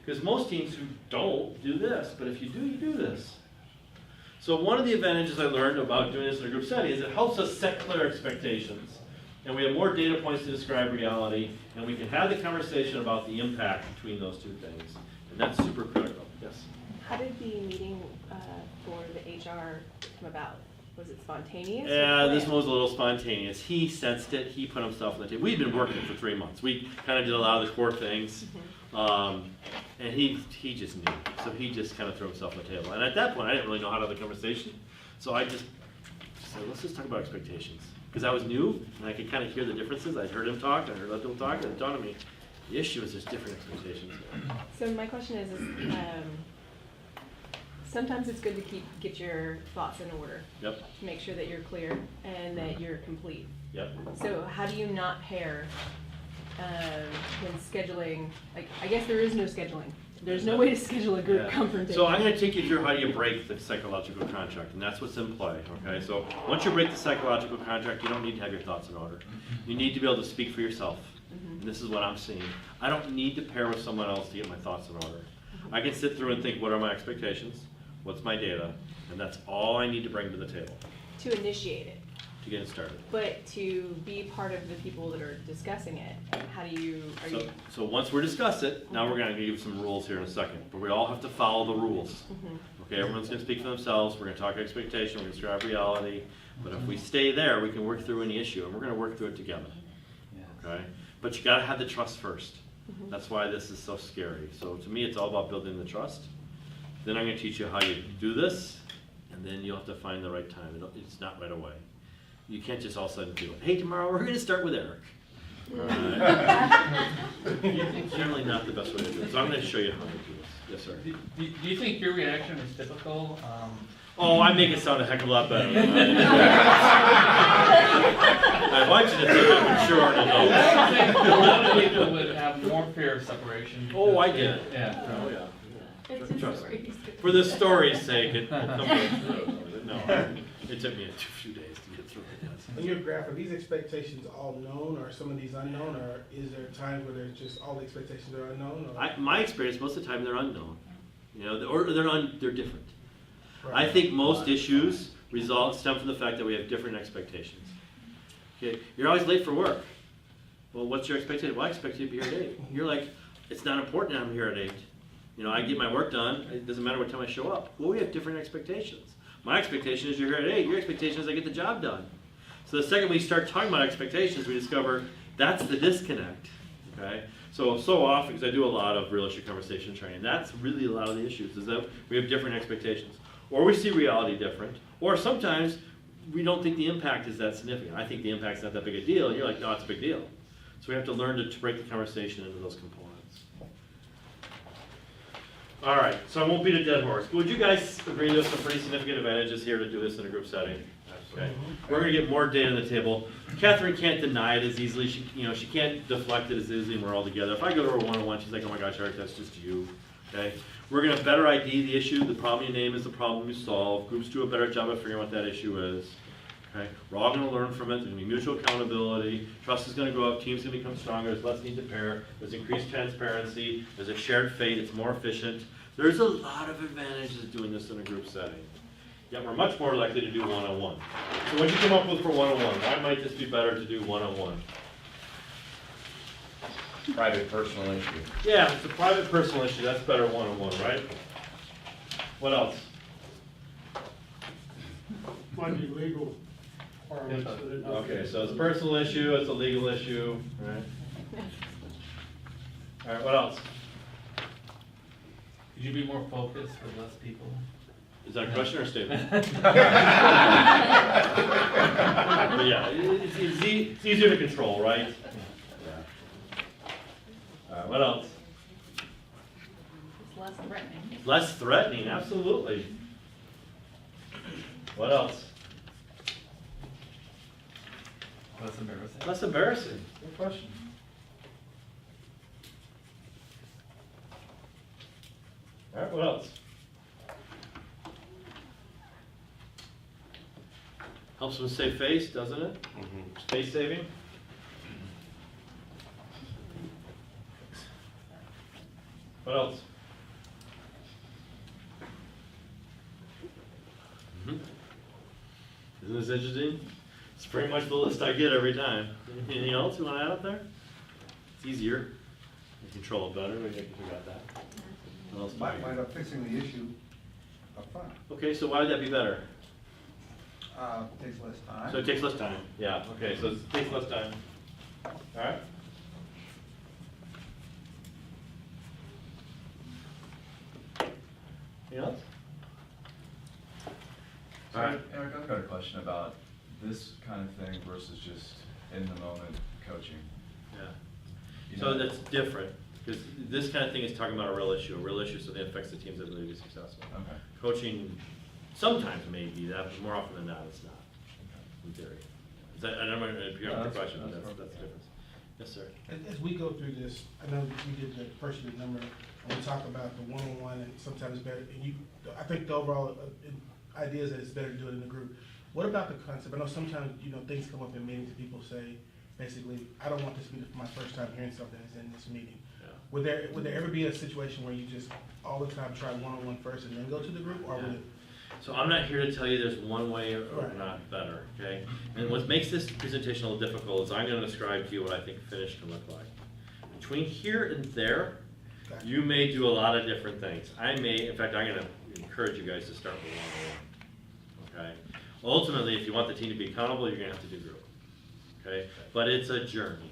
Speaker 2: Because most teams who don't do this, but if you do, you do this. So one of the advantages I learned about doing this in a group setting is it helps us set clear expectations. And we have more data points to describe reality, and we can have the conversation about the impact between those 2 things. And that's super critical. Yes?
Speaker 10: How did the meeting for the HR come about? Was it spontaneous? or
Speaker 2: Yeah, this
Speaker 10: planned?
Speaker 2: one was a little spontaneous. He sensed it. He put himself on the table. We'd been working for 3 months. We kind of did a lot of the core things, and he just knew. So he just kind of threw himself on the table. And at that point, I didn't really know how to have the conversation. So I just said, let's just talk about expectations. Because I was new, and I could kind of hear the differences. I'd heard him talk, I heard other people talk, and it dawned on me, the issue is there's different expectations.
Speaker 10: So my question is sometimes it's good to get your thoughts in order.
Speaker 2: Yep.
Speaker 10: To make sure that you're clear and that you're complete.
Speaker 2: Yep.
Speaker 10: So how do you not pair when scheduling? Like, I guess there is no scheduling. There's no way to schedule a group confrontation.
Speaker 2: So I'm going to take you through how you break the psychological contract, and that's what's in play, okay? So once you break the psychological contract, you don't need to have your thoughts in order. You need to be able to speak for yourself. And this is what I'm seeing. I don't need to pair with someone else to get my thoughts in order. I can sit through and think, what are my expectations? What's my data? And that's all I need to bring to the table
Speaker 10: To initiate it.
Speaker 2: to get it started.
Speaker 10: But to be part of the people that are discussing it, how do you,
Speaker 2: So once we discuss it, now we're going to give you some rules here in a second. But we all have to follow the rules. Okay, everyone's going to speak for themselves. We're going to talk expectation. We're going to describe reality. But if we stay there, we can work through any issue, and we're going to work through it together. Okay? But you got to have the trust first. That's why this is so scary. So to me, it's all about building the trust. Then I'm going to teach you how you do this, and then you'll have to find the right time. It's not right away. You can't just all of a sudden do it. Hey, tomorrow we're going to start with Eric. Generally not the best way to do it. So I'm going to show you how to do this. Yes, sir.
Speaker 14: Do you think your reaction is typical?
Speaker 2: Oh, I make it sound a heck of a lot better. I want you to think I'm sure and
Speaker 14: I think a lot of people would have more fear of separation.
Speaker 2: Oh, I get it.
Speaker 14: Yeah.
Speaker 2: Oh, yeah.
Speaker 10: It's a
Speaker 2: Trust
Speaker 10: story.
Speaker 2: me. For the story's sake, it will come through. No, it took me a few days to get through it.
Speaker 15: In your graph, are these expectations all known, or some of these unknown, or is there times where there's just all the expectations are unknown? Or?
Speaker 2: My experience, most of the time, they're unknown. You know, or they're different.
Speaker 15: Right.
Speaker 2: I think most issues stem from the fact that we have different expectations. Okay, you're always late for work. Well, what's your expectation? Well, I expect you to be here at 8. You're like, it's not important I'm here at 8. You know, I get my work done. It doesn't matter what time I show up. Well, we have different expectations. My expectation is you're here at 8. Your expectation is I get the job done. So the second we start talking about expectations, we discover that's the disconnect. Okay? So often, because I do a lot of real issue conversation training, that's really a lot of the issues, is that we have different expectations. Or we see reality different. Or sometimes we don't think the impact is that significant. I think the impact's not that big a deal. And you're like, no, it's a big deal. So we have to learn to break the conversation into those components. All right, so I won't beat a dead horse. Would you guys agree there's some pretty significant advantages here to do this in a group setting? Okay. We're going to get more data on the table. Catherine can't deny it as easily. She can't deflect it as easily when we're all together. If I go to her one-on-one, she's like, oh my gosh, Eric, that's just you. Okay. We're going to better ID the issue. The problem you name is the problem you solve. Groups do a better job of figuring out what that issue is. Okay. We're all going to learn from it. There's going to be mutual accountability. Trust is going to go up. Teams are going to become stronger. There's less need to pair. There's increased transparency. There's a shared fate. It's more efficient. There's a lot of advantages to doing this in a group setting. Yet we're much more likely to do one-on-one. So what did you come up with for one-on-one? Why might this be better to do one-on-one?
Speaker 7: Private personal issue.
Speaker 2: Yeah, it's a private personal issue. That's better one-on-one, right? What else?
Speaker 8: Might be legal requirements that it.
Speaker 2: Okay, so it's a personal issue, it's a legal issue, right? All right, what else?
Speaker 14: Could you be more focused with less people?
Speaker 2: Is that a question or a statement? Yeah, it's easier to control, right? Yeah. All right, what else?
Speaker 10: It's less threatening.
Speaker 2: Less threatening, absolutely. What else?
Speaker 14: Less embarrassing?
Speaker 2: Less embarrassing. Good question. All right, what else? Helps with save face, doesn't it? Space saving. What else? Isn't this interesting? It's pretty much the list I get every time. Anything else you want to add up there? It's easier. You control it better. We got that. What else?
Speaker 6: Might wind up fixing the issue up front.
Speaker 2: Okay, so why would that be better?
Speaker 6: Takes less time.
Speaker 2: So it takes less time, yeah, okay, so it takes less time. All right? Anything else?
Speaker 6: So, Eric, I've got a question about this kind of thing versus just in the moment coaching.
Speaker 2: Yeah.
Speaker 6: You
Speaker 2: So
Speaker 6: know-
Speaker 2: that's different, because this kind of thing is talking about a real issue so that affects the team's ability to be successful.
Speaker 6: Okay.
Speaker 2: Coaching sometimes may be that, but more often than not, it's not, in theory. Is that, I don't know if you have a question, but that's the difference. Yes, sir.
Speaker 15: As we go through this, I know we did the first year number, and we talk about the one-on-one, and sometimes better, and I think the overall idea is that it's better to do it in a group. What about the concept? I know sometimes, things come up in meetings, and people say, basically, I don't want this to be my first time hearing something that's in this meeting.
Speaker 2: Yeah.
Speaker 15: Would there ever be a situation where you just all the time try one-on-one first and then go to the group, or would it?
Speaker 2: So I'm not here to tell you there's one way or
Speaker 15: Right.
Speaker 2: not better, okay? And what makes this presentation a little difficult is I'm gonna describe to you what I think finish can look like. Between here and there,
Speaker 15: Gotcha.
Speaker 2: you may do a lot of different things. In fact, I'm gonna encourage you guys to start with one-on-one, okay? Ultimately, if you want the team to be accountable, you're gonna have to do group, okay? But it's a journey.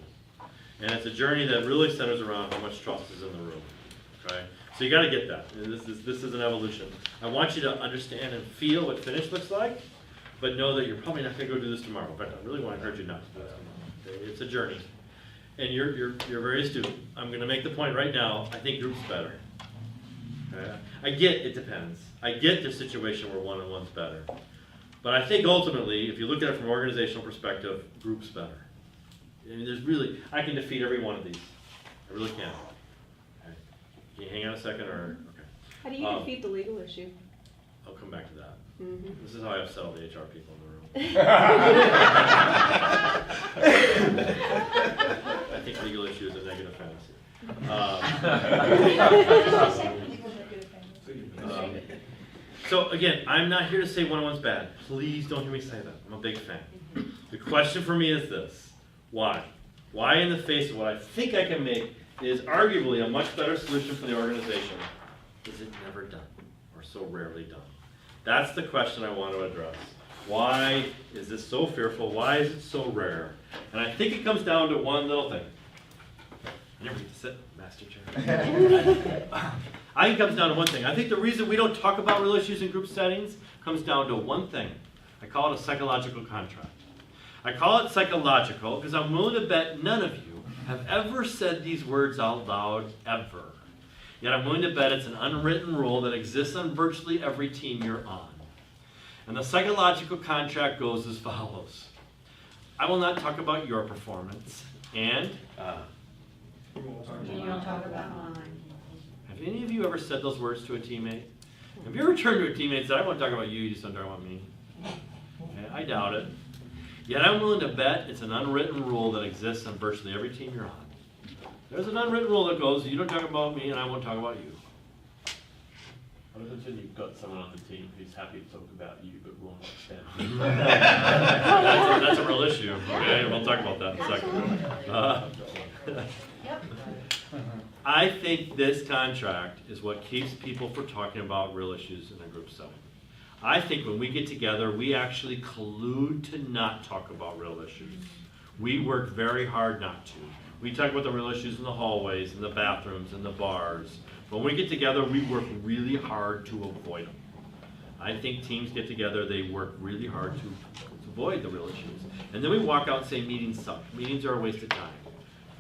Speaker 2: And it's a journey that really centers around how much trust is in the room, okay? So you gotta get that. And this is an evolution. I want you to understand and feel what finish looks like, but know that you're probably not gonna go do this tomorrow. In fact, I really wanna encourage you not to do this tomorrow, okay? It's a journey. And you're very astute. I'm gonna make the point right now, I think group's better. Okay? I get it depends. I get the situation where one-on-one's better. But I think ultimately, if you look at it from an organizational perspective, group's better. I mean, I can defeat every one of these. I really can. Okay. Can you hang on a second, or, okay.
Speaker 10: How do you defeat the legal issue?
Speaker 2: I'll come back to that.
Speaker 10: Mm-hmm.
Speaker 2: This is how I've settled the HR people in the room. I think legal issue is a negative fantasy. So again, I'm not here to say one-on-one's bad. Please don't hear me say that. I'm a big fan. The question for me is this: why? Why, in the face of what I think I can make is arguably a much better solution for the organization, is it never done, or so rarely done? That's the question I want to address. Why is this so fearful? Why is it so rare? And I think it comes down to one little thing. I never get to sit, Master Chair. I think it comes down to one thing. I think the reason we don't talk about real issues in group settings comes down to one thing. I call it a psychological contract. I call it psychological because I'm willing to bet none of you have ever said these words out loud, ever. Yet I'm willing to bet it's an unwritten rule that exists on virtually every team you're on. And the psychological contract goes as follows. I will not talk about your performance, and
Speaker 1: You don't talk about mine.
Speaker 2: have any of you ever said those words to a teammate? Have you ever turned to a teammate and said, I want to talk about you, you just don't talk about me? Okay, I doubt it. Yet I'm willing to bet it's an unwritten rule that exists on virtually every team you're on. There's an unwritten rule that goes, you don't talk about me and I won't talk about you.
Speaker 3: What happens when you've got someone on the team who's happy to talk about you but won't understand?
Speaker 2: That's a real issue, okay? We'll talk about that in a second. I think this contract is what keeps people from talking about real issues in a group setting. I think when we get together, we actually collude to not talk about real issues. We work very hard not to. We talk about the real issues in the hallways, in the bathrooms, in the bars. When we get together, we work really hard to avoid them. I think teams get together, they work really hard to avoid the real issues. And then we walk out and say meetings suck. Meetings are a waste of time.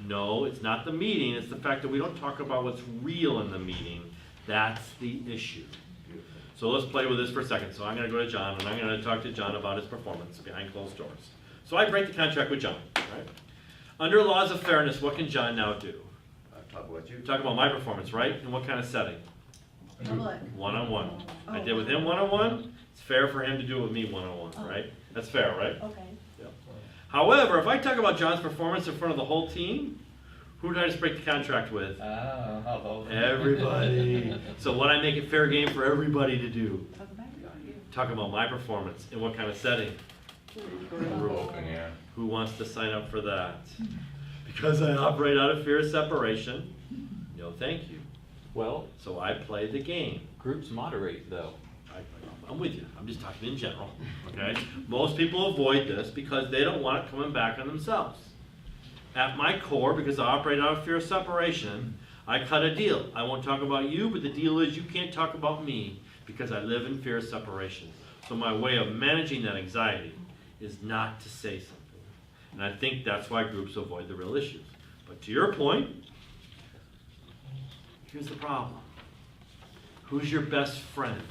Speaker 2: No, it's not the meeting, it's the fact that we don't talk about what's real in the meeting. That's the issue. So let's play with this for a second. So I'm going to go to John, and I'm going to talk to John about his performance behind closed doors. So I break the contract with John. Right? Under laws of fairness, what can John now do?
Speaker 11: Talk about you.
Speaker 2: Talk about my performance, right? In what kind of setting?
Speaker 1: Public.
Speaker 2: One-on-one. I did with him one-on-one. It's fair for him to do it with me one-on-one, right? That's fair, right?
Speaker 1: Okay.
Speaker 2: Yep. However, if I talk about John's performance in front of the whole team, who did I just break the contract with? Everybody. So what I make it fair game for everybody to do? Talk about my performance. In what kind of setting?
Speaker 11: Open air.
Speaker 2: Who wants to sign up for that? Because I operate out of fear of separation. No, thank you.
Speaker 3: Well,
Speaker 2: So I play the game.
Speaker 3: groups moderate though.
Speaker 2: I'm with you. I'm just talking in general, okay? Most people avoid this because they don't want it coming back on themselves. At my core, because I operate out of fear of separation, I cut a deal. I won't talk about you, but the deal is you can't talk about me because I live in fear of separation. So my way of managing that anxiety is not to say something. And I think that's why groups avoid the real issues. But to your point, here's the problem. Who's your best friend?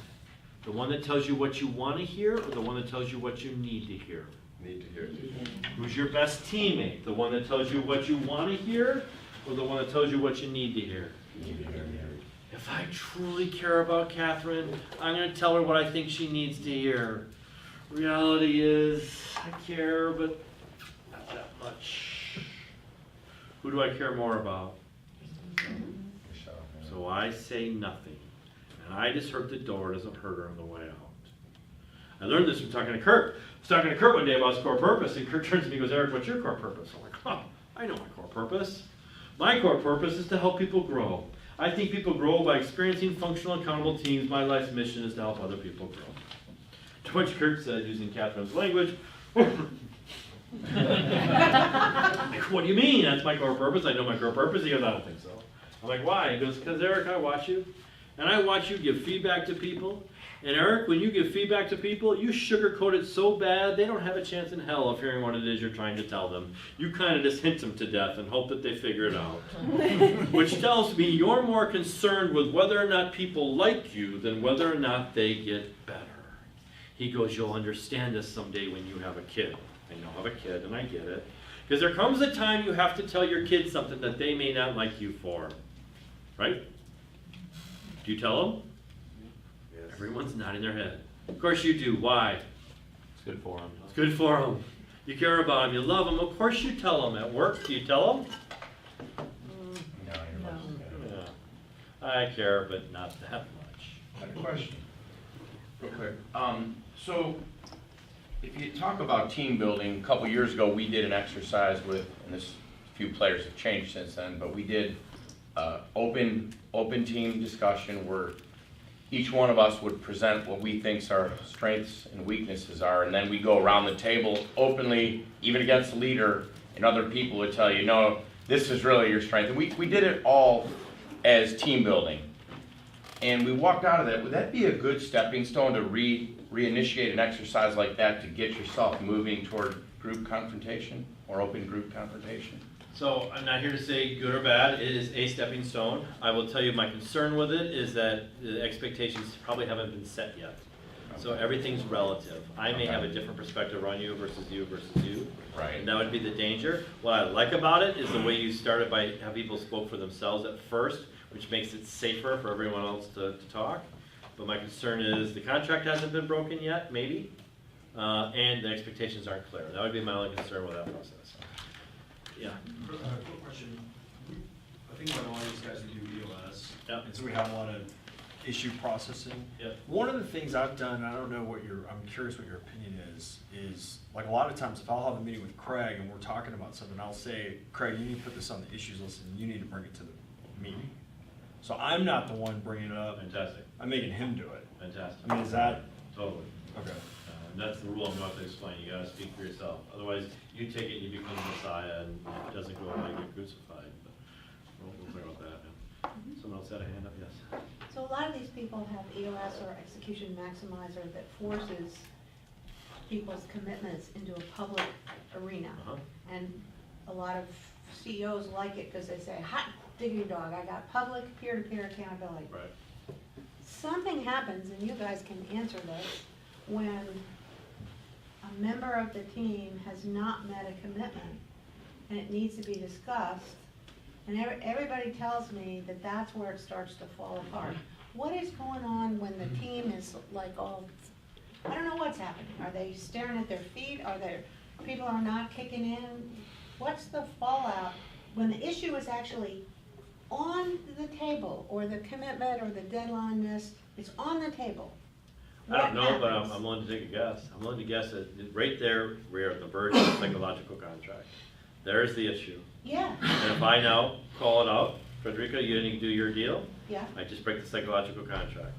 Speaker 2: The one that tells you what you want to hear, or the one that tells you what you need to hear?
Speaker 7: Need to hear.
Speaker 2: Who's your best teammate? The one that tells you what you want to hear, or the one that tells you what you need to hear?
Speaker 7: Need to hear.
Speaker 2: If I truly care about Catherine, I'm going to tell her what I think she needs to hear. Reality is, I care, but not that much. Who do I care more about? So I say nothing. And I just hurt the door, doesn't hurt her on the way out. I learned this from talking to Kurt. I was talking to Kurt one day about his core purpose, and Kurt turns to me and goes, Eric, what's your core purpose? I'm like, oh, I know my core purpose. My core purpose is to help people grow. I think people grow by experiencing functional, accountable teams. My life's mission is to help other people grow. To which Kurt said, using Catherine's language, like, what do you mean? That's my core purpose. I know my core purpose. He goes, I don't think so. I'm like, why? He goes, because Eric, I watch you. And I watch you give feedback to people. And Eric, when you give feedback to people, you sugarcoat it so bad, they don't have a chance in hell of hearing what it is you're trying to tell them. You kind of just hint them to death and hope that they figure it out. Which tells me you're more concerned with whether or not people like you than whether or not they get better. He goes, you'll understand this someday when you have a kid. I know I have a kid, and I get it. Because there comes a time you have to tell your kid something that they may not like you for. Right? Do you tell them? Yes. Everyone's nodding their head. Of course you do. Why?
Speaker 3: It's good for him.
Speaker 2: It's good for them. You care about them. You love them. Of course you tell them. At work, do you tell them?
Speaker 7: No.
Speaker 2: Yeah. I care, but not that much.
Speaker 7: I have a question, real quick. So, if you talk about team building, a couple years ago, we did an exercise with, and this, a few players have changed since then, but we did open team discussion where each one of us would present what we think our strengths and weaknesses are, and then we go around the table openly, even against the leader, and other people would tell you, no, this is really your strength. And we did it all as team building. And we walked out of that. Would that be a good stepping stone to reinitiate an exercise like that to get yourself moving toward group confrontation or open group confrontation?
Speaker 2: So I'm not here to say good or bad. It is a stepping stone. I will tell you my concern with it is that the expectations probably haven't been set yet. So everything's relative. I may have a different perspective on you versus you versus you.
Speaker 7: Right.
Speaker 2: And that would be the danger. What I like about it is the way you started by have people spoke for themselves at first, which makes it safer for everyone else to talk. But my concern is the contract hasn't been broken yet, maybe, and the expectations aren't clear. That would be my only concern with that process. Yeah.
Speaker 13: Quick question. I think a lot of these guys we do EOS,
Speaker 2: Yep.
Speaker 13: and so we have a lot of issue processing.
Speaker 2: Yep.
Speaker 13: One of the things I've done, I don't know what I'm curious what your opinion is like a lot of times if I'll have a meeting with Craig and we're talking about something, I'll say, Craig, you need to put this on the issues list and you need to bring it to the meeting. So I'm not the one bringing it up.
Speaker 2: Fantastic.
Speaker 13: I'm making him do it.
Speaker 2: Fantastic.
Speaker 13: I mean, is that?
Speaker 2: Totally.
Speaker 13: Okay.
Speaker 2: And that's the rule I'm going to have to explain. You got to speak for yourself. Otherwise, you take it, you become Messiah, and if it doesn't go away, you get crucified. But we'll think about that now. Someone else had a hand up? Yes.
Speaker 1: So a lot of these people have EOS or execution maximizer that forces people's commitments into a public arena. And a lot of CEOs like it because they say, hot diggity dog, I got public peer-to-peer accountability.
Speaker 2: Right.
Speaker 1: Something happens, and you guys can answer this, when a member of the team has not met a commitment and it needs to be discussed, and everybody tells me that that's where it starts to fall apart. What is going on when the team is like all, I don't know what's happening. Are they staring at their feet? People are not kicking in? What's the fallout when the issue is actually on the table, or the commitment or the deadline missed, it's on the table?
Speaker 2: I don't know, but I'm willing to take a guess. I'm willing to guess that right there, we're at the verge of a psychological contract. There's the issue.
Speaker 1: Yeah.
Speaker 2: And if I now call it out, Frederica, you didn't do your deal,
Speaker 1: Yeah.
Speaker 2: I just break the psychological contract.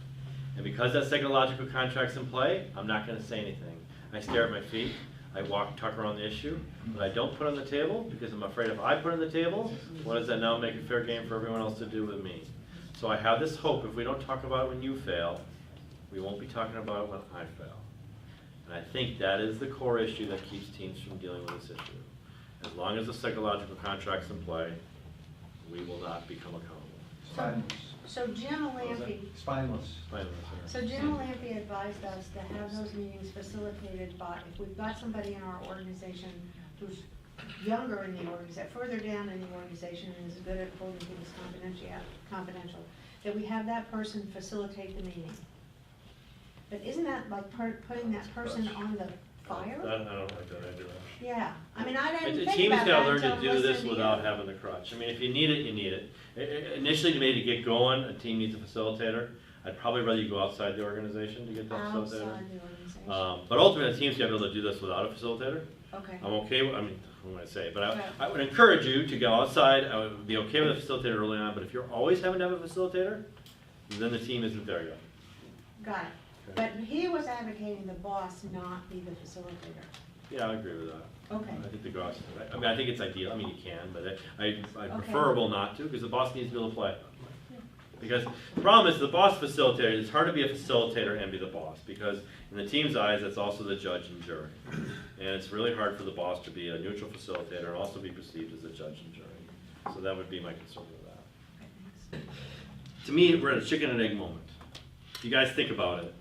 Speaker 2: And because that psychological contract's in play, I'm not gonna say anything. I stare at my feet, I talk around the issue, but I don't put on the table, because I'm afraid if I put on the table, what does that now make it fair game for everyone else to do with me? So I have this hope, if we don't talk about it when you fail, we won't be talking about it when I fail. And I think that is the core issue that keeps teams from dealing with this issue. As long as the psychological contract's in play, we will not become accountable.
Speaker 1: So Jim Lampy,
Speaker 6: Spineless.
Speaker 1: so Jim Lampy advised us to have those meetings facilitated by, if we've got somebody in our organization who's younger in the organization, further down in the organization and is good at holding things confidential, that we have that person facilitate the meeting. But isn't that like putting that person on the fire?
Speaker 2: I don't like that idea.
Speaker 1: Yeah, I mean, I didn't
Speaker 2: The
Speaker 1: think
Speaker 2: team's
Speaker 1: about
Speaker 2: gotta
Speaker 1: that
Speaker 2: learn
Speaker 1: until
Speaker 2: to do
Speaker 1: listening
Speaker 2: this
Speaker 1: to
Speaker 2: without
Speaker 1: you.
Speaker 2: having the crutch. I mean, if you need it, you need it. Initially, maybe to get going, a team needs a facilitator. I'd probably rather you go outside the organization to get that facilitator.
Speaker 1: Outside the organization.
Speaker 2: But ultimately, the team's gotta be able to do this without a facilitator.
Speaker 1: Okay.
Speaker 2: I'm okay, I mean, what am I say? But
Speaker 1: Okay.
Speaker 2: I would encourage you to go outside. I would be okay with a facilitator early on, but if you're always having to have a facilitator, then the team isn't there yet.
Speaker 1: Got it. But he was advocating the boss not be the facilitator.
Speaker 2: Yeah, I agree with that.
Speaker 1: Okay.
Speaker 2: I think the boss, I mean, I think it's ideal, I mean, you can, but I
Speaker 1: Okay.
Speaker 2: preferable not to, because the boss needs to be able to play. Because the problem is, the boss facilitator, it's hard to be a facilitator and be the boss, because in the team's eyes, that's also the judge and jury. And it's really hard for the boss to be a neutral facilitator and also be perceived as a judge and jury. So that would be my concern with that. To me, we're at a chicken and egg moment. If you guys think about it,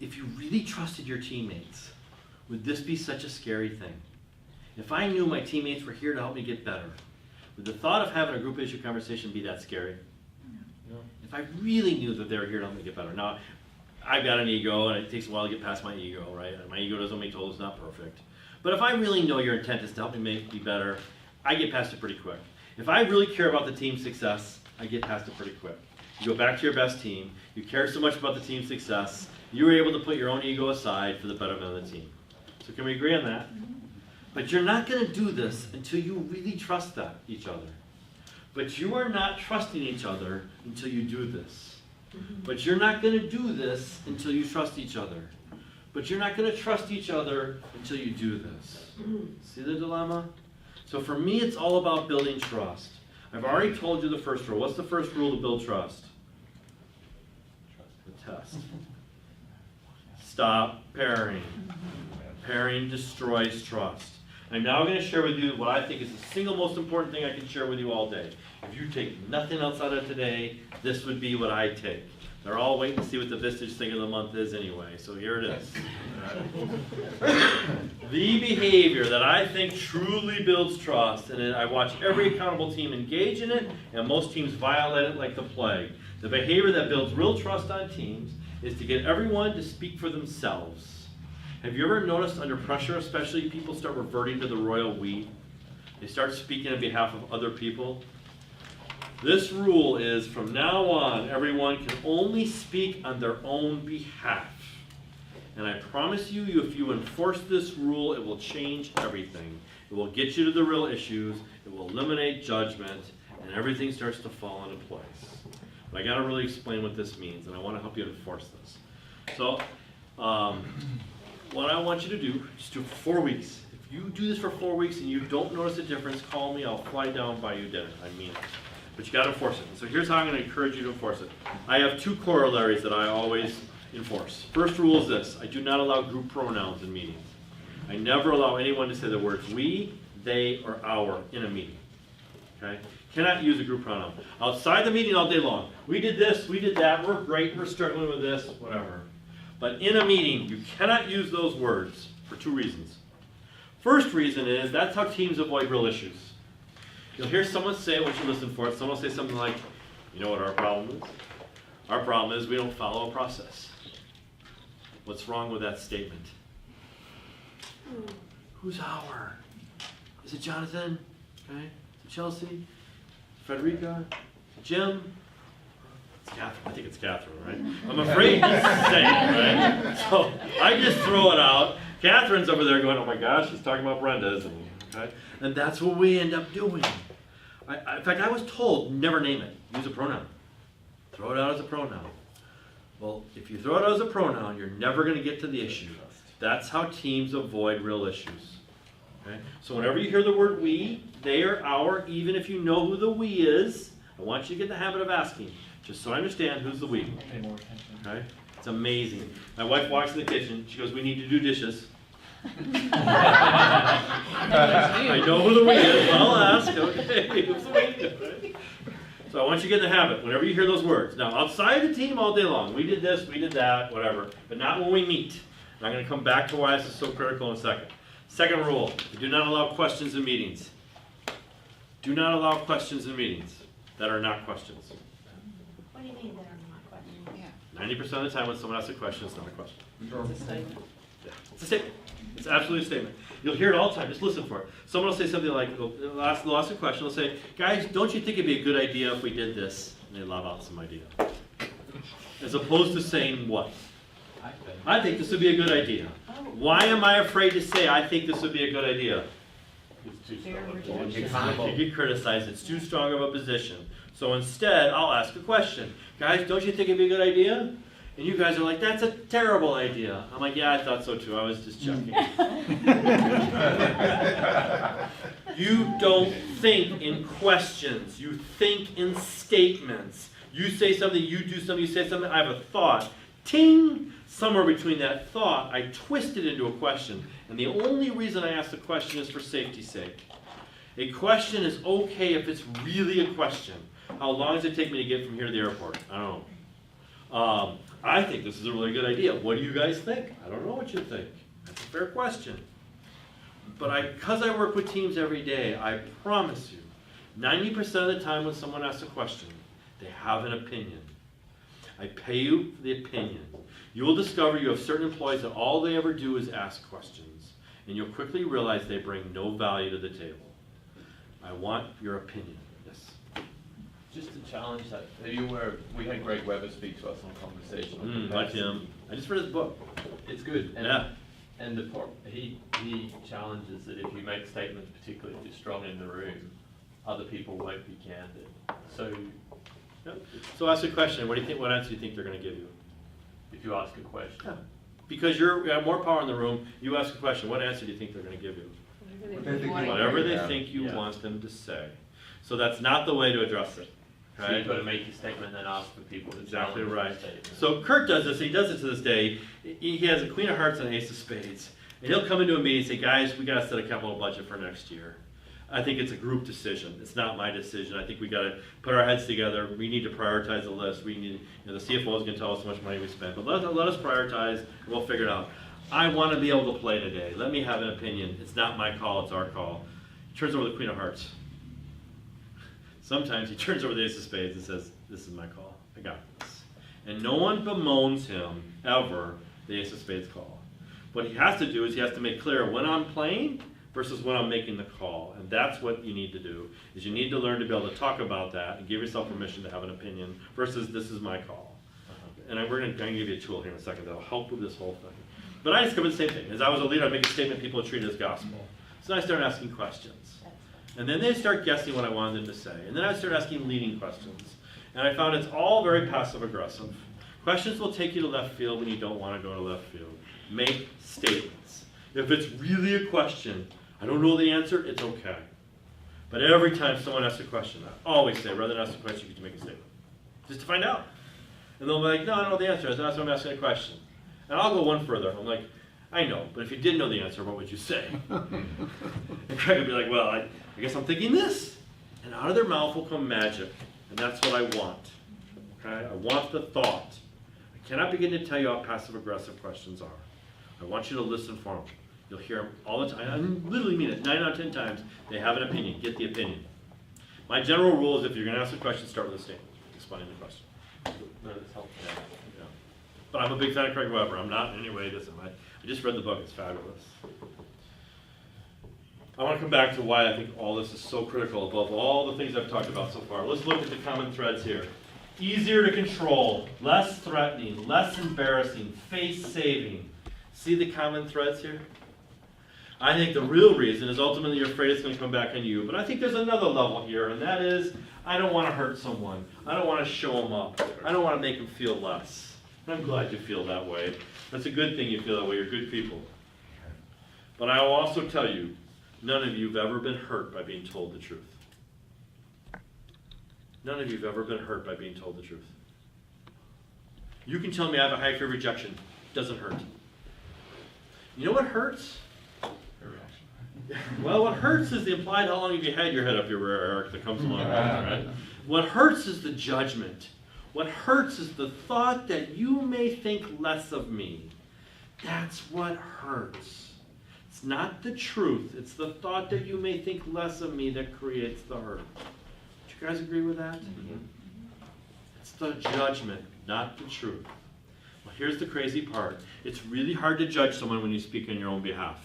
Speaker 2: if you really trusted your teammates, would this be such a scary thing? If I knew my teammates were here to help me get better, would the thought of having a group issue conversation be that scary? No. If I really knew that they were here to help me get better. Now, I've got an ego, and it takes a while to get past my ego, right? And my ego doesn't make told it's not perfect. But if I really know your intent is to help me be better, I get past it pretty quick. If I really care about the team's success, I get past it pretty quick. You go back to your best team, you care so much about the team's success, you were able to put your own ego aside for the betterment of the team. So can we agree on that? But you're not going to do this until you really trust each other. But you are not trusting each other until you do this. But you're not going to do this until you trust each other. But you're not going to trust each other until you do this. See the dilemma? So for me, it's all about building trust. I've already told you the first rule. What's the first rule to build trust? The test. Stop pairing. Pairing destroys trust. I'm now going to share with you what I think is the single most important thing I can share with you all day. If you take nothing else out of today, this would be what I take. They're all waiting to see what the Vistage thing of the month is anyway, so here it is. The behavior that I think truly builds trust, and I watch every accountable team engage in it, and most teams violate it like the plague. The behavior that builds real trust on teams is to get everyone to speak for themselves. Have you ever noticed under pressure, especially, people start reverting to the royal we? They start speaking on behalf of other people. This rule is, from now on, everyone can only speak on their own behalf. And I promise you, if you enforce this rule, it will change everything. It will get you to the real issues, it will eliminate judgment, and everything starts to fall into place. But I gotta really explain what this means, and I wanna help you enforce this. So, what I want you to do, just do it for 4 weeks. If you do this for 4 weeks and you don't notice a difference, call me, I'll fly down, buy you dinner. I mean it. But you gotta enforce it. So here's how I'm gonna encourage you to enforce it. I have 2 corollaries that I always enforce. First rule is this: I do not allow group pronouns in meetings. I never allow anyone to say the words we, they, or our in a meeting. Okay? Cannot use a group pronoun. Outside the meeting all day long. We did this, we did that, we're great, we're struggling with this, whatever. But in a meeting, you cannot use those words for 2 reasons. First reason is that's how teams avoid real issues. You'll hear someone say, once you listen for it, someone will say something like, you know what our problem is? Our problem is we don't follow a process. What's wrong with that statement? Who's our? Is it Jonathan? Okay. Is it Chelsea? Frederica? Jim? It's Catherine. I think it's Catherine, right? I'm afraid to say it, right? So I just throw it out. Catherine's over there going, oh my gosh, she's talking about Brenda, isn't he? Okay? And that's what we end up doing. In fact, I was told, never name it. Use a pronoun. Throw it out as a pronoun. Well, if you throw it out as a pronoun, you're never going to get to the issue. That's how teams avoid real issues. Okay? So whenever you hear the word we, they or our, even if you know who the we is, I want you to get in the habit of asking, just so I understand who's the we.
Speaker 3: Pay more attention.
Speaker 2: Okay? It's amazing. My wife walks in the kitchen, she goes, we need to do dishes. I know who the we is, but I'll ask, okay, who's the we? Right? So I want you to get in the habit, whenever you hear those words. Now, outside the team all day long, we did this, we did that, whatever, but not when we meet. And I'm going to come back to why this is so critical in a second. Second rule, do not allow questions in meetings. Do not allow questions in meetings that are not questions.
Speaker 1: What do you mean that are not questions?
Speaker 2: 90% of the time when someone asks a question, it's not a question.
Speaker 4: It's a statement.
Speaker 2: Yeah, it's a statement. It's absolutely a statement. You'll hear it all the time. Just listen for it. Someone will say something like, they'll ask a question, they'll say, guys, don't you think it'd be a good idea if we did this? And they lob out some idea. As opposed to saying what? I think this would be a good idea. Why am I afraid to say I think this would be a good idea?
Speaker 3: It's too
Speaker 2: You get criticized. It's too strong of a position. So instead, I'll ask a question. Guys, don't you think it'd be a good idea? And you guys are like, that's a terrible idea. I'm like, yeah, I thought so too. I was just joking. You don't think in questions. You think in statements. You say something, you do something, you say something, I have a thought. Ting! Somewhere between that thought, I twist it into a question. And the only reason I ask the question is for safety's sake. A question is okay if it's really a question. How long does it take me to get from here to the airport? I don't know. I think this is a really good idea. What do you guys think? I don't know what you think. That's a fair question. But because I work with teams every day, I promise you, 90% of the time when someone asks a question, they have an opinion. I pay you for the opinion. You will discover you have certain employees that all they ever do is ask questions. And you'll quickly realize they bring no value to the table. I want your opinion. Yes?
Speaker 3: Just to challenge that, are you aware, we had Greg Weber speak to us on conversational
Speaker 2: Like him. I just read his book.
Speaker 3: It's good. And,
Speaker 2: Yeah.
Speaker 3: And he challenges that if you make statements, particularly if you're strong in the room, other people won't be candid. So,
Speaker 2: Yep. So ask a question. What do you think? What answer do you think they're going to give you?
Speaker 3: if you ask a question,
Speaker 2: Yeah. Because you have more power in the room, you ask a question. What answer do you think they're going to give you? Whatever they think you want them to say. So that's not the way to address it.
Speaker 3: so you've got to make your statement and then ask for people to
Speaker 2: Exactly
Speaker 3: challenge
Speaker 2: right.
Speaker 3: your statement.
Speaker 2: So Kurt does this, he does it to this day. He has a Queen of Hearts and an Ace of Spades. And he'll come into a meeting and say, guys, we got to set a capital budget for next year. I think it's a group decision. It's not my decision. I think we got to put our heads together. We need to prioritize the list. We need, the CFO is going to tell us how much money we spend. But let us prioritize, and we'll figure it out. I want to be able to play today. Let me have an opinion. It's not my call, it's our call. He turns over the Queen of Hearts. Sometimes he turns over the Ace of Spades and says, this is my call. I got this. And no one bemoans him, ever, the Ace of Spades call. What he has to do is he has to make clear when I'm playing versus when I'm making the call. And that's what you need to do, is you need to learn to be able to talk about that and give yourself permission to have an opinion versus this is my call. And I'm going to give you a tool here in a second that'll help with this whole thing. But I discovered the same thing. As I was a leader, I'd make a statement people would treat it as gospel. So I started asking questions. And then they start guessing what I wanted them to say. And then I start asking leading questions. And I found it's all very passive-aggressive. Questions will take you to left field when you don't want to go to left field. Make statements. If it's really a question, I don't know the answer, it's okay. But every time someone asks a question, I always say, rather than ask a question, you can make a statement. Just to find out. And they'll be like, no, I don't know the answer. That's why I'm asking a question. And I'll go one further. I'm like, I know, but if you did know the answer, what would you say? And Craig would be like, well, I guess I'm thinking this. And out of their mouth will come magic. And that's what I want. Okay? I want the thought. I cannot begin to tell you how passive-aggressive questions are. I want you to listen for them. You'll hear them all the time. I literally mean it. 9 out of 10 times, they have an opinion. Get the opinion. My general rule is if you're going to ask a question, start with a statement. Explaining the question.
Speaker 3: No, that's helpful.
Speaker 2: Yeah. But I'm a big fan of Craig Weber. I'm not in any way this. I just read the book. It's fabulous. I want to come back to why I think all this is so critical above all the things I've talked about so far. Let's look at the common threads here. Easier to control, less threatening, less embarrassing, face-saving. See the common threads here? I think the real reason is ultimately you're afraid it's going to come back on you. But I think there's another level here, and that is I don't want to hurt someone. I don't want to show them up. I don't want to make them feel less. I'm glad you feel that way. That's a good thing you feel that way. You're good people. But I will also tell you, none of you have ever been hurt by being told the truth. None of you have ever been hurt by being told the truth. You can tell me I have a high fear of rejection. Doesn't hurt. You know what hurts? Well, what hurts is the implied how long have you had your head up your rear, Eric, that comes along with that, right? What hurts is the judgment. What hurts is the thought that you may think less of me. That's what hurts. It's not the truth. It's the thought that you may think less of me that creates the hurt. Do you guys agree with that? Mm-hmm. It's the judgment, not the truth. Well, here's the crazy part. It's really hard to judge someone when you speak on your own behalf.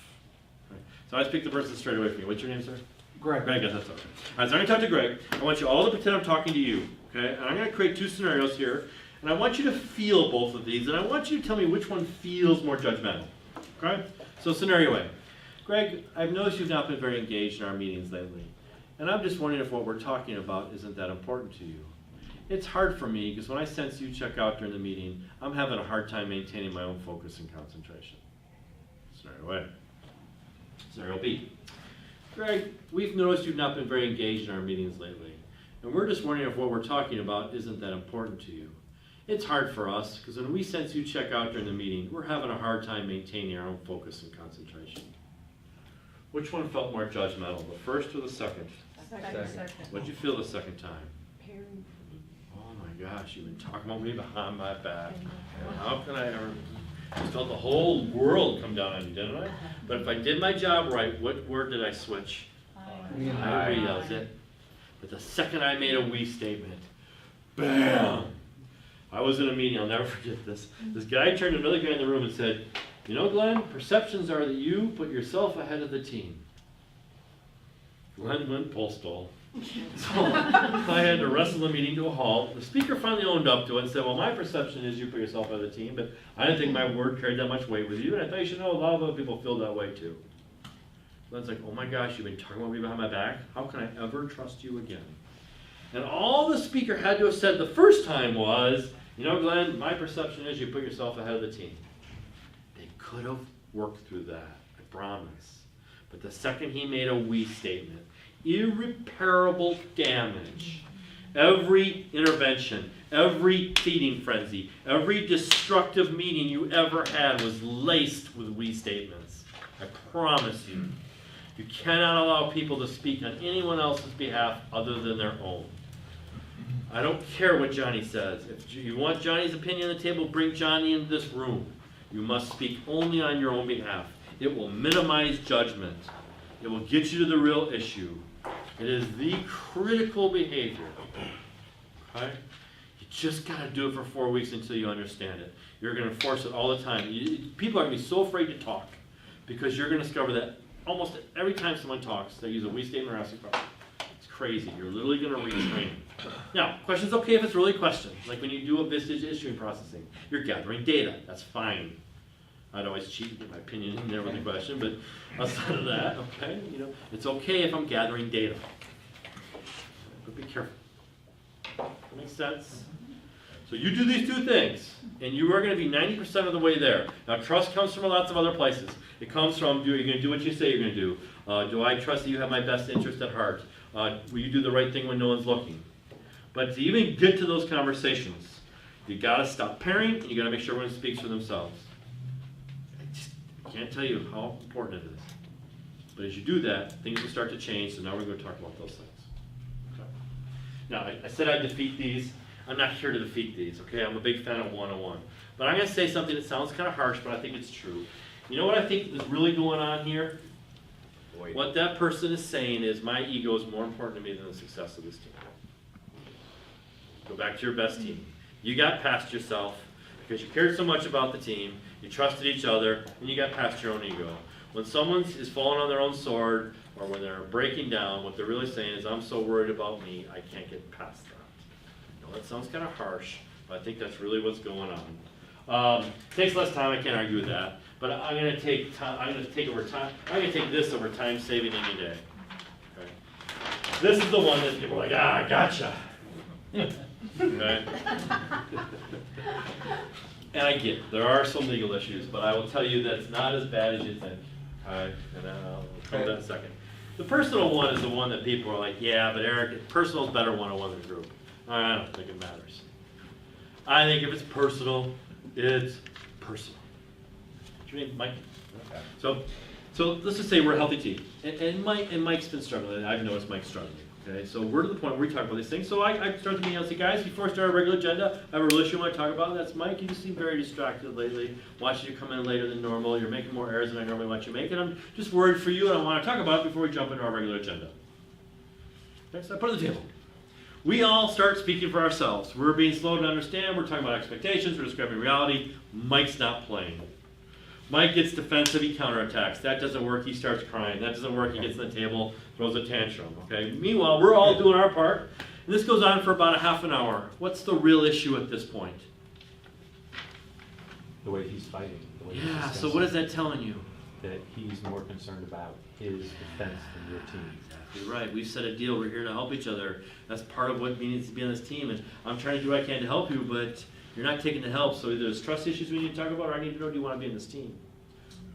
Speaker 2: Right? So I speak the person straight away from you. What's your name, sir?
Speaker 12: Greg.
Speaker 2: Greg, yes, that's okay. All right, so I'm going to talk to Greg. I want you all to pretend I'm talking to you, okay? And I'm going to create two scenarios here. And I want you to feel both of these. And I want you to tell me which one feels more judgmental, okay? So scenario A. Greg, I've noticed you've not been very engaged in our meetings lately. And I'm just wondering if what we're talking about isn't that important to you. It's hard for me because when I sense you check out during the meeting, I'm having a hard time maintaining my own focus and concentration. Scenario A. Scenario B. Greg, we've noticed you've not been very engaged in our meetings lately, and we're just wondering if what we're talking about isn't that important to you. It's hard for us because when we sense you check out during the meeting, we're having a hard time maintaining our own focus and concentration. Which one felt more judgmental, the first or the second?
Speaker 10: Second.
Speaker 2: What'd you feel the second time? Oh my gosh, you've been talking about me behind my back. How can I ever... I felt the whole world come down on you, didn't I? But if I did my job right, what word did I switch? I agree, that was it. But the second I made a we statement, bam! I was in a meeting, I'll never forget this. This guy turned to another guy in the room and said, you know, Glenn, perceptions are that you put yourself ahead of the team. Glenn went postal. So I had to wrestle the meeting to a halt. The speaker finally owned up to it and said, well, my perception is you put yourself ahead of the team, but I didn't think my word carried that much weight with you, and I thought you should know a lot of other people feel that way too. Glenn's like, oh my gosh, you've been talking about me behind my back? How can I ever trust you again? And all the speaker had to have said the first time was, you know, Glenn, my perception is you put yourself ahead of the team. They could have worked through that, I promise. But the second he made a we statement, irreparable damage. Every intervention, every feeding frenzy, every destructive meeting you ever had was laced with we statements. I promise you. You cannot allow people to speak on anyone else's behalf other than their own. I don't care what Johnny says. If you want Johnny's opinion on the table, bring Johnny into this room. You must speak only on your own behalf. It will minimize judgment. It will get you to the real issue. It is the critical behavior. Okay? You just got to do it for 4 weeks until you understand it. You're going to force it all the time. People are going to be so afraid to talk because you're going to discover that almost every time someone talks, they use a we statement or ask a question. It's crazy. You're literally going to retrain. Now, question's okay if it's really a question. Like when you do a Vistage issuing processing. You're gathering data. That's fine. I'd always cheat and get my opinion in there with the question, but outside of that, okay, you know, it's okay if I'm gathering data. But be careful. That makes sense? So you do these two things, and you are going to be 90% of the way there. Now, trust comes from lots of other places. It comes from, you're going to do what you say you're going to do. Do I trust that you have my best interest at heart? Will you do the right thing when no one's looking? But to even get to those conversations, you got to stop pairing, and you got to make sure everyone speaks for themselves. I can't tell you how important it is. But as you do that, things will start to change, so now we're going to talk about those things. Okay. Now, I said I'd defeat these. I'm not here to defeat these, okay? I'm a big fan of 101. But I'm going to say something that sounds kind of harsh, but I think it's true. You know what I think is really going on here? What that person is saying is, my ego is more important to me than the success of this team. Go back to your best team. You got past yourself because you cared so much about the team, you trusted each other, and you got past your own ego. When someone is falling on their own sword, or when they're breaking down, what they're really saying is, I'm so worried about me, I can't get past that. Now, that sounds kind of harsh, but I think that's really what's going on. Takes less time, I can't argue with that. But I'm going to take time. I'm going to take this over time saving any day. Okay. This is the one that people are like, gotcha. Okay. And I get it, there are some legal issues, but I will tell you that it's not as bad as you think. Alright, and I'll come to that in a second. The personal one is the one that people are like, yeah, but Eric, personal is better one-on-one than group. I don't think it matters. I think if it's personal, it's personal. What's your name, Mike? So let's just say we're a healthy team, and Mike's been struggling. I've noticed Mike's struggling. Okay, so we're to the point where we talk about these things. So I start the meeting and say, guys, before I start our regular agenda, I have a real issue I want to talk about. That's Mike. You just seem very distracted lately. Watching you come in later than normal. You're making more errors than I normally want you to make, and I'm just worried for you, and I want to talk about it before we jump into our regular agenda. Okay, so I put it on the table. We all start speaking for ourselves. We're being slow to understand. We're talking about expectations. We're describing reality. Mike's not playing. Mike gets defensive, he counterattacks. That doesn't work, he starts crying. That doesn't work, he gets on the table, throws a tantrum, okay? Meanwhile, we're all doing our part, and this goes on for about a half an hour. What's the real issue at this point?
Speaker 16: The way he's fighting. The way he's
Speaker 2: Yeah, so
Speaker 16: discussing.
Speaker 2: what is that telling you?
Speaker 16: That he's more concerned about his defense than your team.
Speaker 2: Exactly right. We've set a deal, we're here to help each other. That's part of what means to be on this team, and I'm trying to do what I can to help you, but you're not taking the help, so either there's trust issues we need to talk about, or I need to know, do you want to be in this team?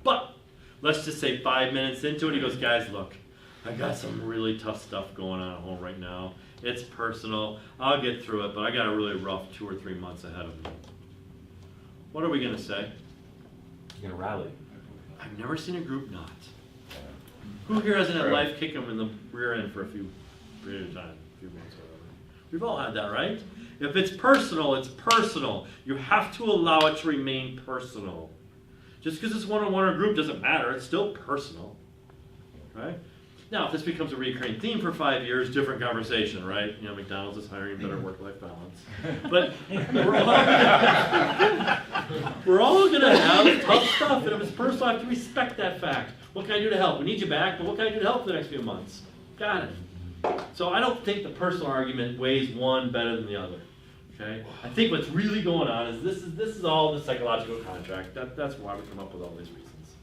Speaker 2: But, let's just say 5 minutes into it, he goes, guys, look, I got some really tough stuff going on at home right now. It's personal, I'll get through it, but I got a really rough 2 or 3 months ahead of me. What are we going to say?
Speaker 16: You're going to rally.
Speaker 2: I've never seen a group not. Who here hasn't had life kick them in the rear end for a few period of time, a few months or whatever? We've all had that, right? If it's personal, it's personal. You have to allow it to remain personal. Just because it's one-on-one or group doesn't matter. It's still personal, right? Now, if this becomes a recurring theme for 5 years, different conversation, right? You know, McDonald's is hiring better work-life balance. But we're all going to have tough stuff, and if it's personal, I have to respect that fact. What can I do to help? We need you back, but what can I do to help for the next few months? Got it. So I don't think the personal argument weighs one better than the other. Okay? I think what's really going on is this is all the psychological contract. That's why we come up with all these reasons.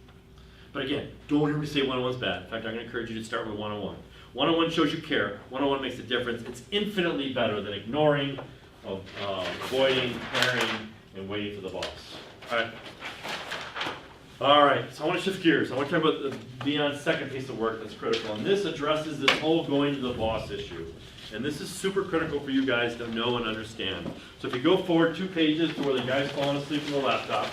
Speaker 2: But again, don't hear me say one-on-one's bad. In fact, I'm going to encourage you to start with one-on-one. One-on-one shows you care. One-on-one makes a difference. It's infinitely better than ignoring, avoiding, caring, and waiting for the boss. All right? All right, so I want to shift gears. I want to talk about Dion's second piece of work that's critical, and this addresses this whole going to the boss issue. And this is super critical for you guys to know and understand. So if you go forward 2 pages to where the guy's falling asleep on the laptop.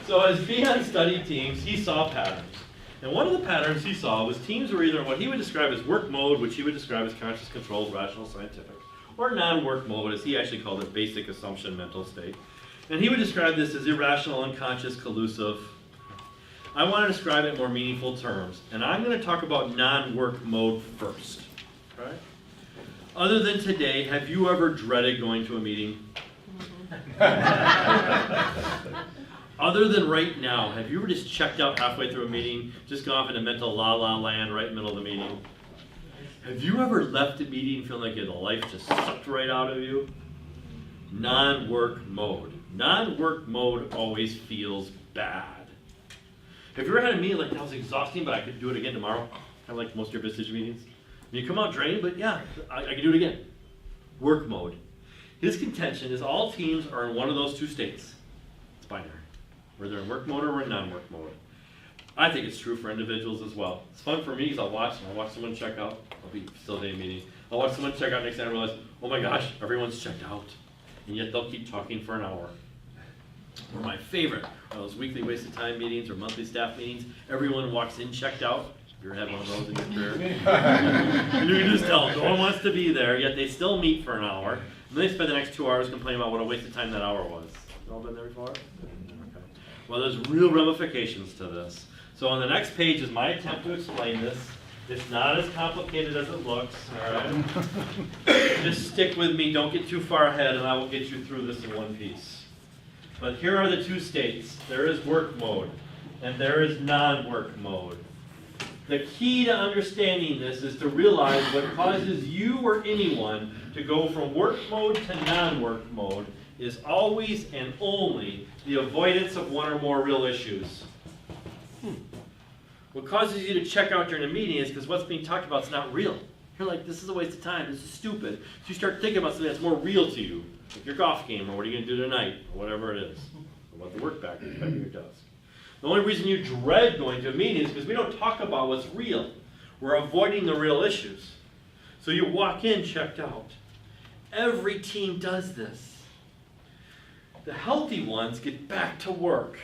Speaker 2: So as Dion studied teams, he saw patterns. And one of the patterns he saw was teams were either in what he would describe as work mode, which he would describe as conscious, controlled, rational, scientific, or non-work mode, as he actually called it, basic assumption mental state. And he would describe this as irrational, unconscious, collusive. I want to describe it in more meaningful terms, and I'm going to talk about non-work mode first. Right? Other than today, have you ever dreaded going to a meeting? Other than right now, have you ever just checked out halfway through a meeting, just gone off into mental la-la land right in the middle of the meeting? Have you ever left a meeting feeling like the life just sucked right out of you? Non-work mode. Non-work mode always feels bad. Have you ever had a meeting like that was exhausting, but I could do it again tomorrow? Kind of like most of your business meetings. You come out drained, but yeah, I can do it again. Work mode. His contention is all teams are in one of those 2 states. It's binary. We're either in work mode or we're in non-work mode. I think it's true for individuals as well. It's fun for me because I'll watch someone check out. I'll be still day meeting. I'll watch someone check out next time and realize, oh my gosh, everyone's checked out. And yet they'll keep talking for an hour. Or my favorite, those weekly wasted time meetings or monthly staff meetings, everyone walks in checked out. Have you ever had one of those in your career? And you can just tell, no one wants to be there, yet they still meet for an hour. And then they spend the next 2 hours complaining about what a waste of time that hour was. You all been there before? Okay. Well, there's real ramifications to this. So on the next page is my attempt to explain this. It's not as complicated as it looks, all right? Just stick with me, don't get too far ahead, and I will get you through this in one piece. But here are the 2 states. There is work mode, and there is non-work mode. The key to understanding this is to realize what causes you or anyone to go from work mode to non-work mode is always and only the avoidance of one or more real issues. What causes you to check out during a meeting is because what's being talked about is not real. You're like, this is a waste of time, this is stupid. So you start thinking about something that's more real to you, like your golf game, or what are you going to do tonight, or whatever it is, or what the work back at your desk. The only reason you dread going to a meeting is because we don't talk about what's real. We're avoiding the real issues. So you walk in checked out. Every team does this. The healthy ones get back to work.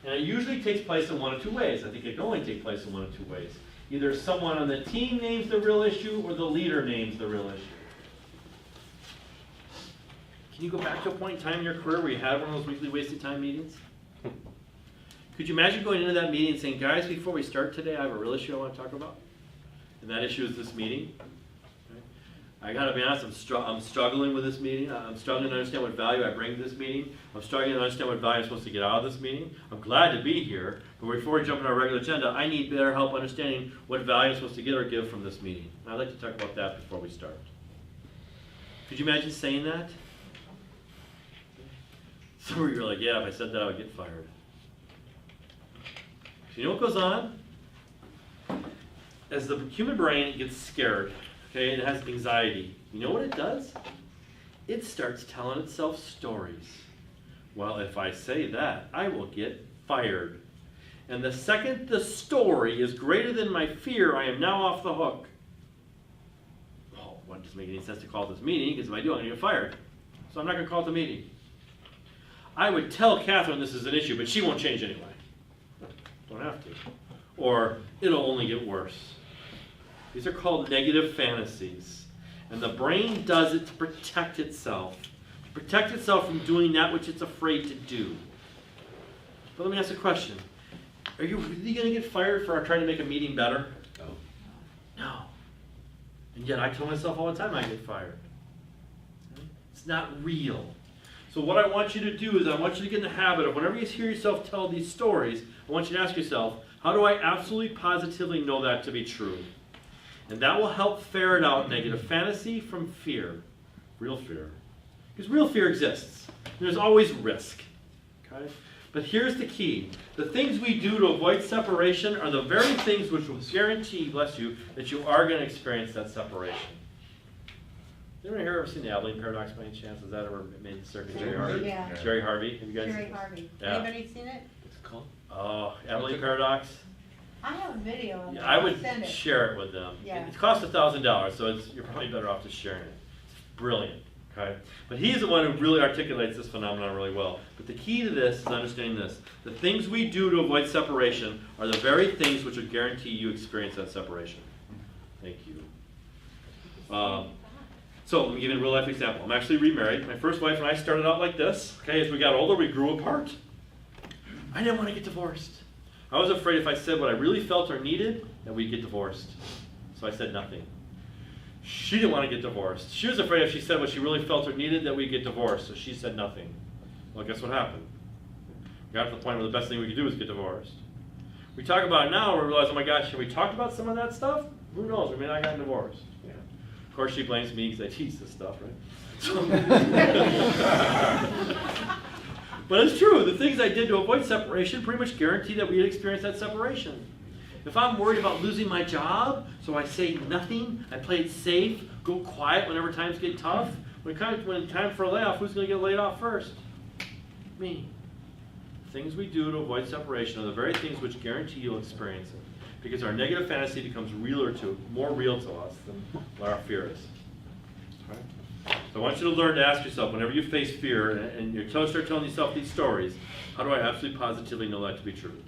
Speaker 2: And it usually takes place in one of two ways. I think it can only take place in one of two ways. Either someone on the team names the real issue or the leader names the real issue. Can you go back to a point in time in your career where you had one of those weekly wasted time meetings? Could you imagine going into that meeting and saying, guys, before we start today, I have a real issue I want to talk about? And that issue is this meeting. I gotta be honest, I'm struggling with this meeting. I'm struggling to understand what value I bring to this meeting. I'm struggling to understand what value I'm supposed to get out of this meeting. I'm glad to be here, but before we jump into our regular agenda, I need better help understanding what value I'm supposed to get or give from this meeting. And I'd like to talk about that before we start. Could you imagine saying that? Some of you are like, yeah, if I said that, I would get fired. So you know what goes on? As the human brain gets scared, okay, and it has anxiety, you know what it does? It starts telling itself stories. Well, if I say that, I will get fired. And the second the story is greater than my fear, I am now off the hook. Oh, what doesn't make any sense to call this meeting, because if I do, I'm going to get fired. So I'm not going to call it the meeting. I would tell Catherine this is an issue, but she won't change anyway. Don't have to. Or it'll only get worse. These are called negative fantasies. And the brain does it to protect itself. To protect itself from doing that which it's afraid to do. But let me ask a question. Are you really going to get fired for trying to make a meeting better?
Speaker 11: No.
Speaker 2: No. And yet I tell myself all the time I get fired. It's not real. So what I want you to do is I want you to get in the habit of whenever you hear yourself tell these stories, I want you to ask yourself, how do I absolutely positively know that to be true? And that will help ferret out negative fantasy from fear, real fear. Because real fear exists. There's always risk. Okay? But here's the key. The things we do to avoid separation are the very things which will guarantee, bless you, that you are going to experience that separation. Anyone here ever seen the Abilene Paradox by any chance? Has that ever made the circuit? Jerry Harvey?
Speaker 1: Yeah.
Speaker 2: Jerry Harvey? Have you guys?
Speaker 1: Jerry Harvey.
Speaker 2: Yeah.
Speaker 1: Anybody seen it?
Speaker 11: What's it called?
Speaker 2: Oh, Abilene Paradox?
Speaker 1: I have a video of it.
Speaker 2: Yeah, I would
Speaker 1: I'll send it.
Speaker 2: share it with them.
Speaker 1: Yeah.
Speaker 2: It costs $1,000, so you're probably better off just sharing it. It's brilliant, okay? But he's the one who really articulates this phenomenon really well. But the key to this is understanding this. The things we do to avoid separation are the very things which would guarantee you experience that separation. Thank you. So let me give you a real life example. I'm actually remarried. My first wife and I started out like this. Okay, as we got older, we grew apart. I didn't want to get divorced. I was afraid if I said what I really felt or needed, that we'd get divorced. So I said nothing. She didn't want to get divorced. She was afraid if she said what she really felt or needed, that we'd get divorced. So she said nothing. Well, guess what happened? We got to the point where the best thing we could do was get divorced. We talk about it now, and we realize, oh my gosh, have we talked about some of that stuff? Who knows? We may not have gotten divorced. Yeah. Of course, she blames me because I teach this stuff, right? So but it's true. The things I did to avoid separation pretty much guarantee that we'd experience that separation. If I'm worried about losing my job, so I say nothing, I play it safe, go quiet whenever times get tough, when time for a layoff, who's going to get laid off first? Me. Things we do to avoid separation are the very things which guarantee you'll experience it. Because our negative fantasy becomes more real to us than what our fear is. Right? So I want you to learn to ask yourself, whenever you face fear and you start telling yourself these stories, how do I absolutely positively know that to be true?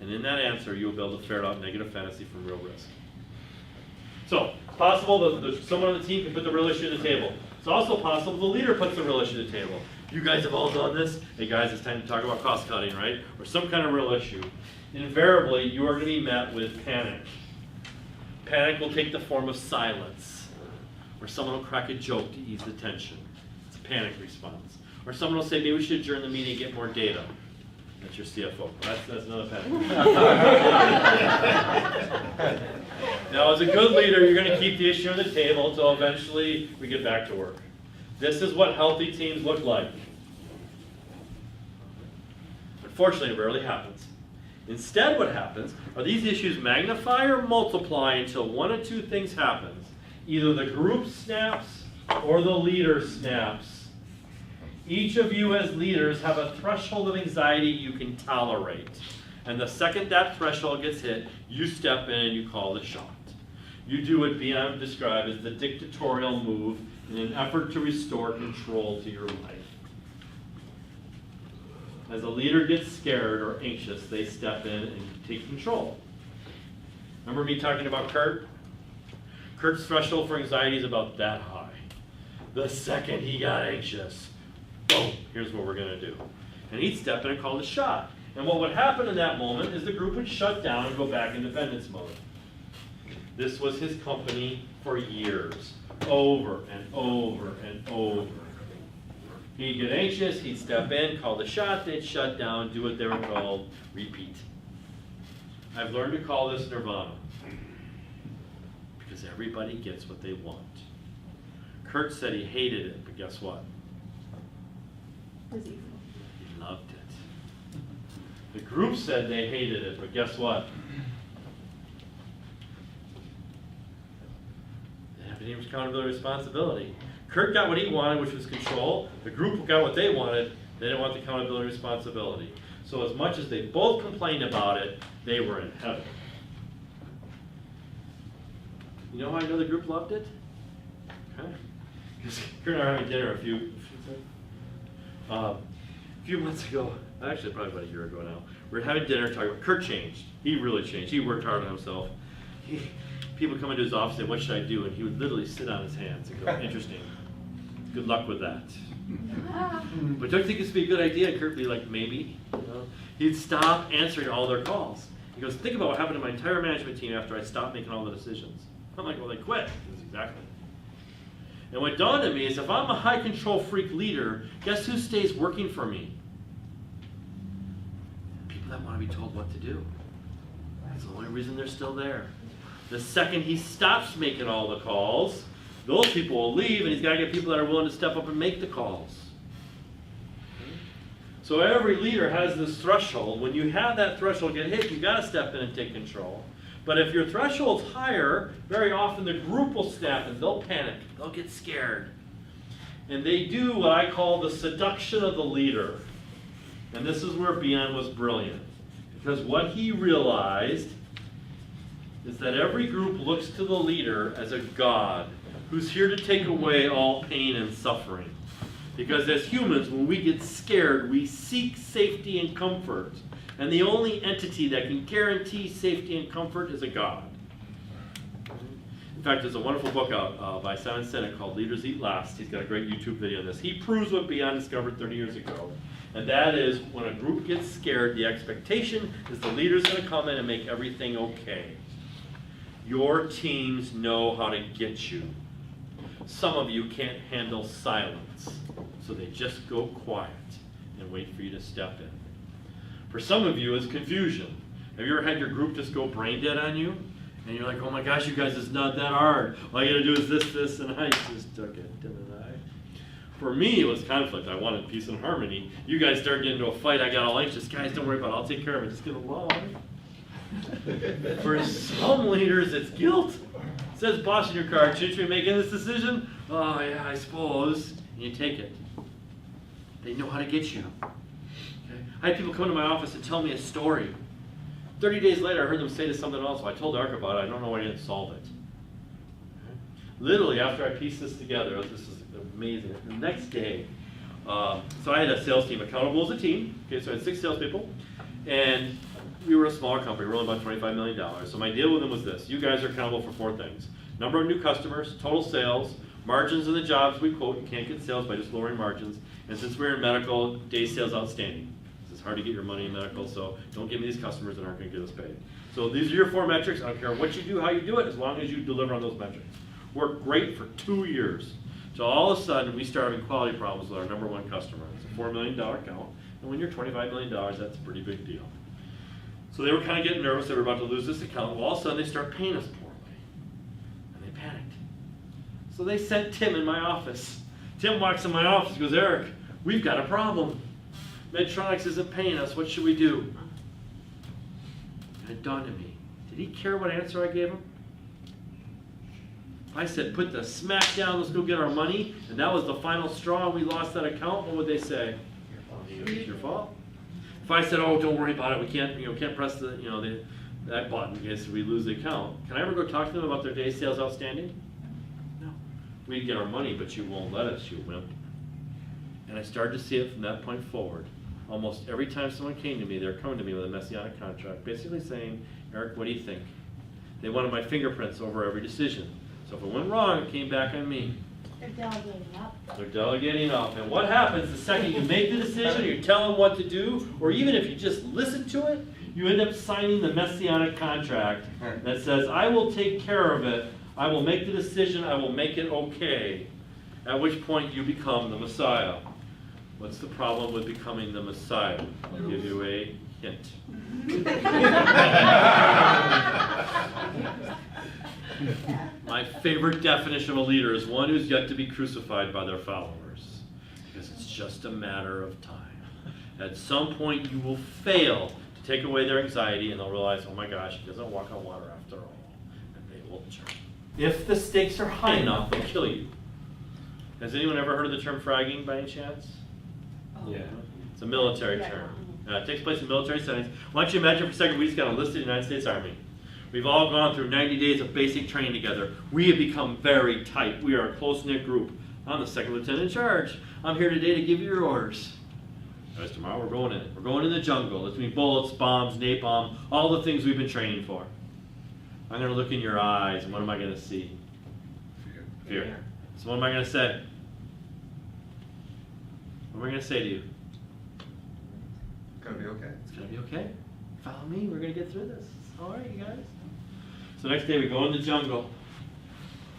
Speaker 2: And in that answer, you'll be able to ferret out negative fantasy from real risk. So, it's possible that someone on the team can put the real issue on the table. It's also possible the leader puts the real issue on the table. You guys have all done this. Hey guys, it's time to talk about cost cutting, right? Or some kind of real issue. Invariably, you are going to be met with panic. Panic will take the form of silence. Or someone will crack a joke to ease the tension. It's a panic response. Or someone will say, maybe we should adjourn the meeting and get more data. That's your CFO. That's another panic. Now, as a good leader, you're going to keep the issue on the table until eventually we get back to work. This is what healthy teams look like. Unfortunately, it rarely happens. Instead, what happens are these issues magnify or multiply until one of two things happens. Either the group snaps or the leader snaps. Each of you as leaders have a threshold of anxiety you can tolerate. And the second that threshold gets hit, you step in and you call the shot. You do what Beyond described as the dictatorial move in an effort to restore control to your life. As a leader gets scared or anxious, they step in and take control. Remember me talking about Kurt? Kurt's threshold for anxiety is about that high. The second he got anxious, boom, here's what we're going to do. And he'd step in and call the shot. And what would happen in that moment is the group would shut down and go back in defendance mode. This was his company for years, over and over and over. He'd get anxious, he'd step in, call the shot, they'd shut down, do what they were told, repeat. I've learned to call this nirvana, because everybody gets what they want. Kurt said he hated it, but guess what? He loved it. The group said they hated it, but guess what? They have any accountability and responsibility. Kurt got what he wanted, which was control. The group got what they wanted. They didn't want the accountability and responsibility. So as much as they both complained about it, they were in heaven. You know how I know the group loved it? Okay. Because Kurt and I were having dinner a few months ago, actually probably about a year ago now. We were having dinner talking about, Kurt changed. He really changed. He worked hard on himself. People come into his office and say, what should I do? And he would literally sit on his hands and go, interesting. Good luck with that. But don't you think this would be a good idea? And Kurt would be like, maybe. You know? He'd stop answering all their calls. He goes, think about what happened to my entire management team after I stopped making all the decisions. I'm like, well, they quit. That's exactly. And what dawned on me is if I'm a high control freak leader, guess who stays working for me? People that want to be told what to do. That's the only reason they're still there. The second he stops making all the calls, those people will leave, and he's got to get people that are willing to step up and make the calls. So every leader has this threshold. When you have that threshold get hit, you've got to step in and take control. But if your threshold's higher, very often the group will snap and they'll panic. They'll get scared. And they do what I call the seduction of the leader. And this is where Beyond was brilliant. Because what he realized is that every group looks to the leader as a god who's here to take away all pain and suffering. Because as humans, when we get scared, we seek safety and comfort. And the only entity that can guarantee safety and comfort is a god. In fact, there's a wonderful book out by Simon Sinek called Leaders Eat Last. He's got a great YouTube video on this. He proves what Beyond discovered 30 years ago. And that is, when a group gets scared, the expectation is the leader's going to come in and make everything okay. Your teams know how to get you. Some of you can't handle silence, so they just go quiet and wait for you to step in. For some of you, it's confusion. Have you ever had your group just go brain dead on you? And you're like, oh my gosh, you guys, it's not that hard. All you gotta do is this, and I just took it, didn't I? For me, it was conflict. I wanted peace and harmony. You guys started getting into a fight, I got all anxious. Guys, don't worry about it, I'll take care of it, just get along. For some leaders, it's guilt. It says boss in your card, shouldn't you be making this decision? Oh yeah, I suppose. And you take it. They know how to get you. I had people come to my office and tell me a story. 30 days later, I heard them say to something else. Well, I told Ark about it. I don't know why I didn't solve it. Literally, after I pieced this together, this is amazing. The next day, so I had a sales team, accountable as a team. Okay, so I had 6 salespeople, and we were a smaller company. We were only about $25 million. So my deal with them was this. You guys are accountable for 4 things. Number of new customers, total sales, margins in the jobs we quote. You can't get sales by just lowering margins. And since we're in medical, day sales outstanding. It's hard to get your money in medical, so don't give me these customers that aren't going to get us paid. So these are your 4 metrics. I don't care what you do, how you do it, as long as you deliver on those metrics. Worked great for 2 years. So all of a sudden, we started having quality problems with our number 1 customer. It's a $4 million account, and when you're $25 million, that's a pretty big deal. So they were kind of getting nervous. They were about to lose this account. Well, all of a sudden, they start paying us poorly, and they panicked. So they sent Tim in my office. Tim walks in my office and goes, Eric, we've got a problem. Medtronics isn't paying us. What should we do? it dawned on me, did he care what answer I gave him? If I said, put the smack down, let's go get our money, and that was the final straw, and we lost that account, what would they say? It's your fault. If I said, oh, don't worry about it, we can't press the, that button in case we lose the account. Can I ever go talk to them about their day sales outstanding? No. We'd get our money, but you won't let us, you wimp. And I started to see it from that point forward. Almost every time someone came to me, they were coming to me with a messianic contract, basically saying, Eric, what do you think? They wanted my fingerprints over every decision. So if it went wrong, it came back on me.
Speaker 1: They're delegating up.
Speaker 2: They're delegating up. And what happens the second you make the decision, or you tell them what to do, or even if you just listen to it, you end up signing the messianic contract that says, I will take care of it, I will make the decision, I will make it okay, at which point you become the Messiah. What's the problem with becoming the Messiah? I'll give you a hint. My favorite definition of a leader is one who's yet to be crucified by their followers, because it's just a matter of time. At some point you will fail to take away their anxiety, and they'll realize, oh my gosh, he doesn't walk on water after all, and they will turn. If the stakes are high enough, they'll kill you. Has anyone ever heard of the term fragging by any chance? Yeah. It's a military term. It takes place in military settings. Why don't you imagine for a second we just got enlisted in the United States Army. We've all gone through 90 days of basic training together. We have become very tight. We are a close-knit group. I'm the second lieutenant in charge. I'm here today to give you your orders. Guys, tomorrow we're going in. We're going in the jungle. It's going to be bullets, bombs, napalm, all the things we've been training for. I'm going to look in your eyes, and what am I going to see? Fear. So what am I going to say? What am I going to say to you?
Speaker 6: It's gonna be okay.
Speaker 2: It's going to be okay. Follow me. We're going to get through this. All right, you guys. So next day we go in the jungle.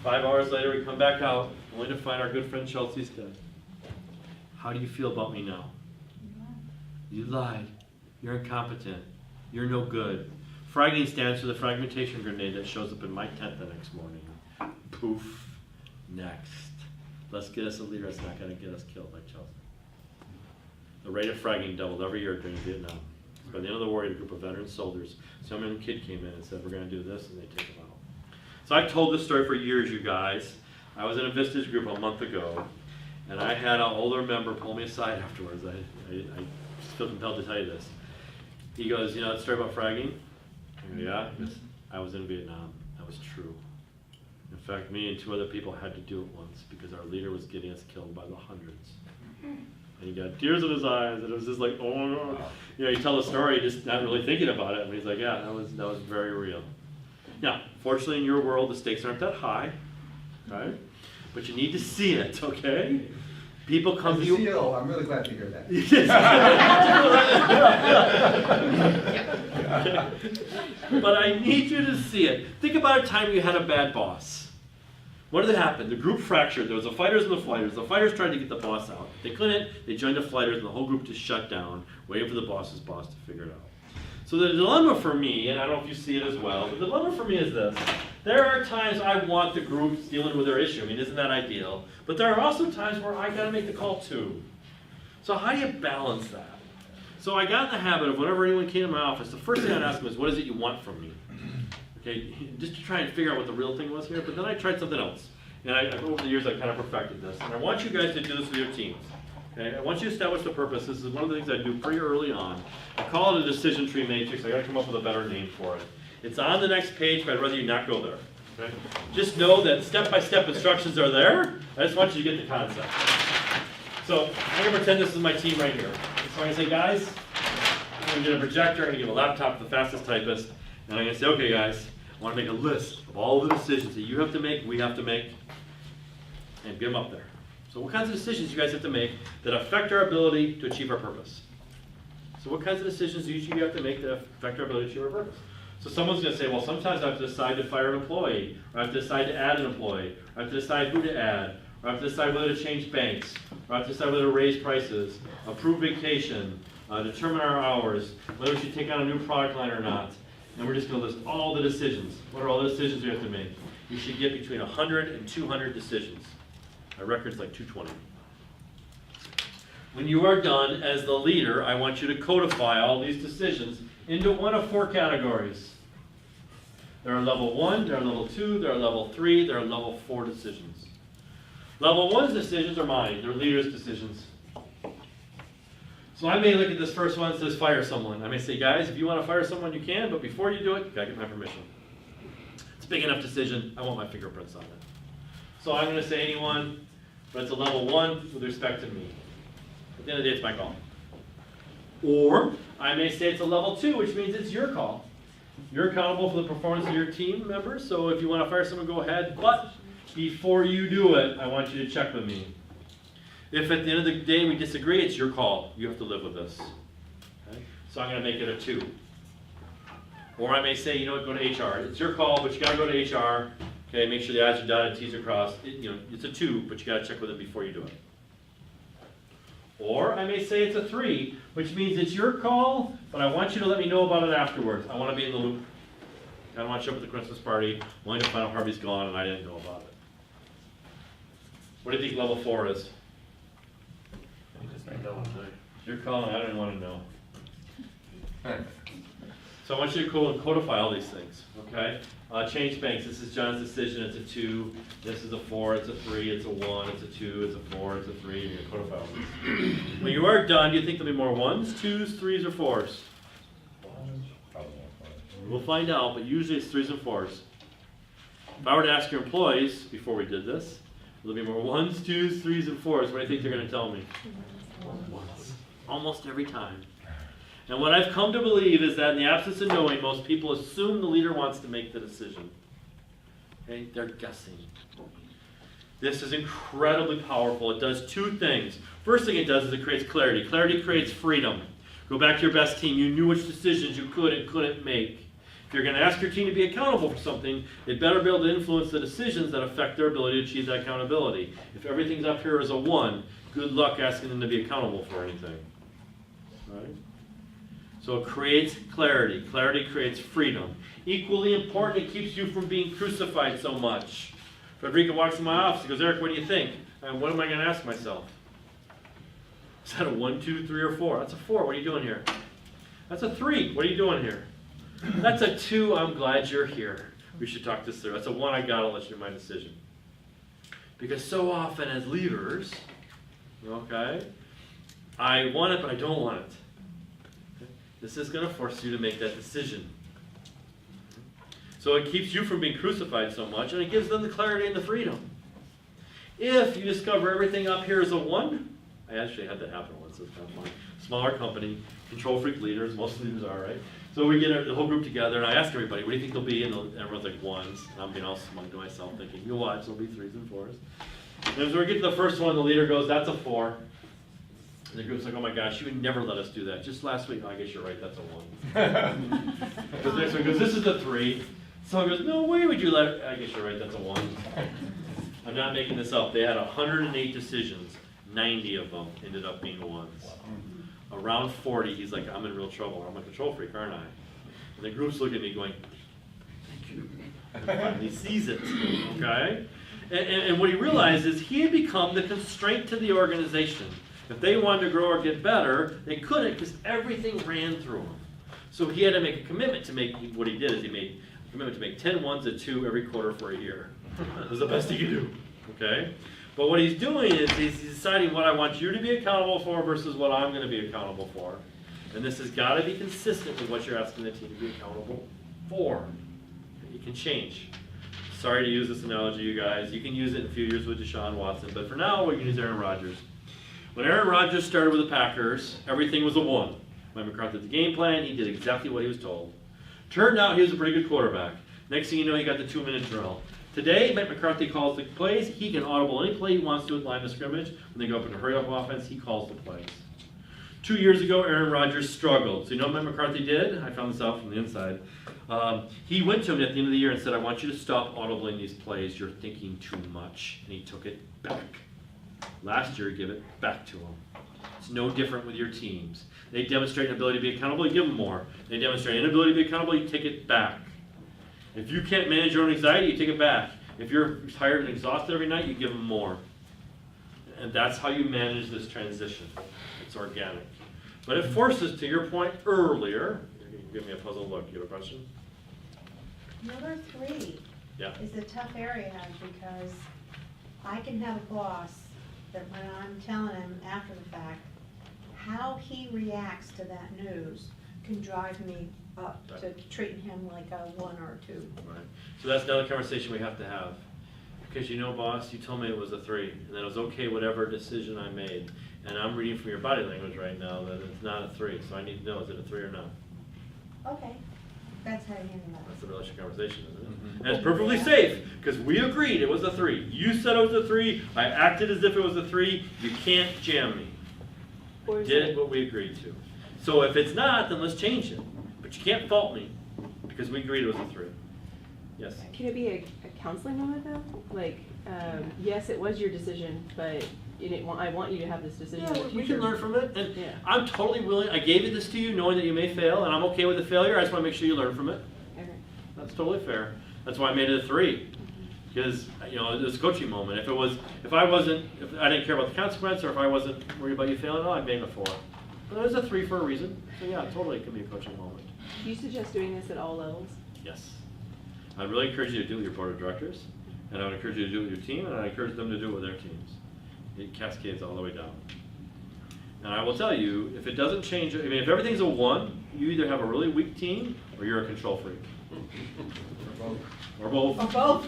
Speaker 2: 5 hours later we come back out, only to find our good friend Chelsea's dead. How do you feel about me now? You lied. You're incompetent. You're no good. Fragging stands for the fragmentation grenade that shows up in my tent the next morning. Poof. Next. Let's get us a leader that's not going to get us killed like Chelsea. The rate of fragging doubled every year during Vietnam. By the end of the war, a group of veteran soldiers, some young kid came in and said, we're going to do this, and they take them out. So I've told this story for years, you guys. I was in a Vistage group a month ago, and I had an older member pull me aside afterwards. I feel compelled to tell you this. He goes, you know that story about fragging? I go, yeah. He goes, I was in Vietnam. That was true. In fact, me and 2 other people had to do it once because our leader was getting us killed by the hundreds. And he got tears in his eyes, and it was just like, oh no. You know, you tell the story just not really thinking about it, and he's like, yeah, that was very real. Now, fortunately in your world, the stakes aren't that high, right? But you need to see it, okay? People come to you.
Speaker 6: As a CEO, I'm really glad to hear that.
Speaker 2: But I need you to see it. Think about a time you had a bad boss. What did happen? The group fractured. There was the fighters and the flighters. The fighters tried to get the boss out. They couldn't. They joined the fighters, and the whole group just shut down, waiting for the boss's boss to figure it out. So the dilemma for me, and I don't know if you see it as well, but the dilemma for me is this. There are times I want the groups dealing with their issue. I mean, isn't that ideal? But there are also times where I got to make the call too. So how do you balance that? So I got in the habit of whenever anyone came to my office, the first thing I'd ask them is, what is it you want from me? Okay, just to try and figure out what the real thing was here, but then I tried something else. And over the years, I kind of perfected this. And I want you guys to do this with your teams. Okay, I want you to establish the purpose. This is one of the things I do pretty early on. I call it a decision tree matrix. I got to come up with a better name for it. It's on the next page, but I'd rather you not go there. Okay? Just know that step-by-step instructions are there. I just want you to get the concept. So I'm going to pretend this is my team right here. So I'm going to say, guys, I'm going to get a projector. I'm going to give a laptop to the fastest typist. And I'm going to say, okay, guys, I want to make a list of all the decisions that you have to make, we have to make, and get them up there. So what kinds of decisions you guys have to make that affect our ability to achieve our purpose? So what kinds of decisions do you have to make that affect our ability to achieve our purpose? So someone's going to say, well, sometimes I have to decide to fire an employee, or I have to decide to add an employee, or I have to decide who to add, or I have to decide whether to change banks, or I have to decide whether to raise prices, approve vacation, determine our hours, whether we should take on a new product line or not. And we're just going to list all the decisions. What are all the decisions we have to make? You should get between 100 and 200 decisions. My record's like 220. When you are done as the leader, I want you to codify all these decisions into one of 4 categories. There are level 1, there are level 2, there are level 3, there are level 4 decisions. Level 1's decisions are mine, they're leaders' decisions. So I may look at this first one that says fire someone. I may say, guys, if you want to fire someone, you can, but before you do it, you gotta get my permission. It's a big enough decision, I want my fingerprints on it. So I'm gonna say anyone, but it's a level 1 with respect to me. At the end of the day, it's my call. Or I may say it's a level 2, which means it's your call. You're accountable for the performance of your team members, so if you want to fire someone, go ahead. But before you do it, I want you to check with me. If at the end of the day we disagree, it's your call. You have to live with this. Okay? So I'm going to make it a 2. Or I may say, you know what, go to HR. It's your call, but you got to go to HR. Okay, make sure the I's are dotted, T's are crossed. It's a 2, but you got to check with it before you do it. Or I may say it's a 3, which means it's your call, but I want you to let me know about it afterwards. I want to be in the loop. I don't want to show up at the Christmas party, only to find out Harvey's gone and I didn't know about it. What do you think level 4 is? Your call and I didn't want to know. So I want you to codify all these things, okay? Change banks, this is John's decision, it's a 2. This is a 4, it's a 3, it's a 1, it's a 2, it's a 4, it's a 3, and you're going to codify all these. When you are done, do you think there'll be more 1s, 2s, 3s, or 4s? We'll find out, but usually it's 3s and 4s. If I were to ask your employees, before we did this, will there be more 1s, 2s, 3s, and 4s? What do you think they're going to tell me? 1s. Almost every time. And what I've come to believe is that in the absence of knowing, most people assume the leader wants to make the decision. Okay? They're guessing. This is incredibly powerful. It does 2 things. First thing it does is it creates clarity. Clarity creates freedom. Go back to your best team. You knew which decisions you could and couldn't make. If you're going to ask your team to be accountable for something, they better be able to influence the decisions that affect their ability to achieve that accountability. If everything's up here as a 1, good luck asking them to be accountable for anything. Right? So it creates clarity. Clarity creates freedom. Equally important, it keeps you from being crucified so much. Frederica walks in my office and goes, Eric, what do you think? And what am I going to ask myself? Is that a 1, 2, 3, or 4? That's a 4. What are you doing here? That's a 3. What are you doing here? That's a 2. I'm glad you're here. We should talk this through. That's a 1. I got to let you know my decision. Because so often as leaders, okay, I want it, but I don't want it. This is going to force you to make that decision. So it keeps you from being crucified so much, and it gives them the clarity and the freedom. If you discover everything up here is a 1, I actually had that happen once, it's kind of funny. Smaller company, control freak leaders, most leaders are, right? So we get the whole group together, and I ask everybody, what do you think they'll be? And everyone's like 1s, and I'm being all smug to myself, thinking, you watch, there'll be 3s and 4s. And as we get to the first one, the leader goes, that's a 4. And the group's like, oh my gosh, you would never let us do that. Just last week, oh, I guess you're right, that's a 1. The next one goes, this is a 3. Someone goes, no way would you let it? I guess you're right, that's a 1. I'm not making this up. They had 108 decisions. 90 of them ended up being 1s. Around 40, he's like, I'm in real trouble. I'm a control freak, aren't I? And the group's looking at me going, thank you. And finally sees it, okay? And what he realized is he had become the constraint to the organization. If they wanted to grow or get better, they couldn't because everything ran through him. So he had to make a commitment to make, what he did is he made a commitment to make 10 1s and 2 every quarter for a year. That was the best he could do, okay? But what he's doing is he's deciding what I want you to be accountable for versus what I'm going to be accountable for. And this has got to be consistent with what you're asking the team to be accountable for. It can change. Sorry to use this analogy, you guys. You can use it in a few years with Deshaun Watson, but for now, we can use Aaron Rodgers. When Aaron Rodgers started with the Packers, everything was a 1. Mike McCarthy did the game plan, he did exactly what he was told. Turned out he was a pretty good quarterback. Next thing you know, he got the 2-minute drill. Today, Mike McCarthy calls the plays. He can audible any play he wants to at line of scrimmage. When they go up in a hurry-up offense, he calls the plays. 2 years ago, Aaron Rodgers struggled. So you know what Mike McCarthy did? I found this out from the inside. He went to him at the end of the year and said, I want you to stop audibling these plays. You're thinking too much. And he took it back. Last year, give it back to him. It's no different with your teams. They demonstrate an ability to be accountable, you give them more. They demonstrate an inability to be accountable, you take it back. If you can't manage your own anxiety, you take it back. If you're tired and exhausted every night, you give them more. And that's how you manage this transition. It's organic. But it forces, to your point earlier, you give me a puzzled look. You have a question?
Speaker 17: Number 3
Speaker 2: Yeah.
Speaker 17: is a tough area because I can have a boss that when I'm telling him after the fact, how he reacts to that news can drive me up to treating him like a 1 or a 2.
Speaker 2: Right. So that's another conversation we have to have. Because you know, boss, you told me it was a 3, and that it was okay whatever decision I made. And I'm reading from your body language right now that it's not a 3, so I need to know, is it a 3 or not?
Speaker 17: Okay, that's how you handle that.
Speaker 2: That's the relationship conversation, isn't it? And it's perfectly safe, because we agreed it was a 3. You said it was a 3, I acted as if it was a 3, you can't jam me. I did what we agreed to. So if it's not, then let's change it. But you can't fault me, because we agreed it was a 3. Yes?
Speaker 10: Can it be a counseling moment though? Like, yes, it was your decision, but I want you to have this decision in the
Speaker 2: Yeah, we
Speaker 10: future.
Speaker 2: can learn from it, and
Speaker 10: Yeah.
Speaker 2: I'm totally willing, I gave this to you knowing that you may fail, and I'm okay with the failure, I just wanna make sure you learn from it.
Speaker 10: Okay.
Speaker 2: That's totally fair. That's why I made it a 3. Because, you know, it was a coaching moment. If I didn't care about the consequence, or if I wasn't worried about you failing, I'd make it a 4. But it was a 3 for a reason. So yeah, totally it can be a coaching moment.
Speaker 10: Do you suggest doing this at all levels?
Speaker 2: Yes. I'd really encourage you to do it with your board of directors, and I would encourage you to do it with your team, and I encourage them to do it with their teams. It cascades all the way down. And I will tell you, if it doesn't change, I mean, if everything's a 1, you either have a really weak team, or you're a control freak. Or both.
Speaker 17: Or both.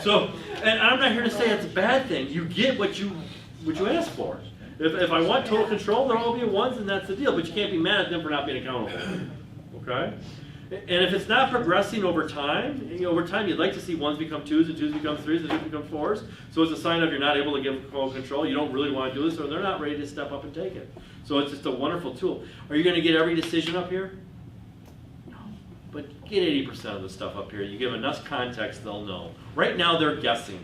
Speaker 2: So, and I'm not here to say it's a bad thing. You get what you ask for. If I want total control, they'll all be 1s, and that's the deal. But you can't be mad at them for not being accountable. Okay? And if it's not progressing over time, you'd like to see 1s become 2s, and 2s become 3s, and 2s become 4s. So it's a sign of you're not able to give total control. You don't really want to do this, or they're not ready to step up and take it. So it's just a wonderful tool. Are you going to get every decision up here? But get 80% of the stuff up here. You give enough context, they'll know. Right now, they're guessing.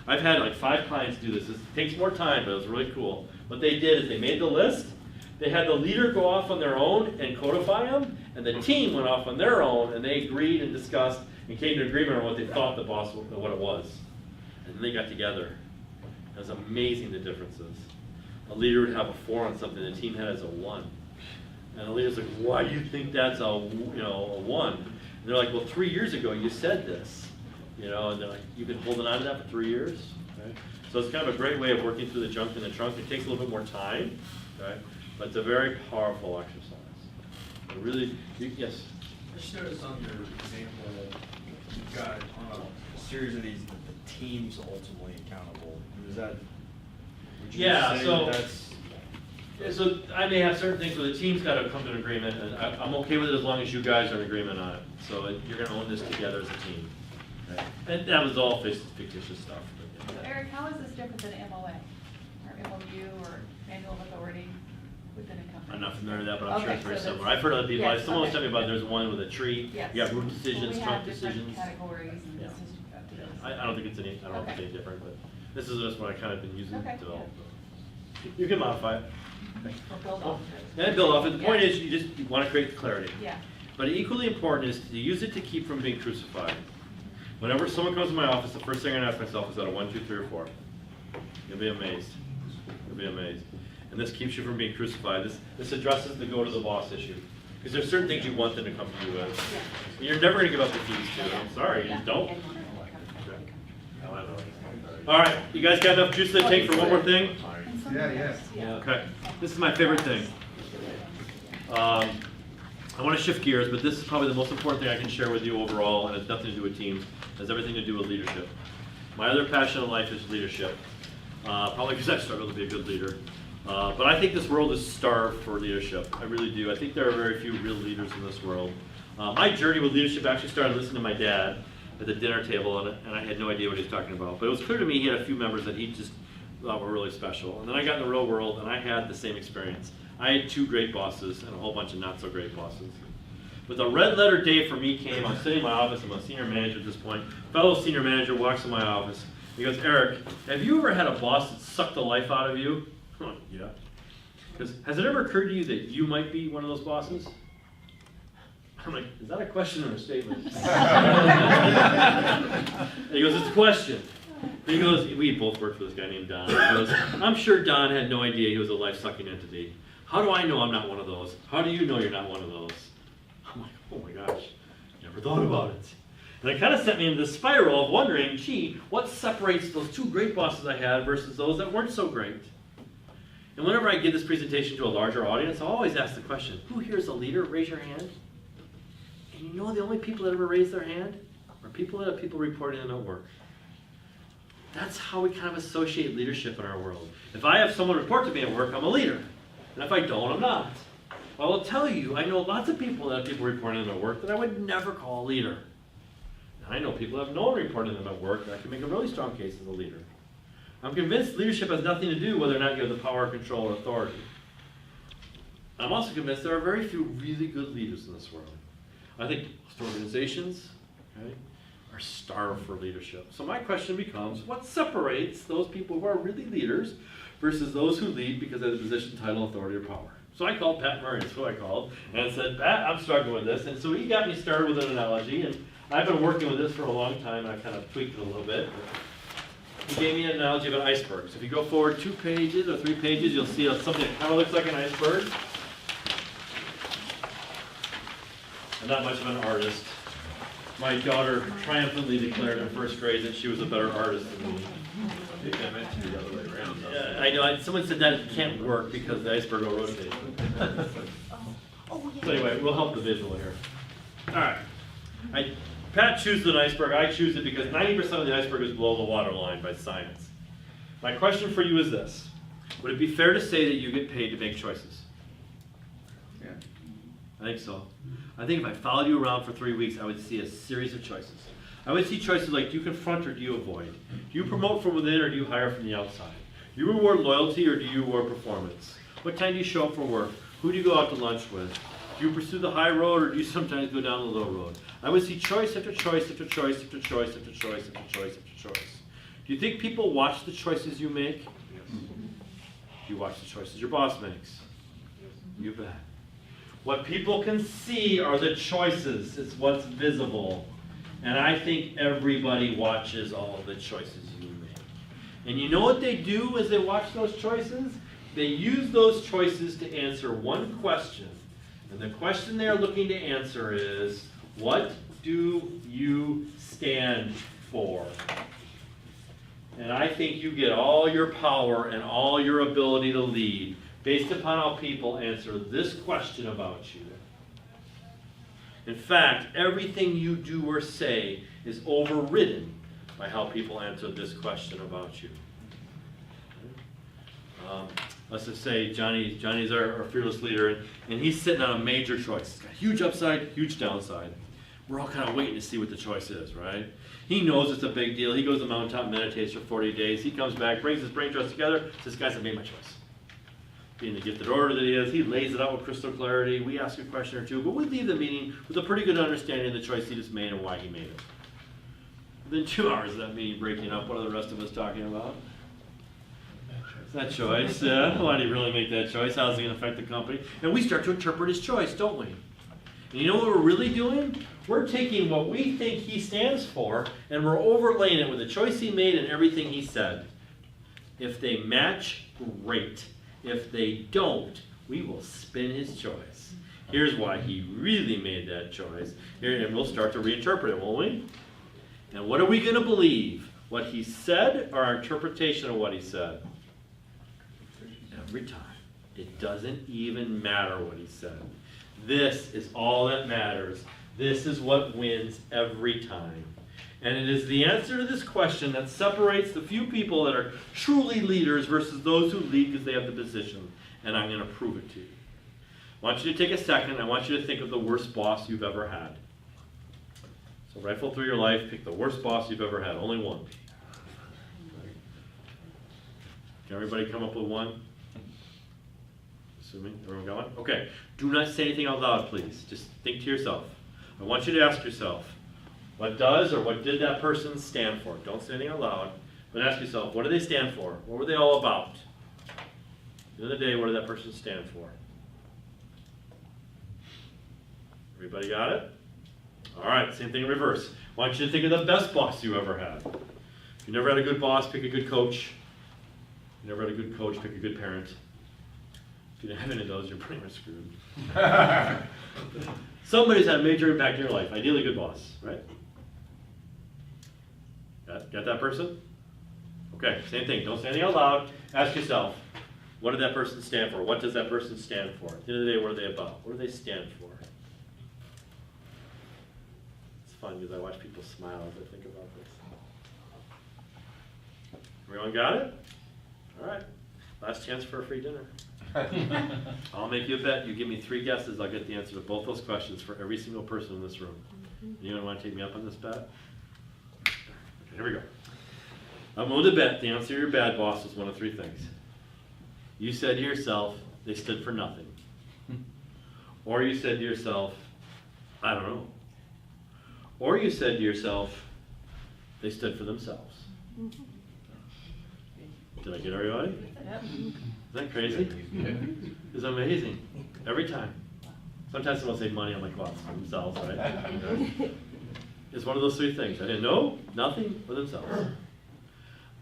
Speaker 2: I've had like 5 clients do this. It takes more time, but it was really cool. What they did is they made the list. They had the leader go off on their own and codify them, and the team went off on their own, and they agreed and discussed and came to agreement on what they thought the boss, what it was. And then they got together. It was amazing the differences. A leader would have a 4 on something the team had as a 1. And the leader's like, why do you think that's a 1? And they're like, well, 3 years ago you said this. And they're like, you've been holding on to that for 3 years? Okay? So it's kind of a great way of working through the junk in the trunk. It takes a little bit more time, okay? But it's a very powerful exercise. It really, yes?
Speaker 13: I just noticed on your example, you've got on a series of these, the team's ultimately accountable. Is that, would you
Speaker 2: Yeah,
Speaker 13: say
Speaker 2: so-
Speaker 13: that's?
Speaker 2: So I may have certain things where the team's got to come to an agreement, and I'm okay with it as long as you guys are in agreement on it. So you're going to own this together as a team. Okay? And that was all fictitious stuff.
Speaker 18: So Eric, how is this different than MOA, or MOU, or manual of authority within a company?
Speaker 2: I'm not familiar with that, but I'm sure
Speaker 18: Okay,
Speaker 2: it's very
Speaker 18: so
Speaker 2: similar.
Speaker 18: that's-
Speaker 2: I've heard other people,
Speaker 18: yes,
Speaker 2: someone was
Speaker 18: okay.
Speaker 2: telling me about there's one with a tree.
Speaker 18: Yes.
Speaker 2: You got root decisions,
Speaker 18: Well,
Speaker 2: trunk
Speaker 18: we have different
Speaker 2: decisions.
Speaker 18: categories and
Speaker 2: Yeah.
Speaker 18: this is.
Speaker 2: I don't think it's any
Speaker 18: Okay.
Speaker 2: different, but this is just what I kind of been using
Speaker 18: Okay,
Speaker 2: to develop. You can modify it.
Speaker 18: Or build off of it.
Speaker 2: And build off it. The point
Speaker 18: Yeah.
Speaker 2: is, you want to create clarity.
Speaker 18: Yeah.
Speaker 2: But equally important is to use it to keep from being crucified. Whenever someone comes to my office, the first thing I ask myself is, out of 1, 2, 3, or 4? You'll be amazed. You'll be amazed. And this keeps you from being crucified. This addresses the go to the boss issue. Because there's certain things you want them to come to you with. And you're never going to give up the keys to. I'm sorry, you just don't. All right, you guys got enough juice in the tank for one more thing?
Speaker 6: Yeah.
Speaker 2: Okay, this is my favorite thing. I want to shift gears, but this is probably the most important thing I can share with you overall, and it has nothing to do with teams. It has everything to do with leadership. My other passion in life is leadership, probably because I struggled to be a good leader. But I think this world is starved for leadership. I really do. I think there are very few real leaders in this world. My journey with leadership actually started listening to my dad at the dinner table, and I had no idea what he was talking about. But it was clear to me he had a few members that he just thought were really special. And then I got in the real world, and I had the same experience. I had 2 great bosses and a whole bunch of not so great bosses. But the red letter day for me came, I'm sitting in my office, I'm a senior manager at this point. Fellow senior manager walks in my office. He goes, Eric, have you ever had a boss that sucked the life out of you? I'm like, yeah. Because has it ever occurred to you that you might be one of those bosses? I'm like, is that a question or a statement? And he goes, it's a question. He goes, we both worked for this guy named Don. He goes, I'm sure Don had no idea he was a life-sucking entity. How do I know I'm not one of those? How do you know you're not one of those? I'm like, oh my gosh, never thought about it. And it kind of sent me into this spiral of wondering, gee, what separates those two great bosses I had versus those that weren't so great? And whenever I give this presentation to a larger audience, I always ask the question, who here is a leader? Raise your hand. And you know the only people that ever raise their hand are people that have people reporting them at work. That's how we kind of associate leadership in our world. If I have someone report to me at work, I'm a leader. And if I don't, I'm not. I will tell you, I know lots of people that have people reporting them at work that I would never call a leader. And I know people that have no one reporting them at work that I can make a really strong case as a leader. I'm convinced leadership has nothing to do whether or not you have the power, control, or authority. I'm also convinced there are very few really good leaders in this world. I think most organizations, okay, are starved for leadership. So my question becomes, what separates those people who are really leaders versus those who lead because they have the position, title, authority, or power? So I called Pat Murray, that's who I called, and said, Pat, I'm struggling with this. And so he got me started with an analogy, and I've been working with this for a long time, and I kind of tweaked it a little bit. He gave me an analogy of an iceberg. So if you go forward 2 pages or 3 pages, you'll see something that kind of looks like an iceberg. I'm not much of an artist. My daughter triumphantly declared in first grade that she was a better artist than me.
Speaker 3: I think I meant to be the other way around.
Speaker 2: Yeah, I know. Someone said that can't work because the iceberg will rotate. So anyway, we'll help the visual here. All right. Pat chooses an iceberg. I choose it because 90% of the iceberg is below the waterline by science. My question for you is this. Would it be fair to say that you get paid to make choices?
Speaker 6: Yeah.
Speaker 2: I think so. I think if I followed you around for 3 weeks, I would see a series of choices. I would see choices like, do you confront or do you avoid? Do you promote from within or do you hire from the outside? Do you reward loyalty or do you reward performance? What time do you show up for work? Who do you go out to lunch with? Do you pursue the high road or do you sometimes go down the low road? I would see choice after choice after choice after choice after choice after choice after choice. Do you think people watch the choices you make? Yes. Do you watch the choices your boss makes? You bet. What people can see are the choices. It's what's visible. And I think everybody watches all of the choices you make. And you know what they do as they watch those choices? They use those choices to answer one question. And the question they're looking to answer is, what do you stand for? And I think you get all your power and all your ability to lead based upon how people answer this question about you. In fact, everything you do or say is overridden by how people answer this question about you. Let's just say Johnny's our fearless leader, and he's sitting on a major choice. He's got huge upside, huge downside. We're all kind of waiting to see what the choice is, right? He knows it's a big deal. He goes to the mountaintop, meditates for 40 days. He comes back, brings his brain trust together, says, guys, I made my choice. Being the gifted orator that he is, he lays it out with crystal clarity. We ask a question or two, but we leave the meeting with a pretty good understanding of the choice he just made and why he made it. Within 2 hours of that meeting breaking up, what are the rest of us talking about? That choice. Why did he really make that choice? How's it going to affect the company? And we start to interpret his choice, don't we? And you know what we're really doing? We're taking what we think he stands for, and we're overlaying it with the choice he made and everything he said. If they match, great. If they don't, we will spin his choice. Here's why he really made that choice. Here, and we'll start to reinterpret it, won't we? And what are we going to believe? What he said or our interpretation of what he said? Every time. It doesn't even matter what he said. This is all that matters. This is what wins every time. And it is the answer to this question that separates the few people that are truly leaders versus those who lead because they have the position. And I'm going to prove it to you. I want you to take a second. I want you to think of the worst boss you've ever had. So rifle through your life. Pick the worst boss you've ever had. Only one. Can everybody come up with one? Assuming everyone got one? Okay. Do not say anything out loud, please. Just think to yourself. I want you to ask yourself, what does or what did that person stand for? Don't say anything out loud, but ask yourself, what do they stand for? What were they all about? At the end of the day, what did that person stand for? Everybody got it? All right, same thing in reverse. I want you to think of the best boss you ever had. If you never had a good boss, pick a good coach. If you never had a good coach, pick a good parent. If you didn't have any of those, you're pretty much screwed. Somebody's had a major impact in your life, ideally a good boss, right? Got that person? Okay, same thing. Don't say anything out loud. Ask yourself, what did that person stand for? What does that person stand for? At the end of the day, what are they about? What do they stand for? It's fun because I watch people smile as I think about this. Everyone got it? All right. Last chance for a free dinner. I'll make you a bet. You give me 3 guesses, I'll get the answer to both those questions for every single person in this room. Anyone want to take me up on this bet? Okay, here we go. I'm willing to bet the answer to your bad boss was one of 3 things. You said to yourself, they stood for nothing. Or you said to yourself, I don't know. Or you said to yourself, they stood for themselves. Did I get everybody?
Speaker 10: Yep.
Speaker 2: Isn't that crazy? It's amazing. Every time. Sometimes someone will say money, I'm like, well, it's for themselves, right? It's one of those 3 things. I didn't know, nothing, or themselves.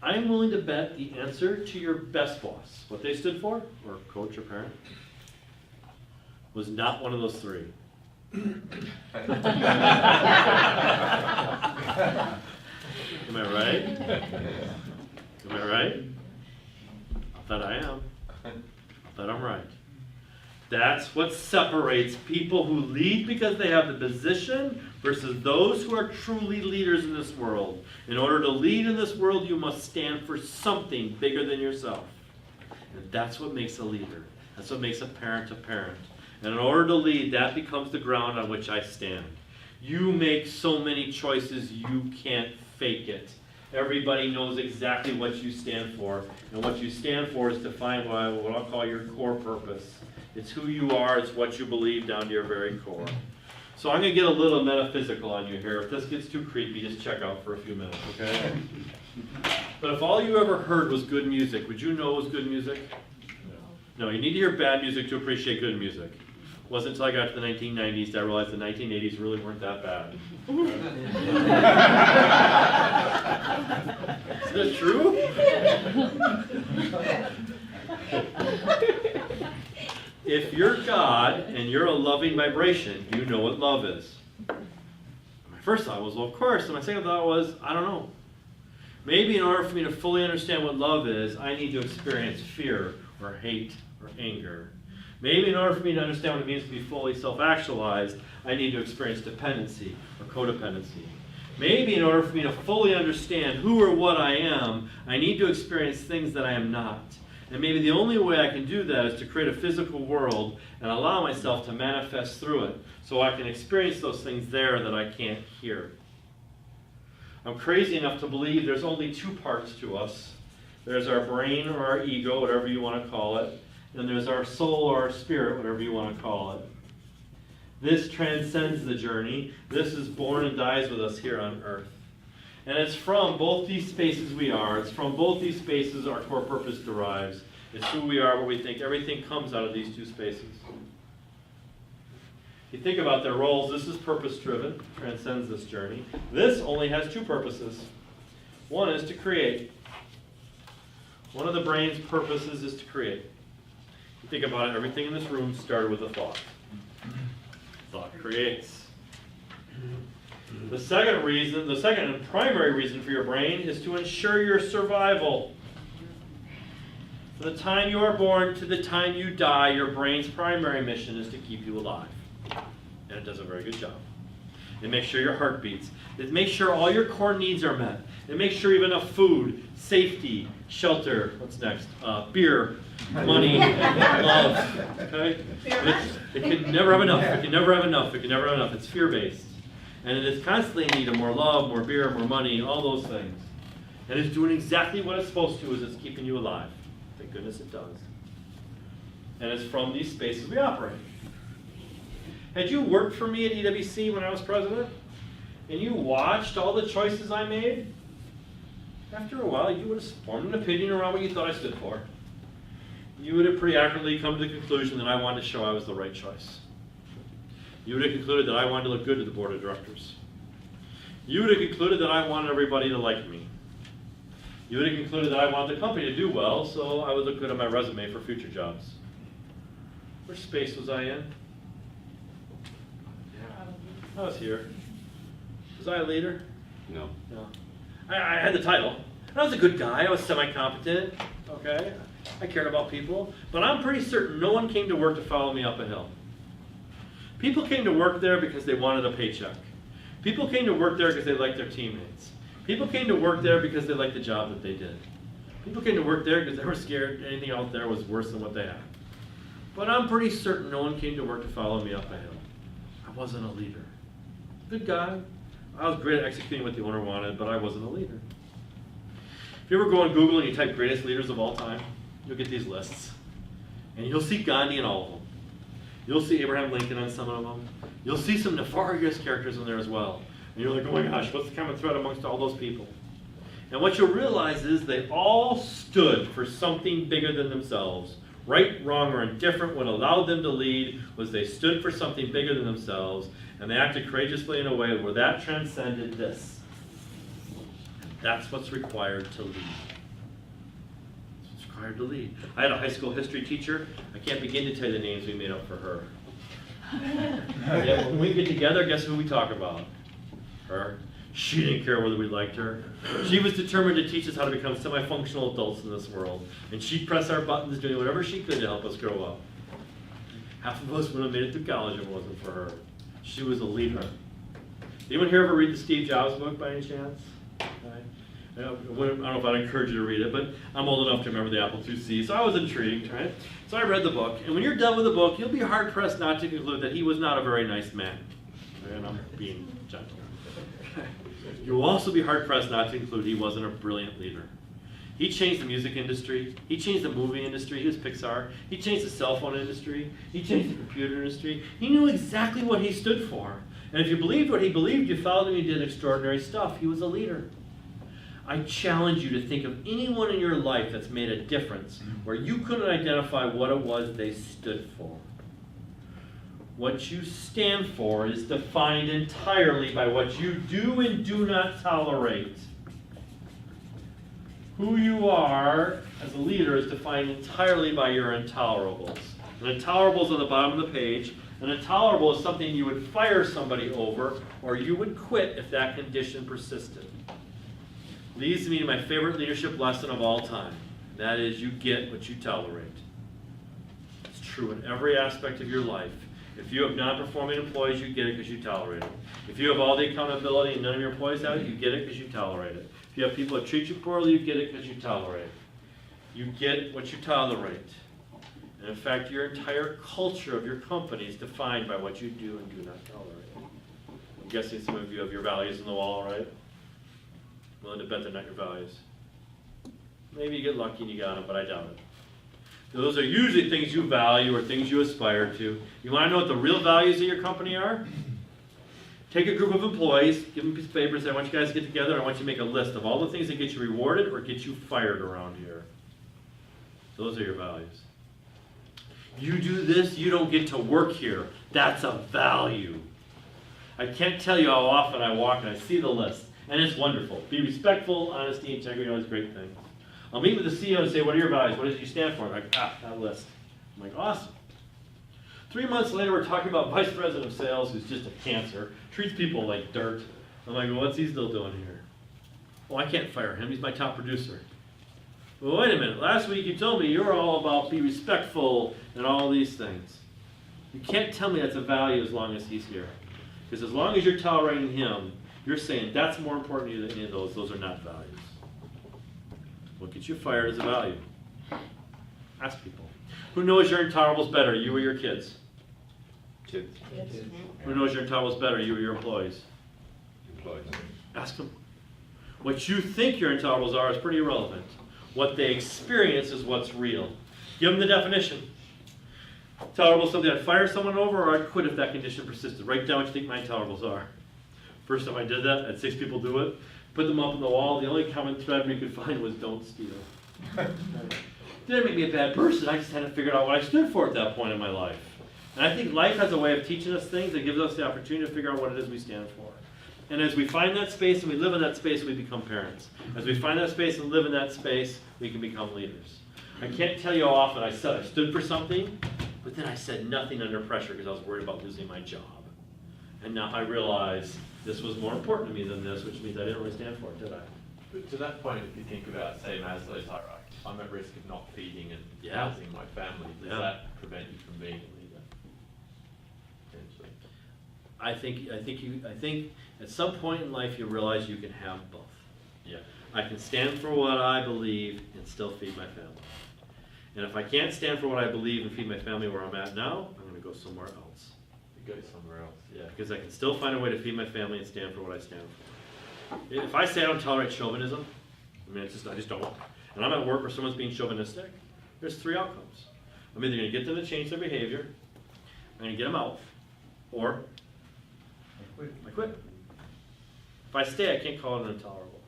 Speaker 2: I'm willing to bet the answer to your best boss, what they stood for, or coach or parent, was not one of those 3. Am I right? Am I right? I thought I am. I thought I'm right. That's what separates people who lead because they have the position versus those who are truly leaders in this world. In order to lead in this world, you must stand for something bigger than yourself. And that's what makes a leader. That's what makes a parent a parent. And in order to lead, that becomes the ground on which I stand. You make so many choices, you can't fake it. Everybody knows exactly what you stand for. And what you stand for is defined by what I'll call your core purpose. It's who you are, it's what you believe down to your very core. So I'm going to get a little metaphysical on you here. If this gets too creepy, just check out for a few minutes, okay? But if all you ever heard was good music, would you know it was good music? No, you need to hear bad music to appreciate good music. It wasn't until I got to the 1990s that I realized the 1980s really weren't that bad. Is that true? If you're God and you're a loving vibration, you know what love is. My first thought was, well, of course. And my second thought was, I don't know. Maybe in order for me to fully understand what love is, I need to experience fear or hate or anger. Maybe in order for me to understand what it means to be fully self-actualized, I need to experience dependency or codependency. Maybe in order for me to fully understand who or what I am, I need to experience things that I am not. And maybe the only way I can do that is to create a physical world and allow myself to manifest through it so I can experience those things there that I can't hear. I'm crazy enough to believe there's only 2 parts to us. There's our brain or our ego, whatever you want to call it. And there's our soul or our spirit, whatever you want to call it. This transcends the journey. This is born and dies with us here on earth. And it's from both these spaces we are. It's from both these spaces our core purpose derives. It's who we are, what we think. Everything comes out of these 2 spaces. If you think about their roles, this is purpose-driven, transcends this journey. This only has 2 purposes. One is to create. One of the brain's purposes is to create. You think about it, everything in this room started with a thought. Thought creates. The second and primary reason for your brain is to ensure your survival. From the time you are born to the time you die, your brain's primary mission is to keep you alive. And it does a very good job. It makes sure your heart beats. It makes sure all your core needs are met. It makes sure you have enough food, safety, shelter, what's next? Beer, money, love. Okay? It can never have enough. It can never have enough. It can never have enough. It's fear-based. And it is constantly in need of more love, more beer, more money, all those things. And it's doing exactly what it's supposed to, is it's keeping you alive. Thank goodness it does. And it's from these spaces we operate. Had you worked for me at EWC when I was president, and you watched all the choices I made, after a while you would have formed an opinion around what you thought I stood for. You would have pretty accurately come to the conclusion that I wanted to show I was the right choice. You would have concluded that I wanted to look good to the board of directors. You would have concluded that I wanted everybody to like me. You would have concluded that I want the company to do well, so I would look good on my resume for future jobs. Which space was I in? I was here. Was I a leader?
Speaker 11: No.
Speaker 2: No. I had the title. I was a good guy. I was semi-competent. Okay. I cared about people. But I'm pretty certain no one came to work to follow me up a hill. People came to work there because they wanted a paycheck. People came to work there because they liked their teammates. People came to work there because they liked the job that they did. People came to work there because they were scared anything out there was worse than what they had. But I'm pretty certain no one came to work to follow me up a hill. I wasn't a leader. Good guy. I was great at executing what the owner wanted, but I wasn't a leader. If you ever go on Google and you type greatest leaders of all time, you'll get these lists. And you'll see Gandhi in all of them. You'll see Abraham Lincoln on some of them. You'll see some nefarious characters in there as well. And you're like, oh my gosh, what's the common thread amongst all those people? And what you'll realize is they all stood for something bigger than themselves. Right, wrong, or indifferent, what allowed them to lead was they stood for something bigger than themselves, and they acted courageously in a way where that transcended this. And that's what's required to lead. That's what's required to lead. I had a high school history teacher. I can't begin to tell you the names we made up for her. Yeah, when we get together, guess who we talk about? Her. She didn't care whether we liked her. She was determined to teach us how to become semi-functional adults in this world. And she'd press our buttons doing whatever she could to help us grow up. Half of us would have made it through college if it wasn't for her. She was a leader. Anyone here ever read the Steve Jobs book by any chance? I don't know if I'd encourage you to read it, but I'm old enough to remember the Apple IIc, so I was intrigued, right? So I read the book, and when you're done with the book, you'll be hard-pressed not to conclude that he was not a very nice man. And I'm being gentle. You will also be hard-pressed not to conclude he wasn't a brilliant leader. He changed the music industry. He changed the movie industry. He was Pixar. He changed the cell phone industry. He changed the computer industry. He knew exactly what he stood for. And if you believed what he believed, you followed him and you did extraordinary stuff. He was a leader. I challenge you to think of anyone in your life that's made a difference where you couldn't identify what it was they stood for. What you stand for is defined entirely by what you do and do not tolerate. Who you are as a leader is defined entirely by your intolerables. And intolerables on the bottom of the page. An intolerable is something you would fire somebody over, or you would quit if that condition persisted. Leads me to my favorite leadership lesson of all time. That is, you get what you tolerate. It's true in every aspect of your life. If you have non-performing employees, you get it because you tolerate it. If you have all the accountability and none of your employees have it, you get it because you tolerate it. If you have people that treat you poorly, you get it because you tolerate it. You get what you tolerate. And in fact, your entire culture of your company is defined by what you do and do not tolerate. I'm guessing some of you have your values on the wall, right? I'm willing to bet they're not your values. Maybe you get lucky and you got them, but I doubt it. Those are usually things you value or things you aspire to. You want to know what the real values of your company are? Take a group of employees, give them a piece of paper, say, I want you guys to get together, and I want you to make a list of all the things that get you rewarded or get you fired around here. Those are your values. You do this, you don't get to work here. That's a value. I can't tell you how often I walk and I see the list, and it's wonderful. Be respectful, honesty, integrity, all these great things. I'll meet with the CEO and say, what are your values? What does you stand for? I'm like, that list. I'm like, awesome. 3 months later, we're talking about vice president of sales who's just a cancer, treats people like dirt. I'm like, well, what's he still doing here? Well, I can't fire him. He's my top producer. Well, wait a minute. Last week you told me you're all about be respectful and all these things. You can't tell me that's a value as long as he's here. Because as long as you're tolerating him, you're saying that's more important to you than any of those. Those are not values. What gets you fired is a value. Ask people. Who knows your intolerables better, you or your kids?
Speaker 11: Kids.
Speaker 2: Who knows your intolerables better, you or your employees?
Speaker 11: Employees.
Speaker 2: Ask them. What you think your intolerables are is pretty irrelevant. What they experience is what's real. Give them the definition. Tolerable is something I'd fire someone over or I'd quit if that condition persisted. Write down what you think my intolerables are. First time I did that, I had 6 people do it. Put them up on the wall. The only common thread we could find was don't steal. Didn't make me a bad person. I just hadn't figured out what I stood for at that point in my life. And I think life has a way of teaching us things that gives us the opportunity to figure out what it is we stand for. And as we find that space and we live in that space, we become parents. As we find that space and live in that space, we can become leaders. I can't tell you how often I stood for something, but then I said nothing under pressure because I was worried about losing my job. And now I realize this was more important to me than this, which means I didn't really stand for it, did I?
Speaker 3: But to that point, if you think about, say, Maslow's hierarchy, I'm at risk of not feeding and housing my family. Does that prevent you from being a leader? Potentially.
Speaker 2: I think at some point in life you realize you can have both.
Speaker 3: Yeah.
Speaker 2: I can stand for what I believe and still feed my family. And if I can't stand for what I believe and feed my family where I'm at now, I'm going to go somewhere else.
Speaker 3: You go somewhere else.
Speaker 2: Yeah, because I can still find a way to feed my family and stand for what I stand for. If I say I don't tolerate chauvinism, I mean, I just don't. And I'm at work where someone's being chauvinistic, there's 3 outcomes. I'm either going to get them to change their behavior, I'm going to get them out, or I quit. If I stay, I can't call it intolerable.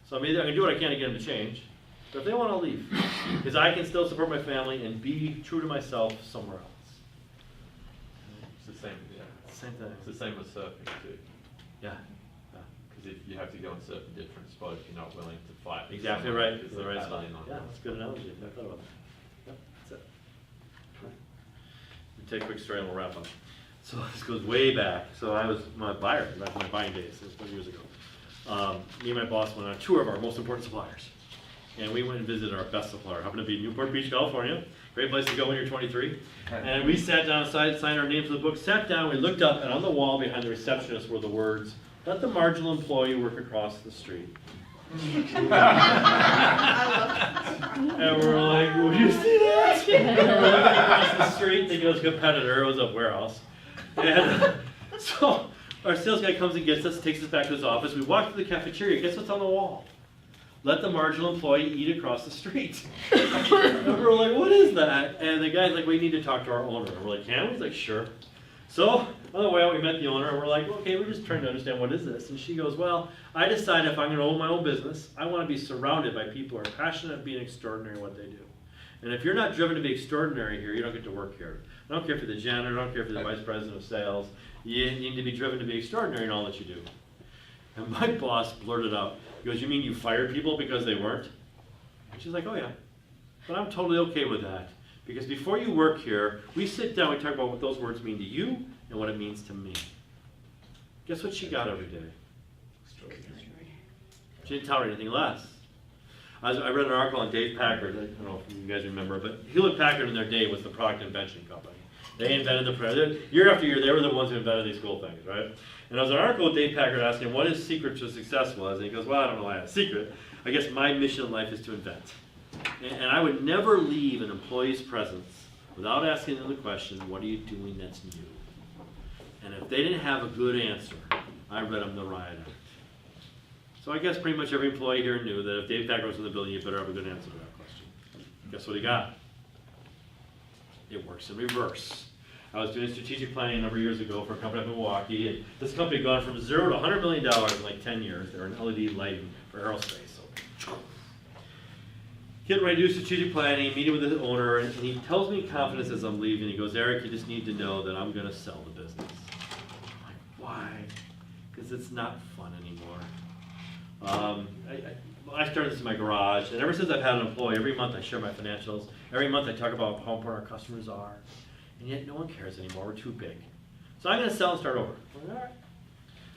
Speaker 2: So I can do what I can to get them to change, but if they want to leave, because I can still support my family and be true to myself somewhere else.
Speaker 3: It's the same, yeah.
Speaker 2: Same thing.
Speaker 3: It's the same with surfing too.
Speaker 2: Yeah.
Speaker 3: Because if you have to go and surf a different spot if you're not willing to fight. with
Speaker 2: Exactly
Speaker 3: someone
Speaker 2: right.
Speaker 3: because
Speaker 2: The
Speaker 3: they're
Speaker 2: right spot.
Speaker 3: paddling on
Speaker 2: Yeah,
Speaker 3: you.
Speaker 2: that's a good analogy. I thought about that. Yep, that's it. We take a quick story and we'll wrap up. So this goes way back. So I was my buyer, back in my buying days, this was 20 years ago. Me and my boss went on a tour of our most important suppliers. And we went and visited our best supplier. Happened to be Newport Beach, California. Great place to go when you're 23. And we sat down, signed our names to the book, sat down, we looked up, and on the wall behind the receptionist were the words, "Let the marginal employee work across the street." And we're like, "Would you see that?" And we're looking across the street, thinking it was a competitor, it was a warehouse. And so our sales guy comes and gets us, takes us back to his office. We walk to the cafeteria, guess what's on the wall? "Let the marginal employee eat across the street." And we're like, "What is that?" And the guy's like, "We need to talk to our owner." And we're like, "Can we?" He's like, "Sure." So on the way out, we met the owner, and we're like, "Okay, we're just trying to understand what is this." And she goes, "Well, I decided if I'm going to own my own business, I want to be surrounded by people who are passionate about being extraordinary in what they do. And if you're not driven to be extraordinary here, you don't get to work here. I don't care if you're the janitor, I don't care if you're the vice president of sales. You need to be driven to be extraordinary in all that you do." And my boss blurted out, he goes, "You mean you fired people because they weren't?" And she's like, "Oh yeah, but I'm totally okay with that. Because before you work here, we sit down, we talk about what those words mean to you and what it means to me." Guess what she got every day? She didn't tolerate anything less. I read an article on Dave Packard, I don't know if you guys remember, but Hewlett Packard in their day was the product invention company. They invented the product. Year after year, they were the ones who invented these cool things, right? And there was an article with Dave Packard asking, "What his secret to success was?" And he goes, "Well, I don't know why I have a secret. I guess my mission in life is to invent." And I would never leave an employee's presence without asking them the question, "What are you doing that's new?" And if they didn't have a good answer, I read them the riot act. So I guess pretty much every employee here knew that if Dave Packard was in the building, you better have a good answer to that question. Guess what he got? It works in reverse. I was doing strategic planning a number of years ago for a company up in Milwaukee, and this company had gone from 0 to $100 million in like 10 years. They were in LED lighting for aerospace. So, getting ready to do strategic planning, meeting with the owner, and he tells me in confidence as I'm leaving, he goes, "Eric, you just need to know that I'm going to sell the business." I'm like, "Why?" Because it's not fun anymore. I started this in my garage, and ever since I've had an employee, every month I share my financials. Every month I talk about how important our customers are. And yet no one cares anymore, we're too big. So I'm going to sell and start over. All right.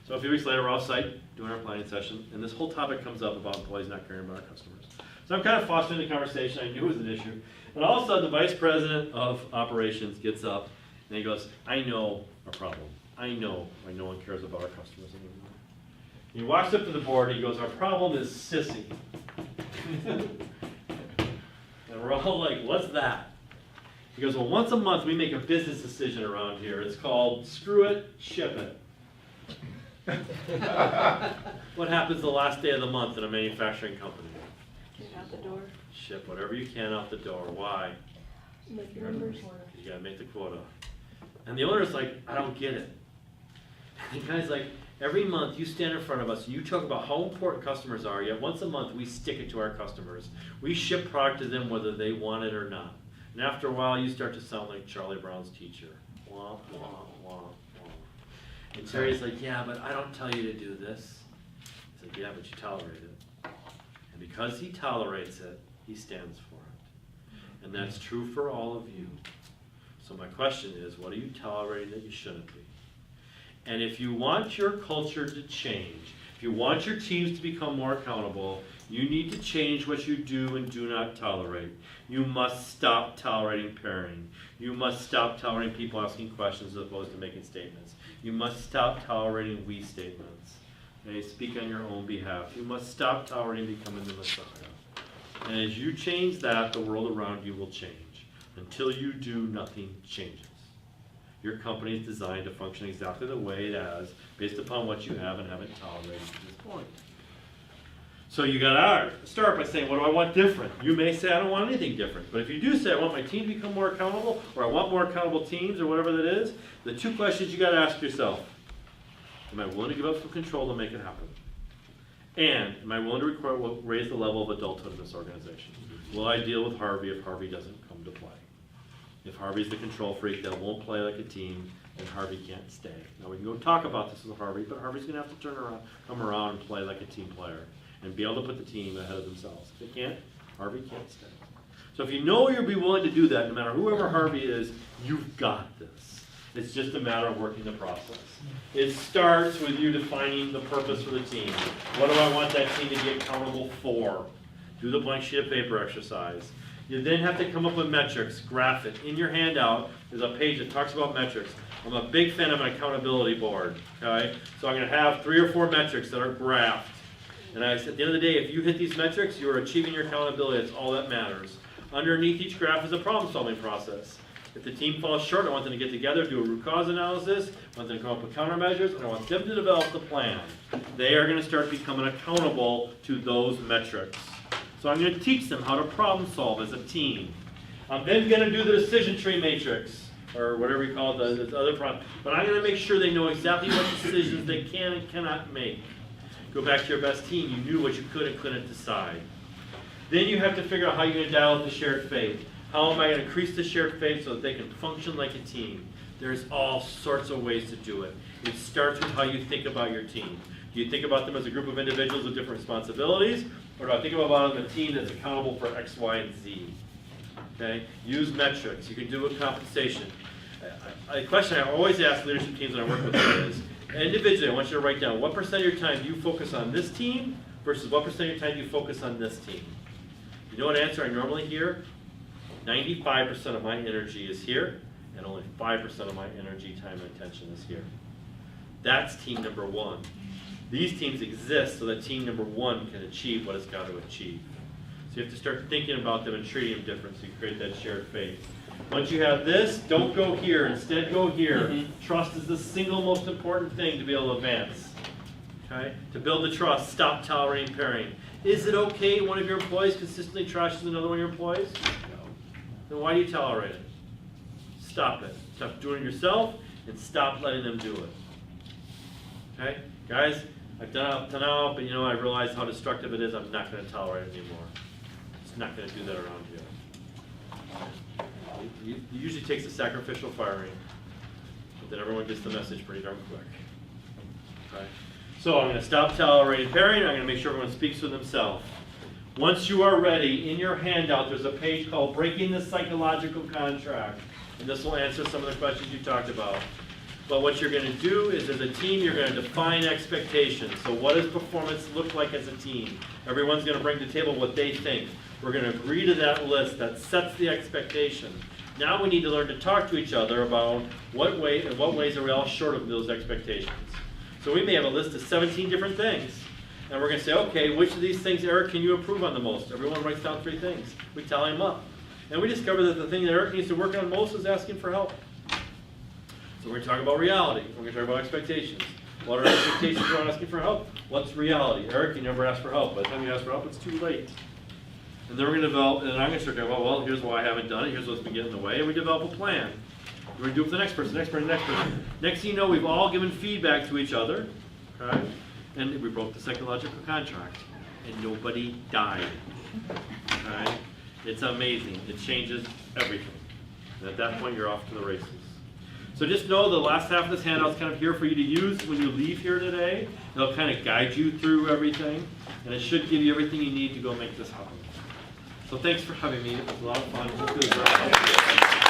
Speaker 2: So a few weeks later, we're off-site doing our planning session, and this whole topic comes up about employees not caring about our customers. So I'm kind of fostering the conversation. I knew it was an issue. And all of a sudden, the vice president of operations gets up, and he goes, "I know our problem. I know why no one cares about our customers anymore." He walks up to the board, and he goes, "Our problem is sissy." And we're all like, "What's that?" He goes, "Well, once a month we make a business decision around here. It's called screw it, ship it." What happens the last day of the month in a manufacturing company?
Speaker 10: Get out the door.
Speaker 2: Ship whatever you can out the door. Why?
Speaker 10: Make your numbers.
Speaker 2: You gotta make the quota. And the owner's like, "I don't get it." And the guy's like, "Every month you stand in front of us and you talk about how important customers are, yet once a month we stick it to our customers. We ship product to them whether they want it or not. And after a while you start to sound like Charlie Brown's teacher." Wah, wah, wah, wah. And Terry's like, yeah, but I don't tell you to do this. He's like, yeah, but you tolerate it. And because he tolerates it, he stands for it. And that's true for all of you. So my question is, what are you tolerating that you shouldn't be? And if you want your culture to change, if you want your teams to become more accountable, you need to change what you do and do not tolerate. You must stop tolerating pairing. You must stop tolerating people asking questions as opposed to making statements. You must stop tolerating we statements. Okay, speak on your own behalf. You must stop tolerating becoming the Messiah. And as you change that, the world around you will change. Until you do, nothing changes. Your company is designed to function exactly the way it has, based upon what you have and haven't tolerated to this point. So you gotta start by saying, what do I want different? You may say, I don't want anything different. But if you do say, I want my team to become more accountable, or I want more accountable teams, or whatever that is, the two questions you gotta ask yourself: am I willing to give up some control to make it happen? And am I willing to raise the level of adulthood in this organization? Will I deal with Harvey if Harvey doesn't come to play? If Harvey's the control freak that won't play like a team, then Harvey can't stay. Now we can go talk about this with Harvey, but Harvey's gonna have to come around and play like a team player and be able to put the team ahead of themselves. If they can't, Harvey can't stay. So if you know you'll be willing to do that, no matter whoever Harvey is, you've got this. It's just a matter of working the process. It starts with you defining the purpose for the team. What do I want that team to be accountable for? Do the blank sheet of paper exercise. You then have to come up with metrics, graph it. In your handout, there's a page that talks about metrics. I'm a big fan of an accountability board, okay? So I'm gonna have 3 or 4 metrics that are graphed. And at the end of the day, if you hit these metrics, you are achieving your accountability. That's all that matters. Underneath each graph is a problem-solving process. If the team falls short, I want them to get together, do a root cause analysis, I want them to come up with countermeasures, and I want them to develop the plan. They are gonna start becoming accountable to those metrics. So I'm going to teach them how to problem solve as a team. I'm then going to do the decision tree matrix, or whatever you call it, the other problem. But I'm going to make sure they know exactly what decisions they can and cannot make. Go back to your best team. You knew what you could and couldn't decide. Then you have to figure out how you're going to dial up the shared faith. How am I going to increase the shared faith so that they can function like a team? There's all sorts of ways to do it. It starts with how you think about your team. Do you think about them as a group of individuals with different responsibilities? Or do I think about them as a team that's accountable for X, Y, and Z? Okay? Use metrics. You can do a compensation. A question I always ask leadership teams when I work with them is, individually, I want you to write down what percent of your time do you focus on this team versus what percent of your time do you focus on this team? You know what answer I normally hear? 95% of my energy is here, and only 5% of my energy, time, and attention is here. That's team number one. These teams exist so that team number one can achieve what it's got to achieve. So you have to start thinking about them and treating them different so you create that shared faith. Once you have this, don't go here, instead go here. Trust is the single most important thing to be able to advance. Okay? To build the trust, stop tolerating pairing. Is it okay one of your employees consistently trashes another one of your employees? No. Then why do you tolerate it? Stop it. Stop doing it yourself and stop letting them do it. Okay? Guys, I've done it up to now, but I realize how destructive it is. I'm not going to tolerate it anymore. It's not going to do that around here. It usually takes a sacrificial firing, but then everyone gets the message pretty darn quick. Okay? So I'm going to stop tolerating pairing. I'm going to make sure everyone speaks for themselves. Once you are ready, in your handout, there's a page called Breaking the Psychological Contract. And this will answer some of the questions you talked about. But what you're going to do is, as a team, you're going to define expectations. So what does performance look like as a team? Everyone's going to bring to the table what they think. We're going to agree to that list that sets the expectation. Now we need to learn to talk to each other about what ways are we all short of those expectations. So we may have a list of 17 different things. And we're going to say, okay, which of these things, Eric, can you improve on the most? Everyone writes down 3 things. We tally them up. And we discover that the thing that Eric needs to work on most is asking for help. So we're going to talk about reality. We're going to talk about expectations. What are expectations around asking for help? What's reality? Eric, you never ask for help. By the time you ask for help, it's too late. And then we're going to develop, and then I'm going to start talking about, well, here's why I haven't done it. Here's what's been getting in the way. And we develop a plan. We're going to do it for the next person, next person, next person. Next thing you know, we've all given feedback to each other. Okay? And we broke the psychological contract. And nobody died. Okay? It's amazing. It changes everything. And at that point, you're off to the races. So just know the last half of this handout is kind of here for you to use when you leave here today. It'll kind of guide you through everything, and it should give you everything you need to go make this happen. So thanks for having me. It was a lot of fun.